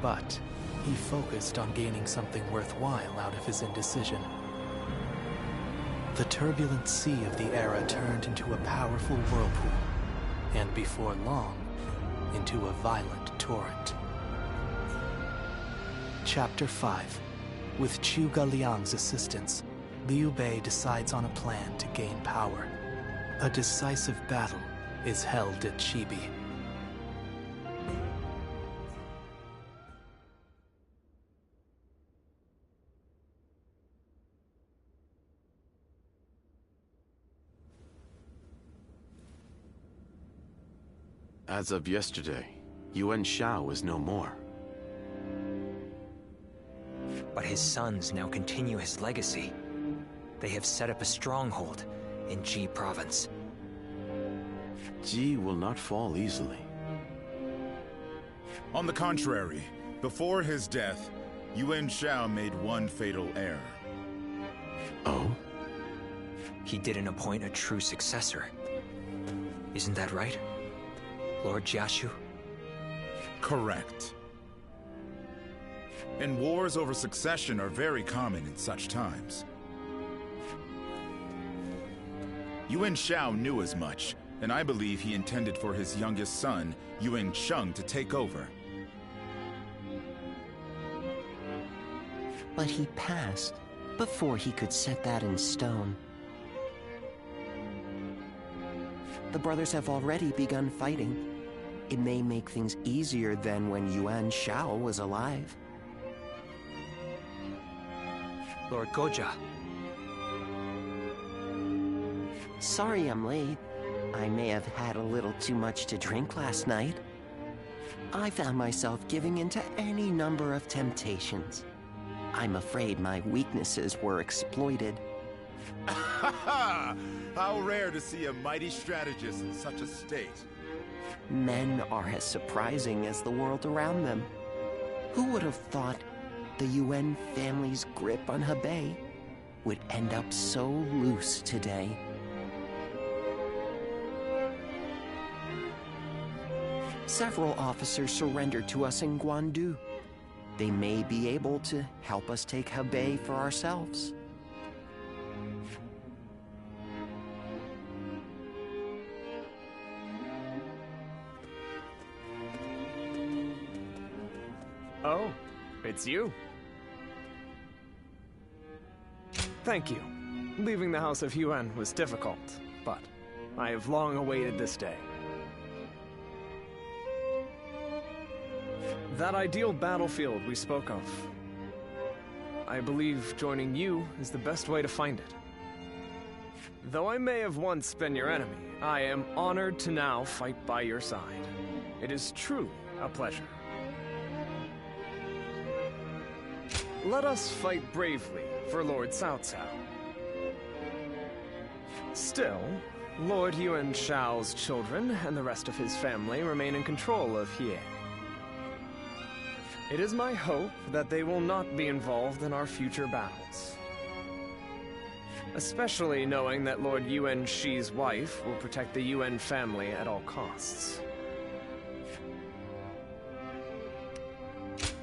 But he focused on gaining something worthwhile out of his indecision. The turbulent sea of the era turned into a powerful whirlpool, and before long, into a violent torrent. Chapter 5. With Zhuge Liang's assistance, Liu Bei decides on a plan to gain power. A decisive battle is held at Chibi. As of yesterday, Yuan Shao is no more. But his sons now continue his legacy. They have set up a stronghold in Ji province. Ji will not fall easily. On the contrary, before his death, Yuan Shao made one fatal error. Oh? He didn't appoint a true successor. Isn't that right, Lord Jiashu? Correct. And wars over succession are very common in such times. Yuan Shao knew as much, and I believe he intended for his youngest son, Yuan Sheng, to take over. But he passed before he could set that in stone. The brothers have already begun fighting. It may make things easier than when Yuan Shao was alive. Lord Goja. Sorry I'm late. I may have had a little too much to drink last night. I found myself giving in to any number of temptations. I'm afraid my weaknesses were exploited. How rare to see a mighty strategist in such a state. Men are as surprising as the world around them. Who would have thought the Yuan family's grip on Hebei would end up so loose today? Several officers surrendered to us in Guandu. They may be able to help us take Hebei for ourselves. Oh, it's you. Thank you. Leaving the House of Yuan was difficult, but I have long awaited this day. That ideal battlefield we spoke of. I believe joining you is the best way to find it. Though I may have once been your enemy, I am honored to now fight by your side. It is truly a pleasure. Let us fight bravely for Lord Cao Cao. Still, Lord Yuan Shao's children and the rest of his family remain in control of Hie. It is my hope that they will not be involved in our future battles. Especially knowing that Lord Yuan Shi's wife will protect the Yuan family at all costs.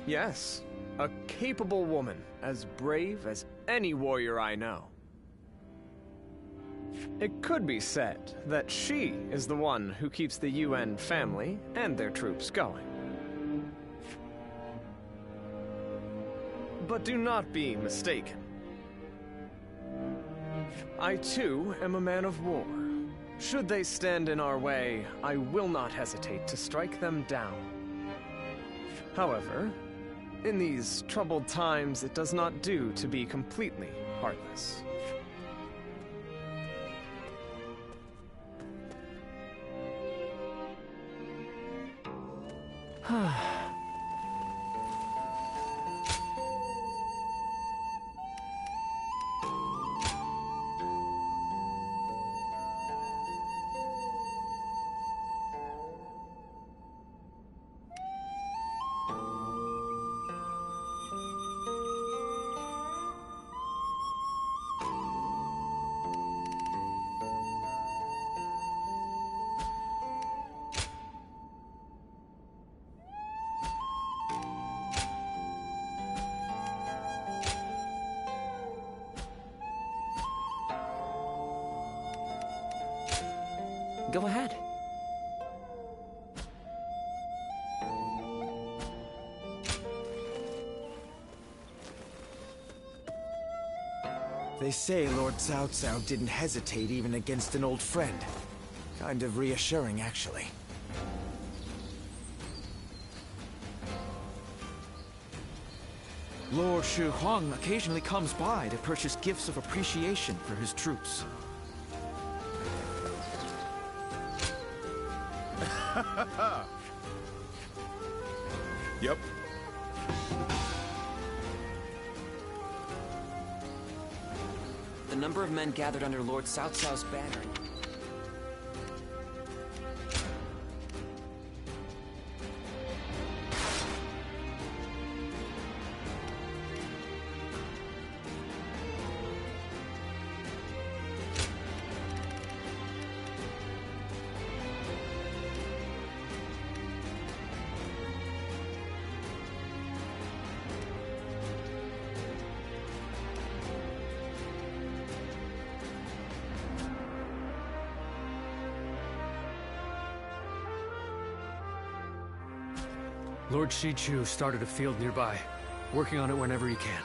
Yes, a capable woman, as brave as any warrior I know. It could be said that she is the one who keeps the Yuan family and their troops going. But do not be mistaken. I too am a man of war. Should they stand in our way, I will not hesitate to strike them down. However, in these troubled times, it does not do to be completely heartless. Go ahead. They say Lord Cao Cao didn't hesitate even against an old friend. Kind of reassuring, actually. Lord Shi Huang occasionally comes by to purchase gifts of appreciation for his troops. Yep. The number of men gathered under Lord Cao Cao's banner. Lord Shichu started a field nearby, working on it whenever he can.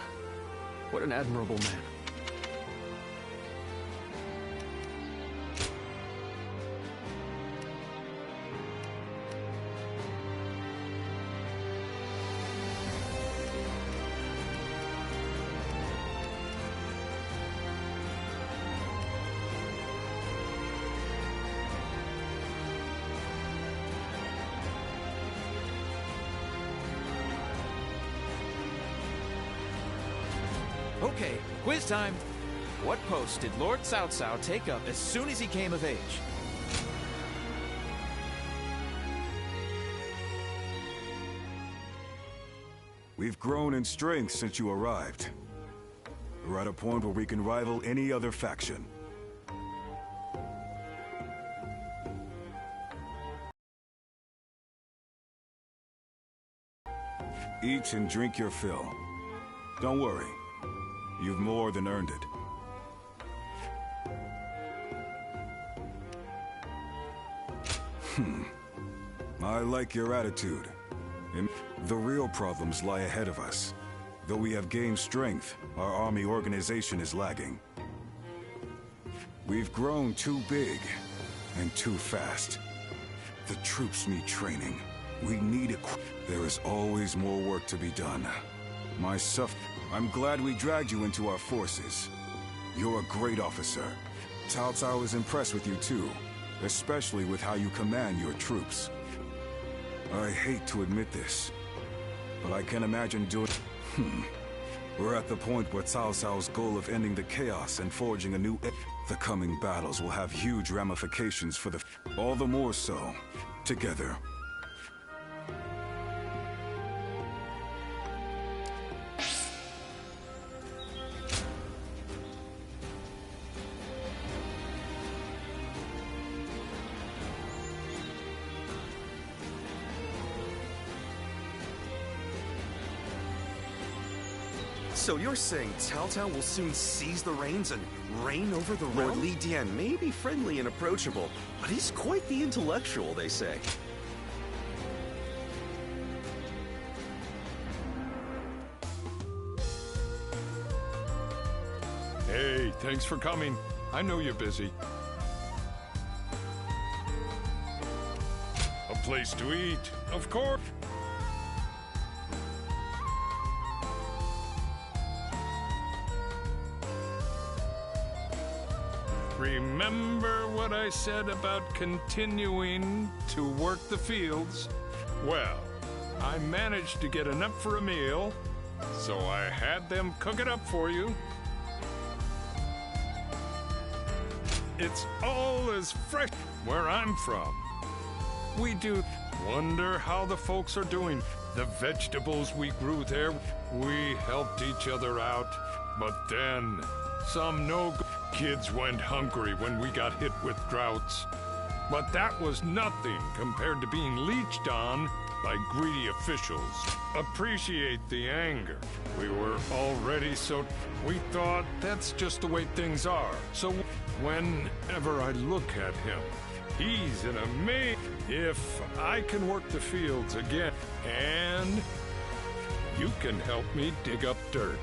What an admirable man. Okay, quiz time. What post did Lord Cao Cao take up as soon as he came of age? We've grown in strength since you arrived. We're at a point where we can rival any other faction. Eat and drink your fill. Don't worry. You've more than earned it. I like your attitude. The real problems lie ahead of us. Though we have gained strength, our army organization is lagging. We've grown too big and too fast. The troops need training. We need There is always more work to be done. I'm glad we dragged you into our forces. You're a great officer. Cao Cao is impressed with you too, especially with how you command your troops. I hate to admit this, but I can imagine doing... We're at the point where Cao Cao's goal of ending the chaos and forging a new... The coming battles will have huge ramifications for the... All the more so, together. So you're saying Cao Cao will soon seize the reins and reign over the realm? Lord Li Dian may be friendly and approachable, but he's quite the intellectual, they say. Hey, thanks for coming. I know you're busy. A place to eat, of course. Remember what I said about continuing to work the fields? Well, I managed to get enough for a meal, so I had them cook it up for you. It's all as fresh where I'm from. We do wonder how the folks are doing. The vegetables we grew there, we helped each other out. But then, some no-good kids went hungry when we got hit with droughts. But that was nothing compared to being leeched on by greedy officials. Appreciate the anger. We were already so... We thought that's just the way things are. So whenever I look at him, He's an amazing... If I can work the fields again, and you can help me dig up dirt.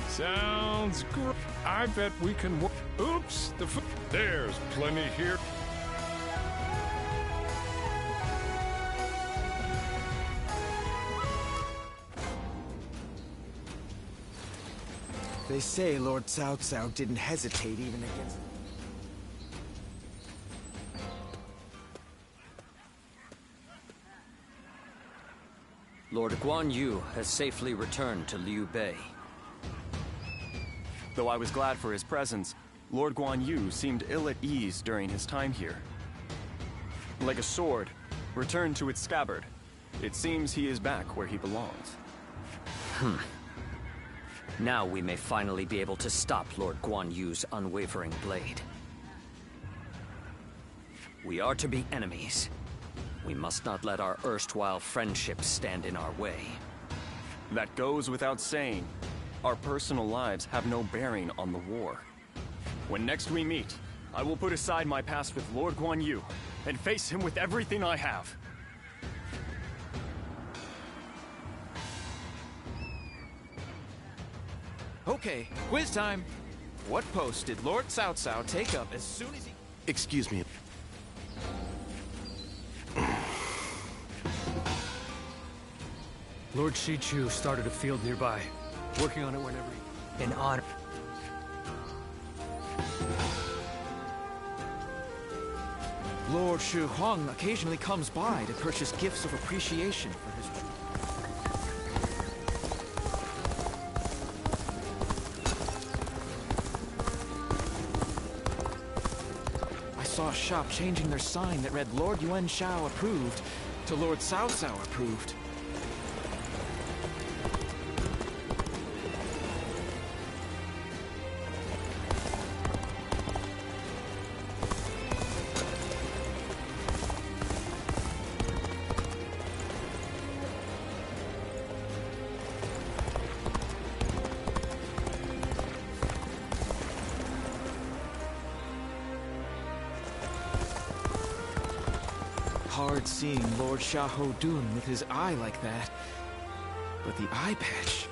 Sounds great. I bet we can work... Oops, there's plenty here. They say Lord Cao Cao didn't hesitate even against... Lord Guan Yu has safely returned to Liu Bei. Though I was glad for his presence, Lord Guan Yu seemed ill at ease during his time here. Like a sword, returned to its scabbard. It seems he is back where he belongs. Now we may finally be able to stop Lord Guan Yu's unwavering blade. We are to be enemies. We must not let our erstwhile friendships stand in our way. That goes without saying. Our personal lives have no bearing on the war. When next we meet, I will put aside my past with Lord Guan Yu and face him with everything I have. Okay, quiz time. What post did Lord Cao Cao take up as soon as he... Excuse me. Lord Shichu started a field nearby, working on it whenever he... In honor... Lord Shu Huang occasionally comes by to purchase gifts of appreciation for his... I saw a shop changing their sign that read Lord Yuan Shao approved to Lord Cao Cao approved. Hard seeing Lord Xiahou Dun with his eye like that. But the eye patch...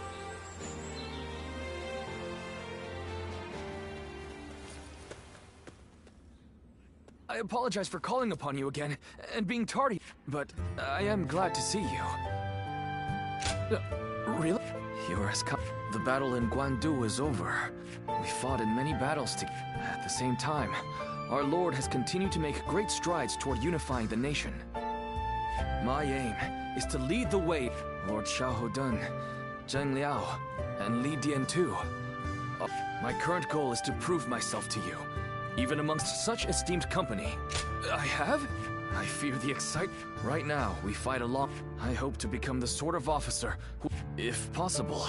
I apologize for calling upon you again, and being tardy, but I am glad to see you. Really? You're as The battle in Guandu is over. We fought in many battles together. At the same time, our Lord has continued to make great strides toward unifying the nation. My aim is to lead the way, Lord Xiahou Dun, Zheng Liao, and Li Dian too. My current goal is to prove myself to you, even amongst such esteemed company. I have? I fear the excitement. Right now, we fight along. I hope to become the sort of officer who, if possible,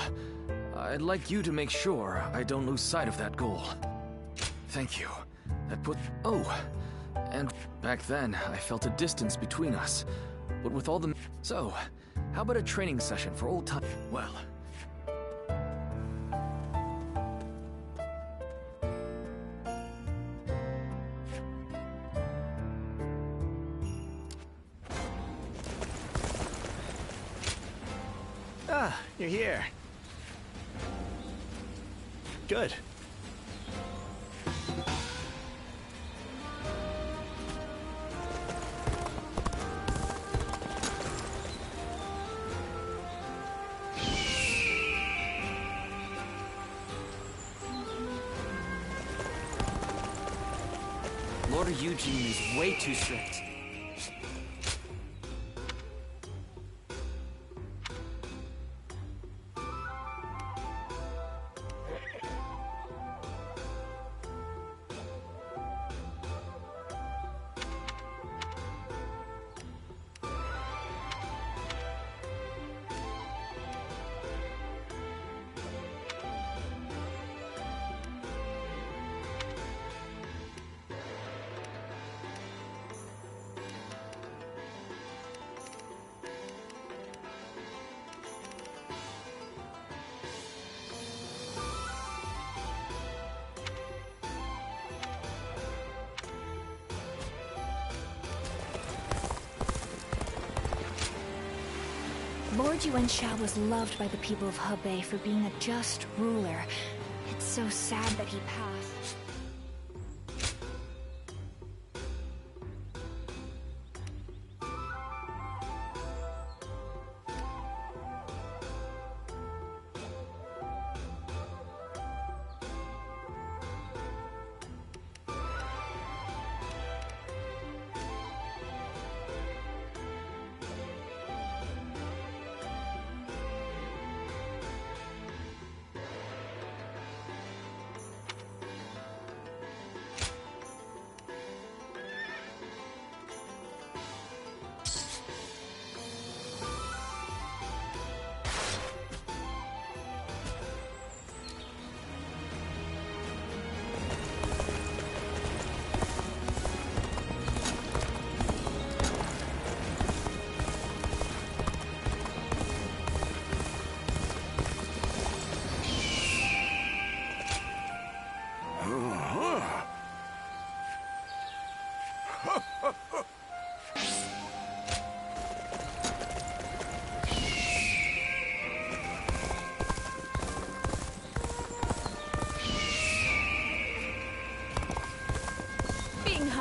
I'd like you to make sure I don't lose sight of that goal. Thank you. Oh, and back then, I felt a distance between us. But with all the... So, how about a training session for old time? Well... Ah, you're here. Good. Lord Eugene is way too strict. Lord Yuan Shao was loved by the people of Hebei for being a just ruler. It's so sad that he passed.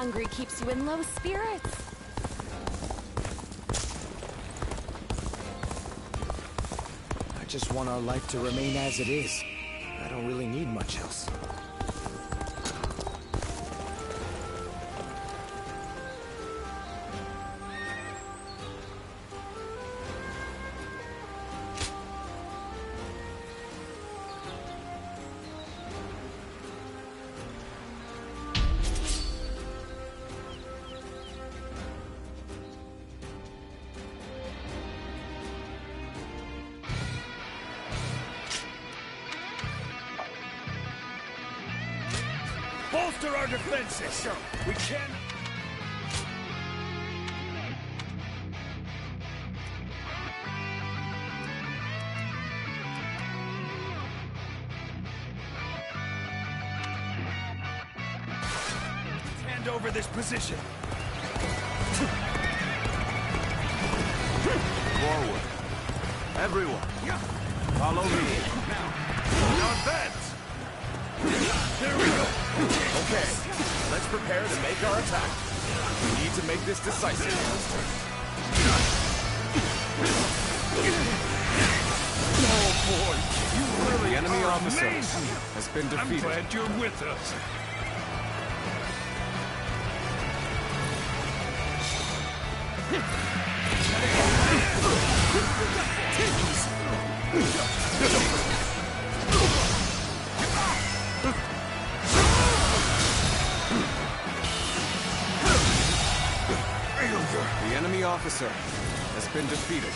Hungry keeps you in low spirits. I just want our life to remain as it is. I don't really need much else. Bolster our defenses! We can... Hand over this position. Forward. Everyone, follow me. Now advance! There we go! Okay, let's prepare to make our attack. We need to make this decisive. Oh boy, you really The enemy are officer amazing. has been defeated. I'm glad you're with us. The enemy officer has been defeated.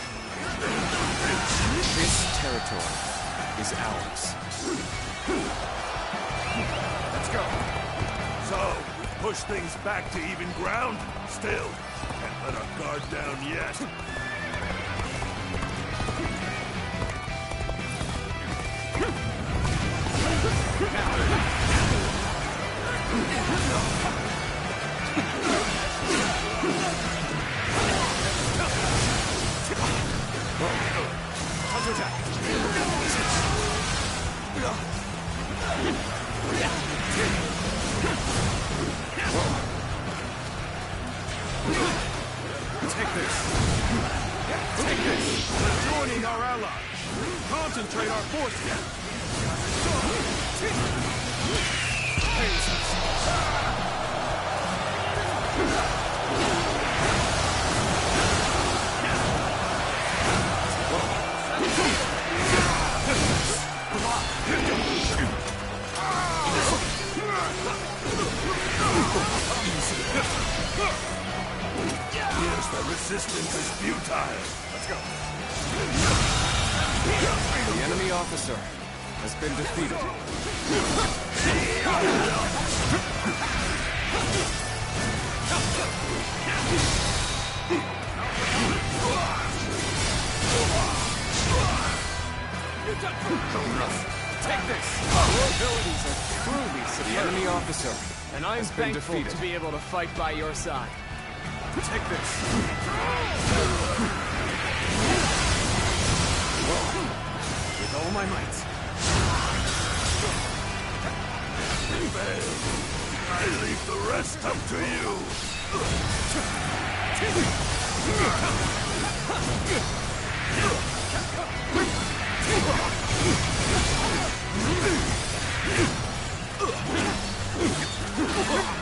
This territory is ours. Let's go. So, we push things back to even ground? Still, can't let our guard down yet. Take this. We're joining our allies. Concentrate our forces. Yes, the resistance is futile. Let's go. The enemy officer has been defeated. Take this! Your abilities are truly The enemy officer and I'm has been thankful defeated. to be able to fight by your side. Take this. all my might. I leave the rest up to you.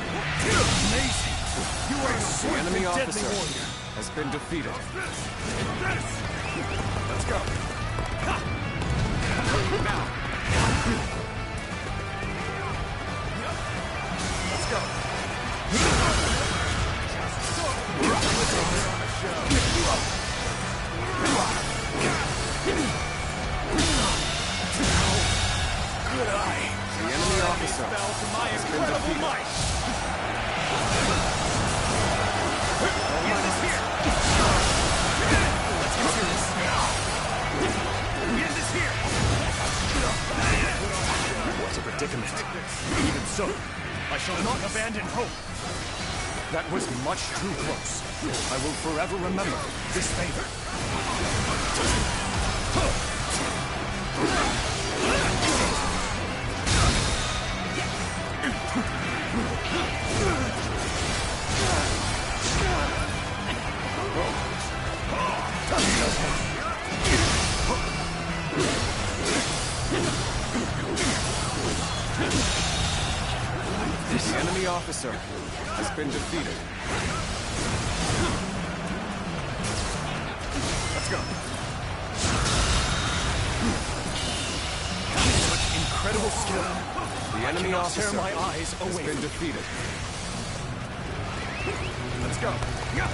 Amazing! You are a The enemy deadly officer warrior. has been defeated. Let's go. Now. Let's go. Good eye. The enemy officer has been defeated. What's a predicament? Even so, I shall not abandon hope. That was much too close. I will forever remember this favor. The enemy officer has been defeated. Let's go. Such incredible skill. The enemy officer tear my eyes has away been from you. defeated. Let's go. Now.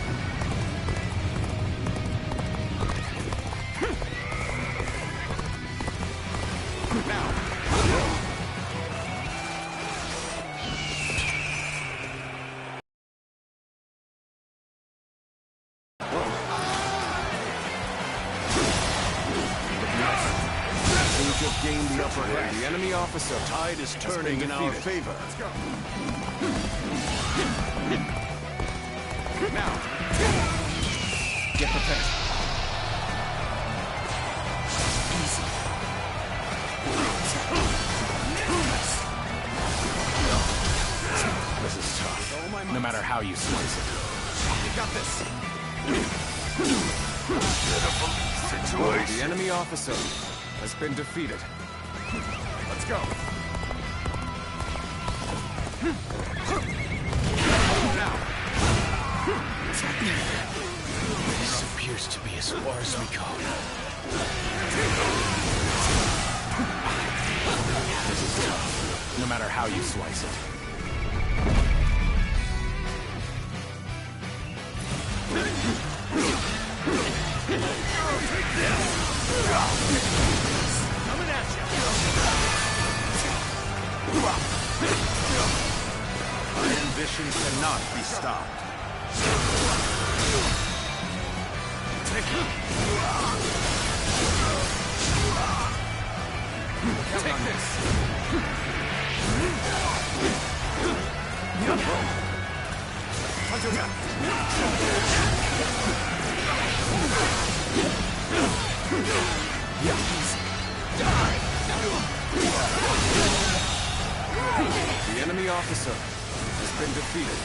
Seems to have gained the upper hand. The enemy officer Tide is turning in our favor. Let's go. Now. Get prepared. Easy. This is tough. No matter how you slice it. You got this. The enemy officer has been defeated. Let's go. Now. This appears to be as far as we go. This is tough. No matter how you slice it. Coming at you. My ambition cannot be stopped. Take this. The enemy officer has been defeated.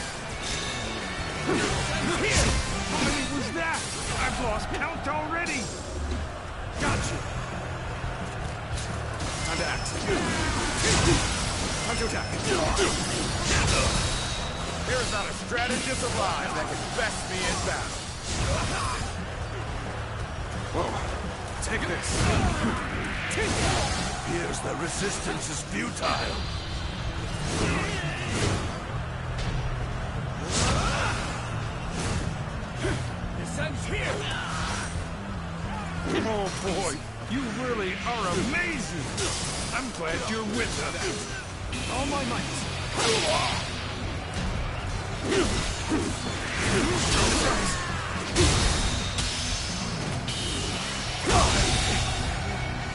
How many was that? I've lost count already. Gotcha. Time to act. Time to attack. There is not a strategist alive that can best me in battle. Whoa. Take this. Here's the resistance is futile. This ends here. Oh boy, you really are amazing. I'm glad you're with us. All my might.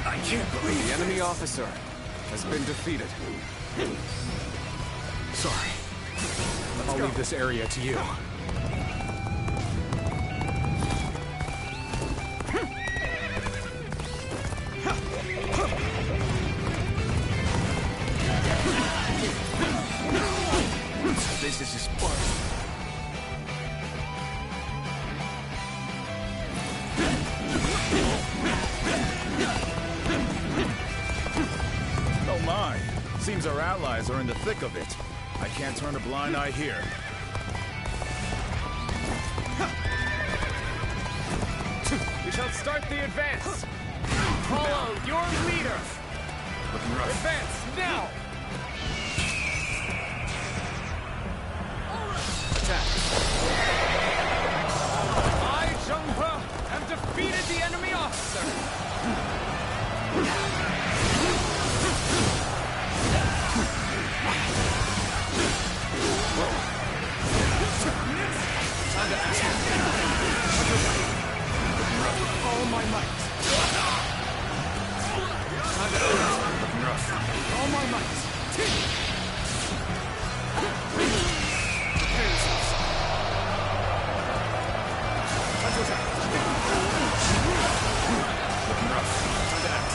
I can't believe The enemy officer has been defeated. Sorry. I'll leave this area to you. this is fun. Oh my! Seems our allies are in the thick of it. I can't turn a blind eye here. We shall start the advance. Follow your leader. Looking rough. Advance now. Attack. I, Zheng He, have defeated the enemy officer. All my might. All my might. Prepare yourselves. Time to attack. Looking rough. Time to act.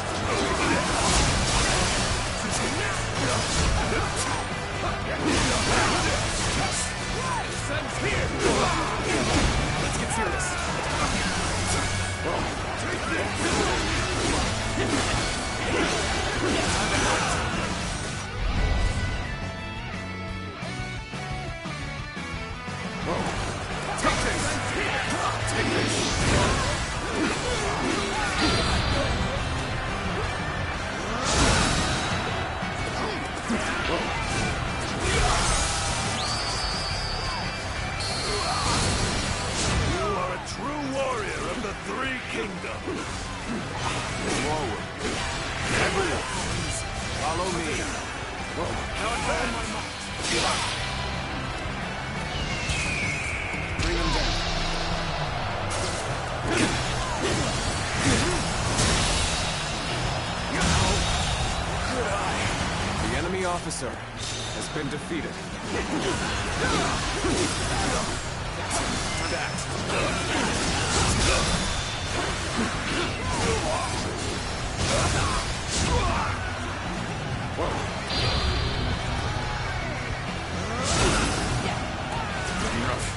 Sun's here. Let's get serious. Officer has been defeated. Time to act. Looking rough.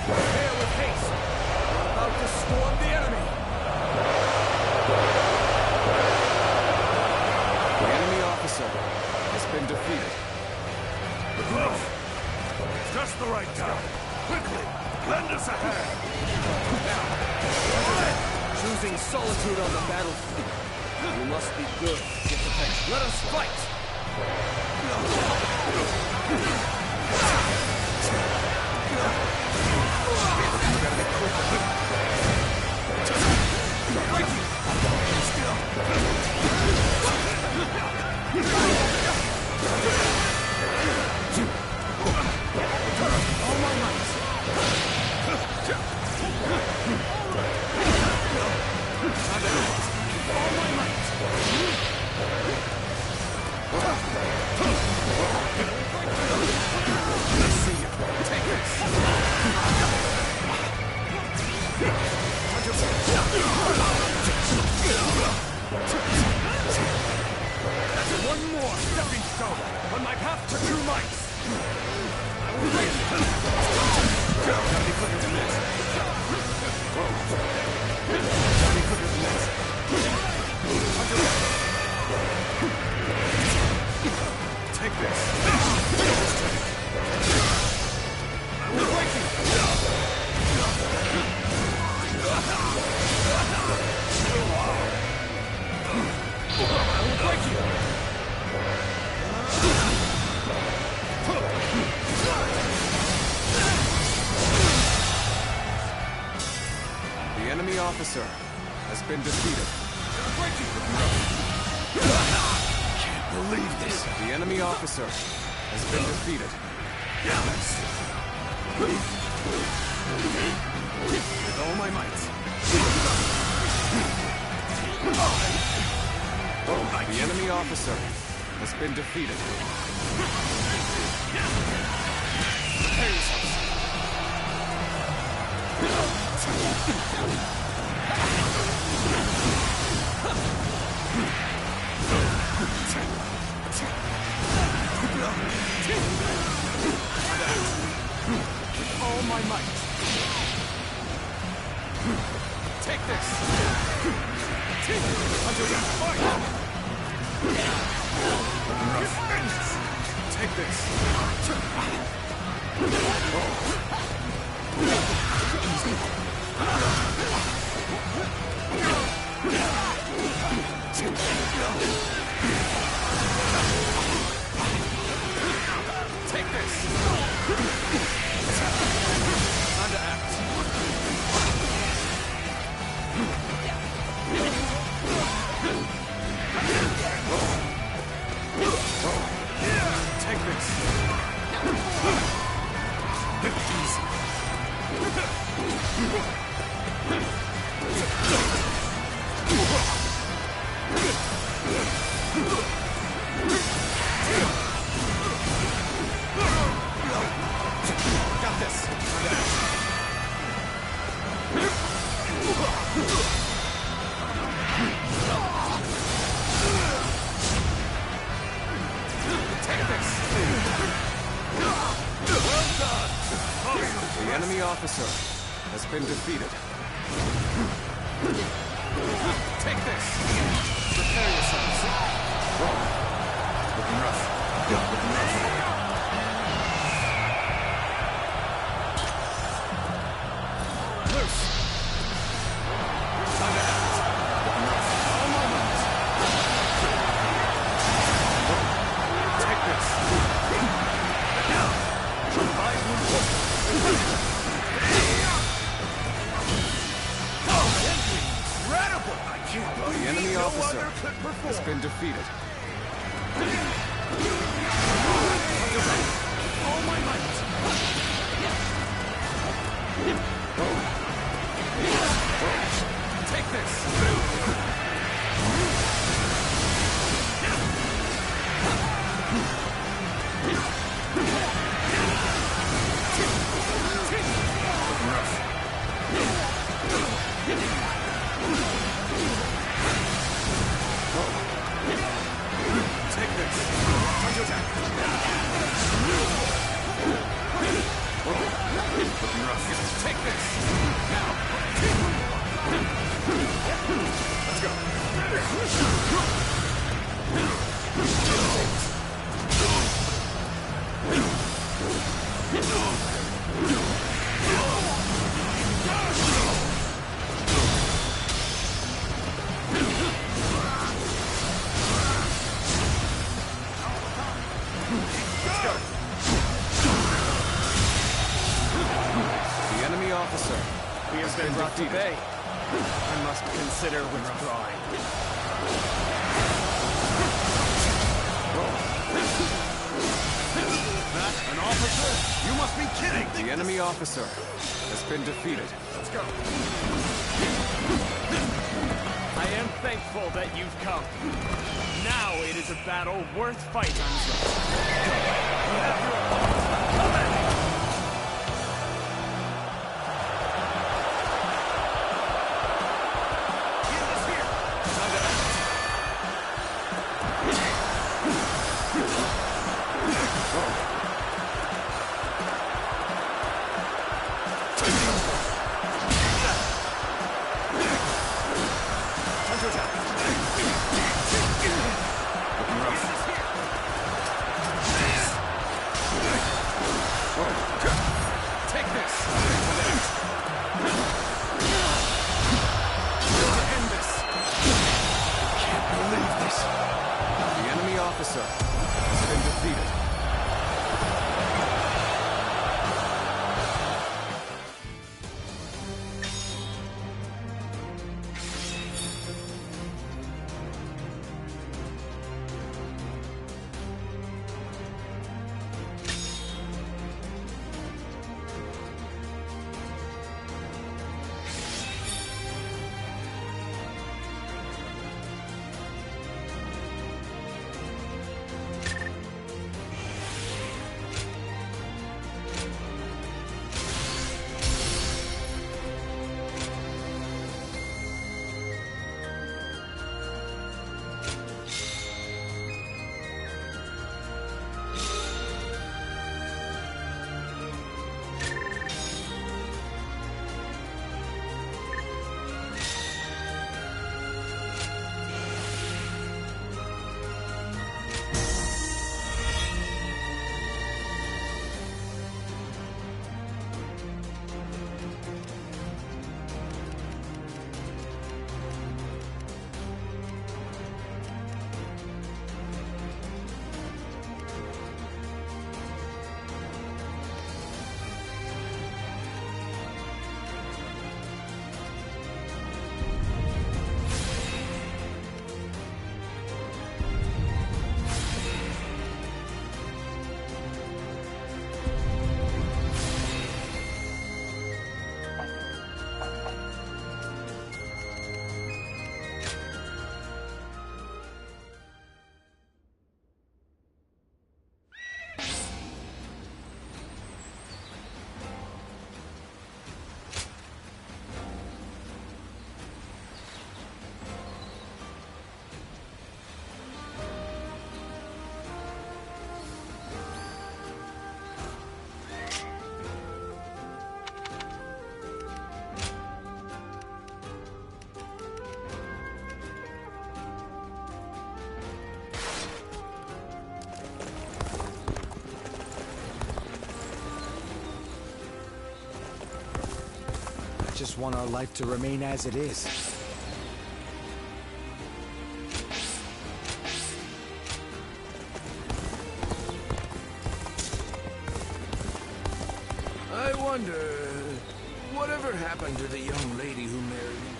Prepare with haste. We're about to storm the enemy. The enemy officer has been defeated. Just the right time. Quickly, lend us a hand. Choosing solitude on the battlefield. You must be good. Get the fence. Let us fight! One more stepping stone on my path to true might. I will win. Gotta be quicker than this. Gotta be quicker than this. Take this. I will break you. I will break you. The enemy officer has been defeated. Can't believe this. The enemy officer has been defeated. With all my might. The enemy officer has been defeated. Prepare yourselves. Take this! Hunter down! Take this! Take this! Time to act. Take this! Easy. Got this! Take this! Well done! The enemy officer has been defeated. Take this! Prepare yourselves. Looking rough. Looking rough. Loose! Time to act. Looking rough. All moment. Take this. Provide one. Incredible! I can't believe the enemy officer has been defeated. All my might. Take this. Take this. Counter attack. Looking rough. Take this. Now. Let's go. Let's go. The enemy officer. He has been brought to bay. I must consider withdrawing. That an officer? You must be kidding! The enemy officer has been defeated. Let's go. I am thankful that you've come. Now it is a battle worth fighting. just want our life to remain as it is. I wonder, whatever happened to the young lady who married me?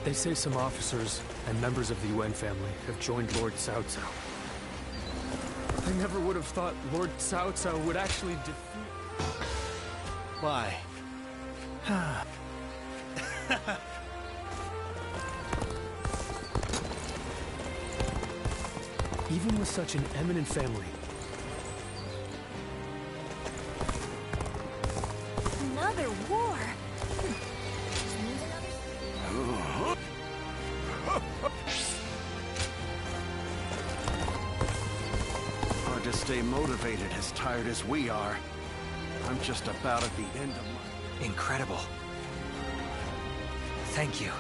They say some officers and members of the Yuan family have joined Lord Cao Cao. I never would have thought Lord Cao Cao would actually defeat... Why? Even with such an eminent family, Another war? Hard to stay motivated as tired as we are. I'm just about at the end of my... Incredible. Thank you.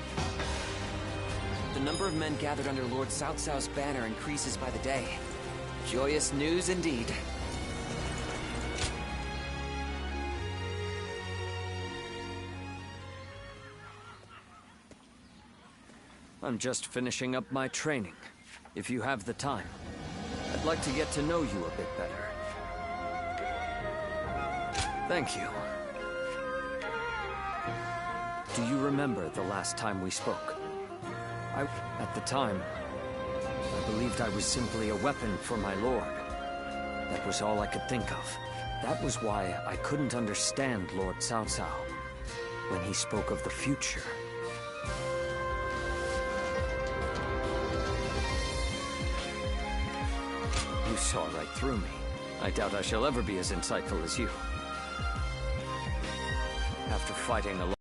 The number of men gathered under Lord Cao Cao's banner increases by the day. Joyous news indeed. I'm just finishing up my training. If you have the time, I'd like to get to know you a bit better. Thank you. Do you remember the last time we spoke? At the time, I believed I was simply a weapon for my lord. That was all I could think of. That was why I couldn't understand Lord Cao Cao when he spoke of the future. You saw right through me. I doubt I shall ever be as insightful as you. After fighting a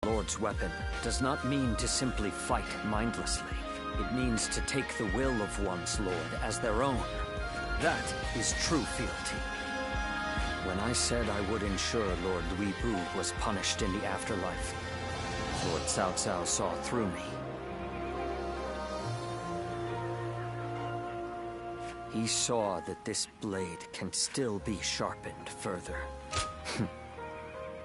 Lord's weapon does not mean to simply fight mindlessly. It means to take the will of one's lord as their own. That is true fealty. When I said I would ensure Lord Louis Bu was punished in the afterlife, Lord Cao Cao saw through me. He saw that this blade can still be sharpened further.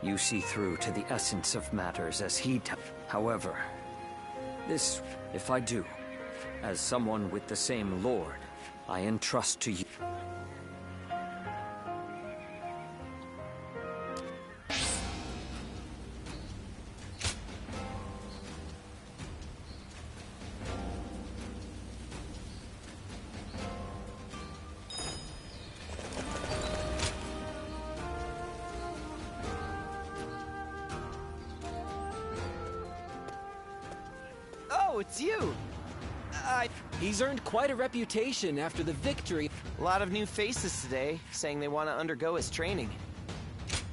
You see through to the essence of matters as he does. However, this, if I do, as someone with the same lord, I entrust to you. Oh, it's you! He's earned quite a reputation after the victory. A lot of new faces today, saying they want to undergo his training.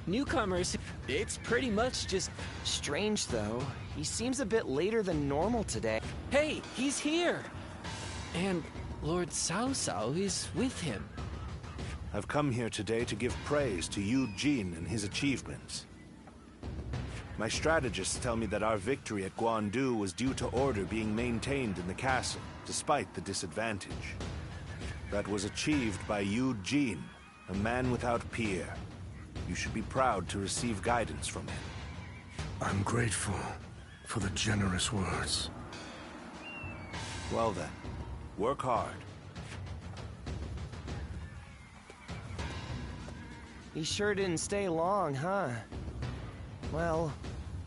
Newcomers, it's pretty much just... Strange, though. He seems a bit later than normal today. Hey, he's here! And Lord Cao Cao is with him. I've come here today to give praise to Yu Jin and his achievements. My strategists tell me that our victory at Guandu was due to order being maintained in the castle, despite the disadvantage. That was achieved by Yu Jin, a man without peer. You should be proud to receive guidance from him. I'm grateful for the generous words. Well then, work hard. He sure didn't stay long, huh? Well,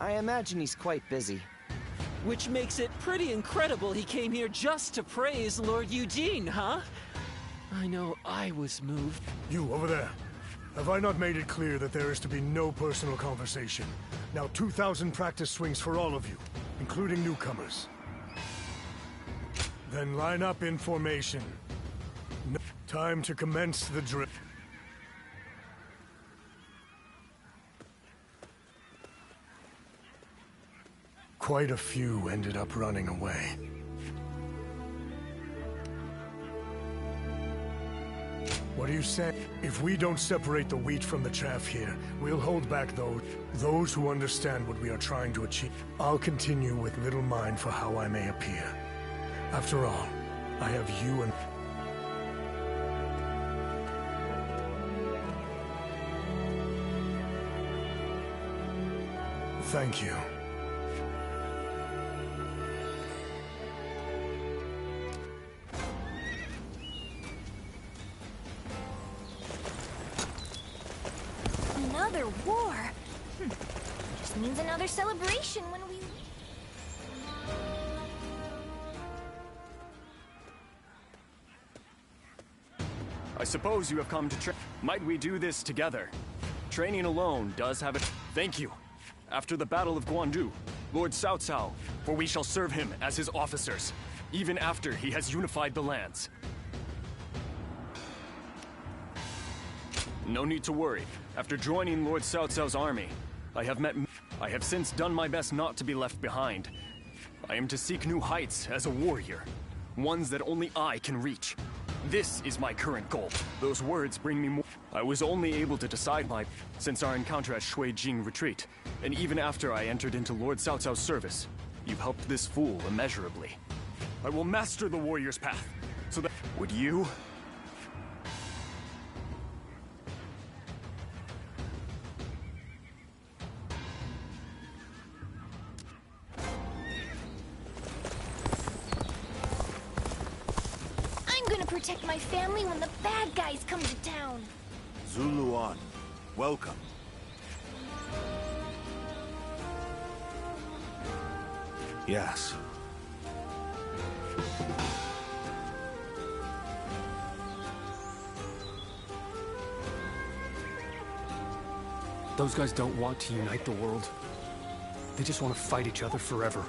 I imagine he's quite busy. Which makes it pretty incredible he came here just to praise Lord Eugene, huh? I know I was moved. You, over there. Have I not made it clear that there is to be no personal conversation? Now 2,000 practice swings for all of you, including newcomers. Then line up in formation. No time to commence the drill. Quite a few ended up running away. What do you say? If we don't separate the wheat from the chaff here, we'll hold back those who understand what we are trying to achieve. I'll continue with little mind for how I may appear. After all, I have you and... Thank you. Another war? Just means another celebration when we... I suppose you have come to Might we do this together? Training alone does have a... Thank you. After the Battle of Guandu, Lord Cao Cao, for we shall serve him as his officers, even after he has unified the lands. No need to worry. After joining Lord Cao Cao's army, I have since done my best not to be left behind. I am to seek new heights as a warrior, ones that only I can reach. This is my current goal. Those words bring me more. I was only able to decide since our encounter at Shui Jing Retreat, and even after I entered into Lord Cao Cao's service. You've helped this fool immeasurably. I will master the warrior's path, so that... Would you? Protect my family when the bad guys come to town. Zuluan, welcome. Yes. Those guys don't want to unite the world. They just want to fight each other forever.